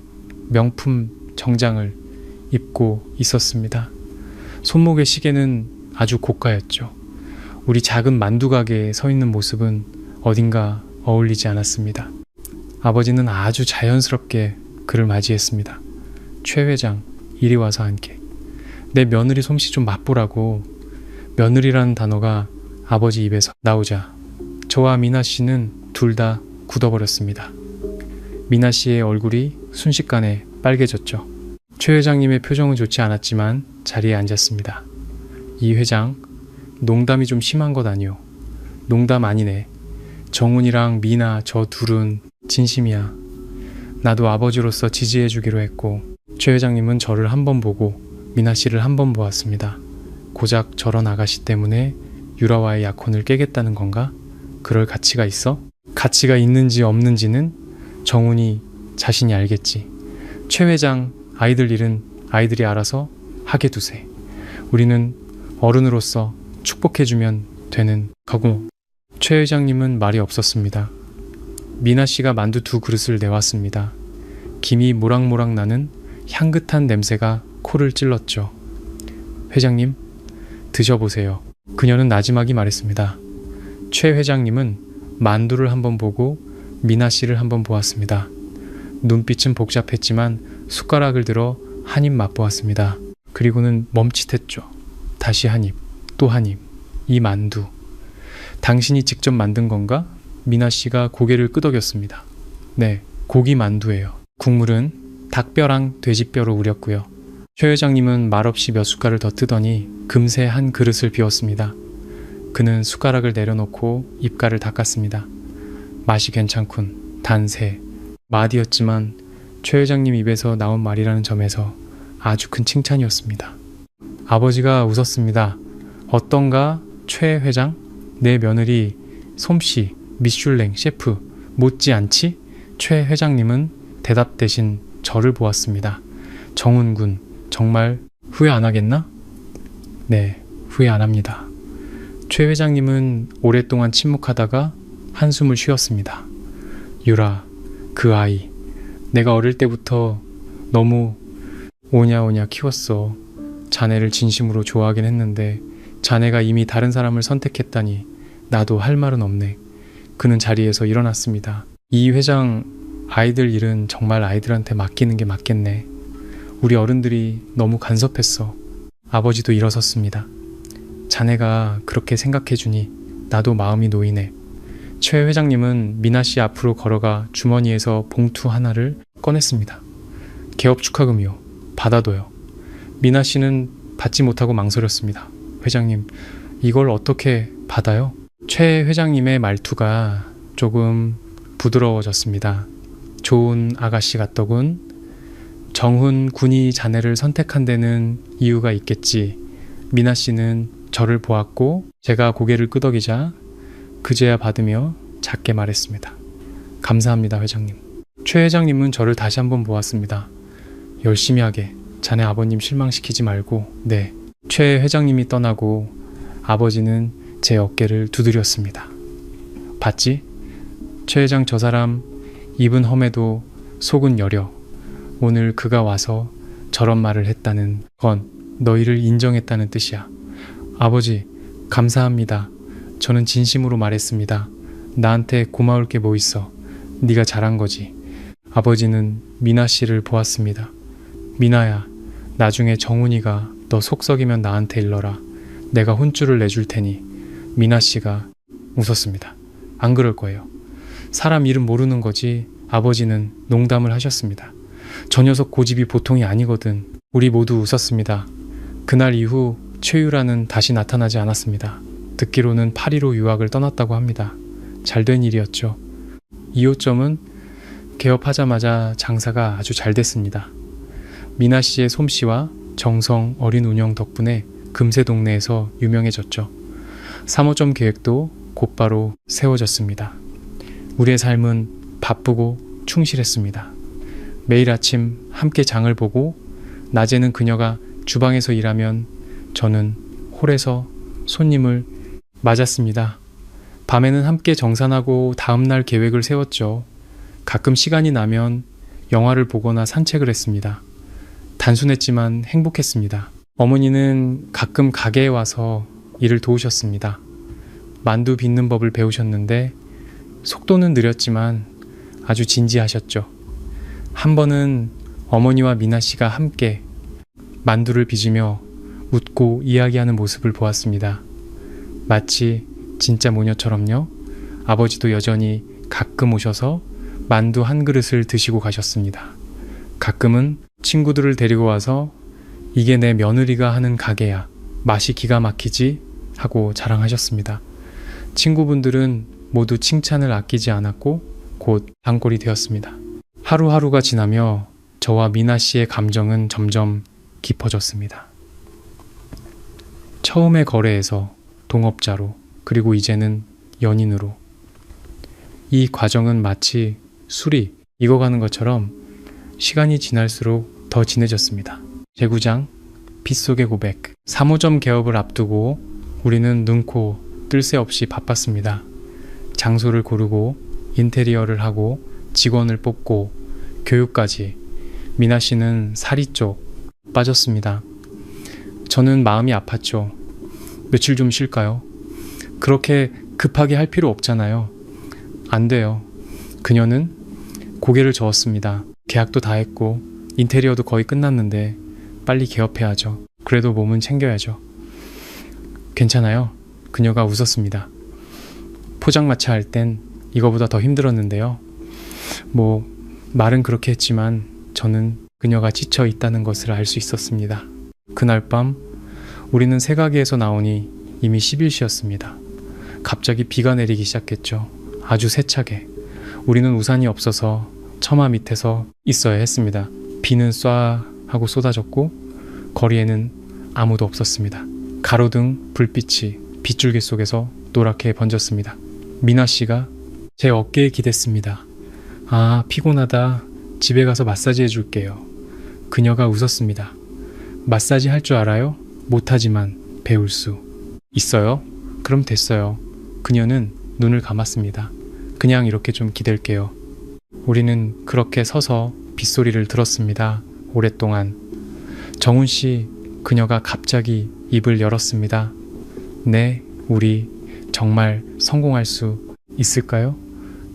Speaker 1: 명품 정장을 입고 있었습니다. 손목의 시계는 아주 고가였죠. 우리 작은 만두 가게에 서 있는 모습은 어딘가 어울리지 않았습니다. 아버지는 아주 자연스럽게 그를 맞이했습니다. 최 회장, 이리 와서 앉게. 내 며느리 솜씨 좀 맛보라고. 며느리라는 단어가 아버지 입에서 나오자 저와 미나 씨는 둘 다 굳어버렸습니다. 미나 씨의 얼굴이 순식간에 빨개졌죠. 최 회장님의 표정은 좋지 않았지만 자리에 앉았습니다. 이 회장, 농담이 좀 심한 것 아니오. 농담 아니네. 정훈이랑 미나 저 둘은 진심이야. 나도 아버지로서 지지해주기로 했고. 최 회장님은 저를 한 번 보고 미나 씨를 한 번 보았습니다. 고작 저런 아가씨 때문에 유라와의 약혼을 깨겠다는 건가? 그럴 가치가 있어? 가치가 있는지 없는지는 정훈이 자신이 알겠지. 최 회장, 아이들 일은 아이들이 알아서 하게 두세. 우리는 어른으로서 축복해주면 되는 거고. 최 회장님은 말이 없었습니다. 미나 씨가 만두 2그릇을 내왔습니다. 김이 모락모락 나는 향긋한 냄새가 코를 찔렀죠. 회장님, 드셔보세요. 그녀는 나지막이 말했습니다. 최 회장님은 만두를 한번 보고 미나 씨를 한번 보았습니다. 눈빛은 복잡했지만 숟가락을 들어 한 입 맛보았습니다. 그리고는 멈칫했죠. 다시 한 입, 또 한 입. 이 만두. 당신이 직접 만든 건가? 미나 씨가 고개를 끄덕였습니다. 네, 고기 만두예요. 국물은 닭뼈랑 돼지뼈로 우렸고요. 최 회장님은 말없이 몇 숟갈을 더 뜨더니 금세 한 그릇을 비웠습니다. 그는 숟가락을 내려놓고 입가를 닦았습니다. 맛이 괜찮군. 단세. 마디였지만 최 회장님 입에서 나온 말이라는 점에서 아주 큰 칭찬이었습니다. 아버지가 웃었습니다. 어떤가, 최 회장? 내 며느리 솜씨, 미슐랭 셰프 못지않지? 최 회장님은 대답 대신 저를 보았습니다. 정훈군, 정말 후회 안 하겠나? 네, 후회 안 합니다. 최 회장님은 오랫동안 침묵하다가 한숨을 쉬었습니다. 유라, 그 아이, 내가 어릴 때부터 너무 오냐오냐 키웠어. 자네를 진심으로 좋아하긴 했는데 자네가 이미 다른 사람을 선택했다니 나도 할 말은 없네. 그는 자리에서 일어났습니다. 이 회장, 아이들 일은 정말 아이들한테 맡기는 게 맞겠네. 우리 어른들이 너무 간섭했어. 아버지도 일어섰습니다. 자네가 그렇게 생각해주니 나도 마음이 놓이네. 최 회장님은 미나 씨 앞으로 걸어가 주머니에서 봉투 하나를 꺼냈습니다. 개업 축하금이요. 받아둬요. 미나 씨는 받지 못하고 망설였습니다. 회장님, 이걸 어떻게 받아요? 최 회장님의 말투가 조금 부드러워졌습니다. 좋은 아가씨 같더군. 정훈 군이 자네를 선택한 데는 이유가 있겠지. 미나 씨는 저를 보았고 제가 고개를 끄덕이자 그제야 받으며 작게 말했습니다. 감사합니다, 회장님. 최 회장님은 저를 다시 한번 보았습니다. 열심히 하게. 자네 아버님 실망시키지 말고. 네. 최 회장님이 떠나고 아버지는 제 어깨를 두드렸습니다. 봤지? 최 회장, 저 사람 입은 험해도 속은 여려. 오늘 그가 와서 저런 말을 했다는 건 너희를 인정했다는 뜻이야. 아버지, 감사합니다. 저는 진심으로 말했습니다. 나한테 고마울 게 뭐 있어. 네가 잘한 거지. 아버지는 미나 씨를 보았습니다. 미나야, 나중에 정훈이가 너 속썩이면 나한테 일러라. 내가 혼쭐을 내줄 테니. 미나 씨가 웃었습니다. 안 그럴 거예요. 사람 이름 모르는 거지. 아버지는 농담을 하셨습니다. 저 녀석 고집이 보통이 아니거든. 우리 모두 웃었습니다. 그날 이후 최유라는 다시 나타나지 않았습니다. 듣기로는 파리로 유학을 떠났다고 합니다. 잘된 일이었죠. 2호점은 개업하자마자 장사가 아주 잘 됐습니다. 미나 씨의 솜씨와 정성 어린 운영 덕분에 금세 동네에서 유명해졌죠. 3호점 계획도 곧바로 세워졌습니다. 우리의 삶은 바쁘고 충실했습니다. 매일 아침 함께 장을 보고 낮에는 그녀가 주방에서 일하면 저는 홀에서 손님을 맞았습니다. 밤에는 함께 정산하고 다음날 계획을 세웠죠. 가끔 시간이 나면 영화를 보거나 산책을 했습니다. 단순했지만 행복했습니다. 어머니는 가끔 가게에 와서 일을 도우셨습니다. 만두 빚는 법을 배우셨는데 속도는 느렸지만 아주 진지하셨죠. 한 번은 어머니와 미나 씨가 함께 만두를 빚으며 웃고 이야기하는 모습을 보았습니다. 마치 진짜 모녀처럼요. 아버지도 여전히 가끔 오셔서 만두 한 그릇을 드시고 가셨습니다. 가끔은 친구들을 데리고 와서 이게 내 며느리가 하는 가게야. 맛이 기가 막히지? 하고 자랑하셨습니다. 친구분들은 모두 칭찬을 아끼지 않았고 곧 단골이 되었습니다. 하루하루가 지나며 저와 미나 씨의 감정은 점점 깊어졌습니다. 처음의 거래에서 동업자로 그리고 이제는 연인으로 이 과정은 마치 술이 익어가는 것처럼 시간이 지날수록 더 진해졌습니다. 제구장, 빗속의 고백, 3호점 개업을 앞두고 우리는 눈코 뜰 새 없이 바빴습니다. 장소를 고르고 인테리어를 하고 직원을 뽑고 교육까지. 미나 씨는 사리 쪽 빠졌습니다. 저는 마음이 아팠죠. 며칠 좀 쉴까요? 그렇게 급하게 할 필요 없잖아요. 안 돼요. 그녀는 고개를 저었습니다. 계약도 다 했고 인테리어도 거의 끝났는데 빨리 개업해야죠. 그래도 몸은 챙겨야죠. 괜찮아요. 그녀가 웃었습니다. 포장마차 할 땐 이거보다 더 힘들었는데요. 말은 그렇게 했지만 저는 그녀가 지쳐 있다는 것을 알 수 있었습니다. 그날 밤 우리는 새가게에서 나오니 이미 10일시였습니다. 갑자기 비가 내리기 시작했죠. 아주 세차게. 우리는 우산이 없어서 처마 밑에서 있어야 했습니다. 비는 쏴 하고 쏟아졌고 거리에는 아무도 없었습니다. 가로등 불빛이 빗줄기 속에서 노랗게 번졌습니다. 미나 씨가 제 어깨에 기댔습니다. 아, 피곤하다. 집에 가서 마사지 해줄게요. 그녀가 웃었습니다. 마사지 할 줄 알아요? 못하지만 배울 수 있어요? 그럼 됐어요. 그녀는 눈을 감았습니다. 그냥 이렇게 좀 기댈게요. 우리는 그렇게 서서 빗소리를 들었습니다. 오랫동안. 정훈 씨, 그녀가 갑자기 입을 열었습니다. 네, 우리 정말 성공할 수 있을까요?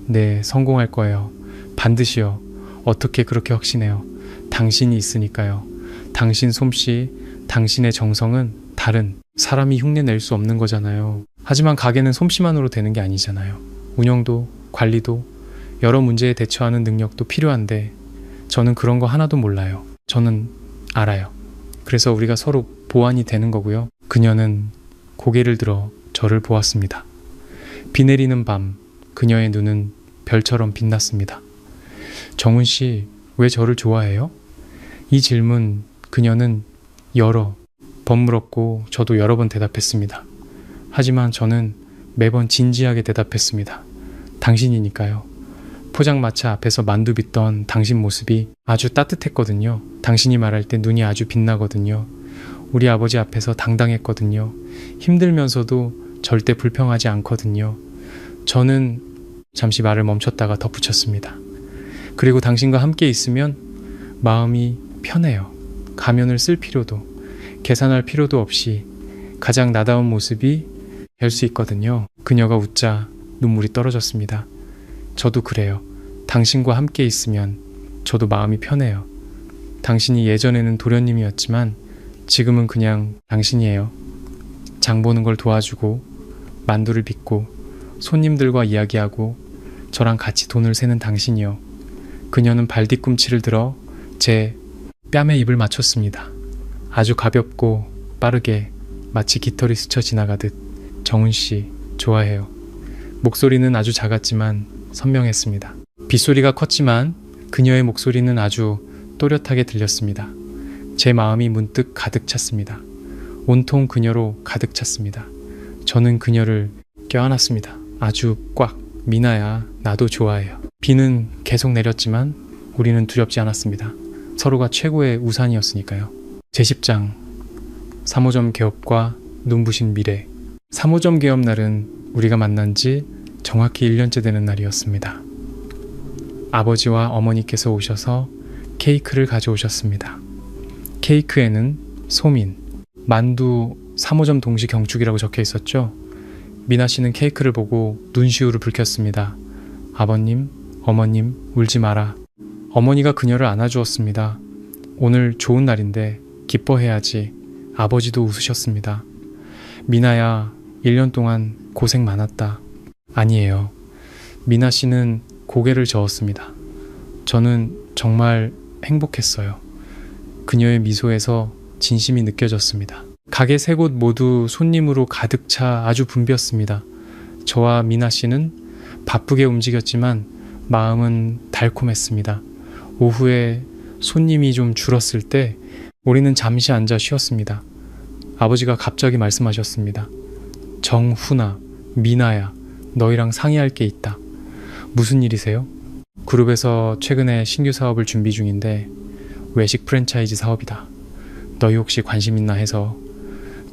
Speaker 1: 네, 성공할 거예요. 반드시요. 어떻게 그렇게 확신해요? 당신이 있으니까요. 당신 솜씨, 당신의 정성은 다른 사람이 흉내낼 수 없는 거잖아요. 하지만 가게는 솜씨만으로 되는 게 아니잖아요. 운영도 관리도 여러 문제에 대처하는 능력도 필요한데 저는 그런 거 하나도 몰라요. 저는 알아요. 그래서 우리가 서로 보완이 되는 거고요. 그녀는 고개를 들어 저를 보았습니다. 비 내리는 밤 그녀의 눈은 별처럼 빛났습니다. 정훈 씨, 왜 저를 좋아해요? 이 질문 그녀는 여러 번 물었고 저도 여러 번 대답했습니다. 하지만 저는 매번 진지하게 대답했습니다. 당신이니까요. 포장마차 앞에서 만두 빚던 당신 모습이 아주 따뜻했거든요. 당신이 말할 때 눈이 아주 빛나거든요. 우리 아버지 앞에서 당당했거든요. 힘들면서도 절대 불평하지 않거든요. 저는 잠시 말을 멈췄다가 덧붙였습니다. 그리고 당신과 함께 있으면 마음이 편해요. 가면을 쓸 필요도, 계산할 필요도 없이 가장 나다운 모습이 될 수 있거든요. 그녀가 웃자 눈물이 떨어졌습니다. 저도 그래요. 당신과 함께 있으면 저도 마음이 편해요. 당신이 예전에는 도련님이었지만 지금은 그냥 당신이에요. 장 보는 걸 도와주고 만두를 빚고 손님들과 이야기하고 저랑 같이 돈을 세는 당신이요. 그녀는 발뒤꿈치를 들어 제 뺨에 입을 맞췄습니다. 아주 가볍고 빠르게 마치 깃털이 스쳐 지나가듯 정훈 씨 좋아해요. 목소리는 아주 작았지만 선명했습니다. 빗소리가 컸지만 그녀의 목소리는 아주 또렷하게 들렸습니다. 제 마음이 문득 가득 찼습니다. 온통 그녀로 가득 찼습니다. 저는 그녀를 껴안았습니다. 아주 꽉. 미나야, 나도 좋아해요. 비는 계속 내렸지만 우리는 두렵지 않았습니다. 서로가 최고의 우산이었으니까요. 제10장 3호점 개업과 눈부신 미래. 3호점 개업 날은 우리가 만난 지 정확히 1년째 되는 날이었습니다. 아버지와 어머니께서 오셔서 케이크를 가져오셨습니다. 케이크에는 소민, 만두 3호점 동시 경축이라고 적혀 있었죠. 미나 씨는 케이크를 보고 눈시울을 붉혔습니다. 아버님, 어머님, 울지 마라. 어머니가 그녀를 안아주었습니다. 오늘 좋은 날인데 기뻐해야지. 아버지도 웃으셨습니다. 미나야, 1년 동안 고생 많았다. 아니에요. 미나 씨는 고개를 저었습니다. 저는 정말 행복했어요. 그녀의 미소에서 진심이 느껴졌습니다. 가게 3곳 모두 손님으로 가득 차 아주 붐볐습니다. 저와 미나 씨는 바쁘게 움직였지만 마음은 달콤했습니다. 오후에 손님이 좀 줄었을 때 우리는 잠시 앉아 쉬었습니다. 아버지가 갑자기 말씀하셨습니다. 정훈아, 미나야, 너희랑 상의할 게 있다. 무슨 일이세요? 그룹에서 최근에 신규 사업을 준비 중인데 외식 프랜차이즈 사업이다. 너희 혹시 관심 있나 해서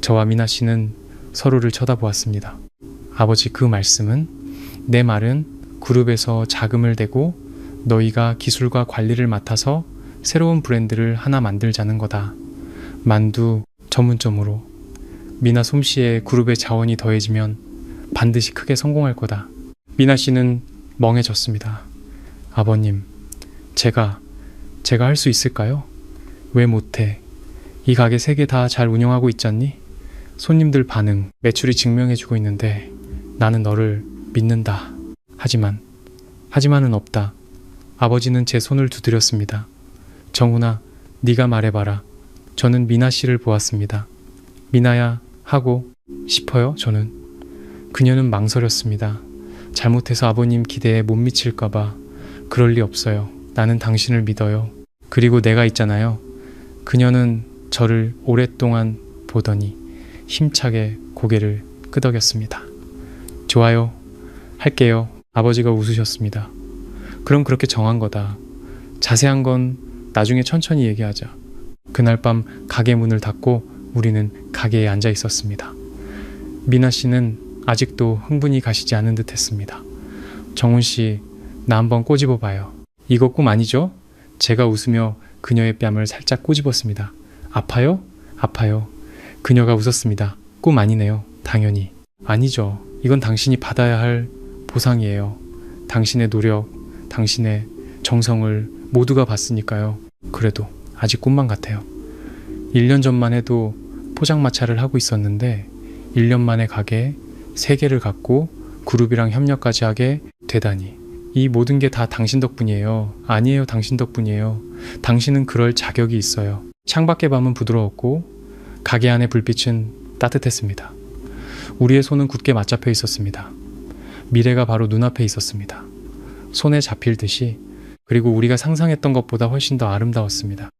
Speaker 1: 저와 미나 씨는 서로를 쳐다보았습니다. 아버지, 그 말씀은? 내 말은 그룹에서 자금을 대고 너희가 기술과 관리를 맡아서 새로운 브랜드를 하나 만들자는 거다. 만두 전문점으로. 미나 솜씨에 그룹의 자원이 더해지면 반드시 크게 성공할 거다. 미나 씨는 멍해졌습니다. 아버님, 제가 할 수 있을까요? 왜 못해? 이 가게 3개 다 잘 운영하고 있잖니? 손님들 반응, 매출이 증명해주고 있는데 나는 너를 믿는다. 하지만은 없다. 아버지는 제 손을 두드렸습니다. 정훈아, 네가 말해봐라. 저는 미나 씨를 보았습니다. 미나야, 하고 싶어요, 저는. 그녀는 망설였습니다. 잘못해서 아버님 기대에 못 미칠까봐. 그럴 리 없어요. 나는 당신을 믿어요. 그리고 내가 있잖아요. 그녀는 저를 오랫동안 보더니 힘차게 고개를 끄덕였습니다. 좋아요. 할게요. 아버지가 웃으셨습니다. 그럼 그렇게 정한 거다. 자세한 건 나중에 천천히 얘기하자. 그날 밤 가게 문을 닫고 우리는 가게에 앉아 있었습니다. 미나 씨는 아직도 흥분이 가시지 않은 듯 했습니다. 정훈 씨, 나 한번 꼬집어 봐요. 이거 꿈 아니죠? 제가 웃으며 그녀의 뺨을 살짝 꼬집었습니다. 아파요? 아파요. 그녀가 웃었습니다. 꿈 아니네요. 당연히. 아니죠. 이건 당신이 받아야 할 보상이에요. 당신의 노력, 당신의 정성을 모두가 봤으니까요. 그래도 아직 꿈만 같아요. 1년 전만 해도 포장마차를 하고 있었는데 1년 만에 가게 3개를 갖고 그룹이랑 협력까지 하게 되다니. 이 모든 게 다 당신 덕분이에요. 아니에요, 당신 덕분이에요. 당신은 그럴 자격이 있어요. 창밖의 밤은 부드러웠고 가게 안의 불빛은 따뜻했습니다. 우리의 손은 굳게 맞잡혀 있었습니다. 미래가 바로 눈앞에 있었습니다. 손에 잡힐 듯이. 그리고 우리가 상상했던 것보다 훨씬 더 아름다웠습니다.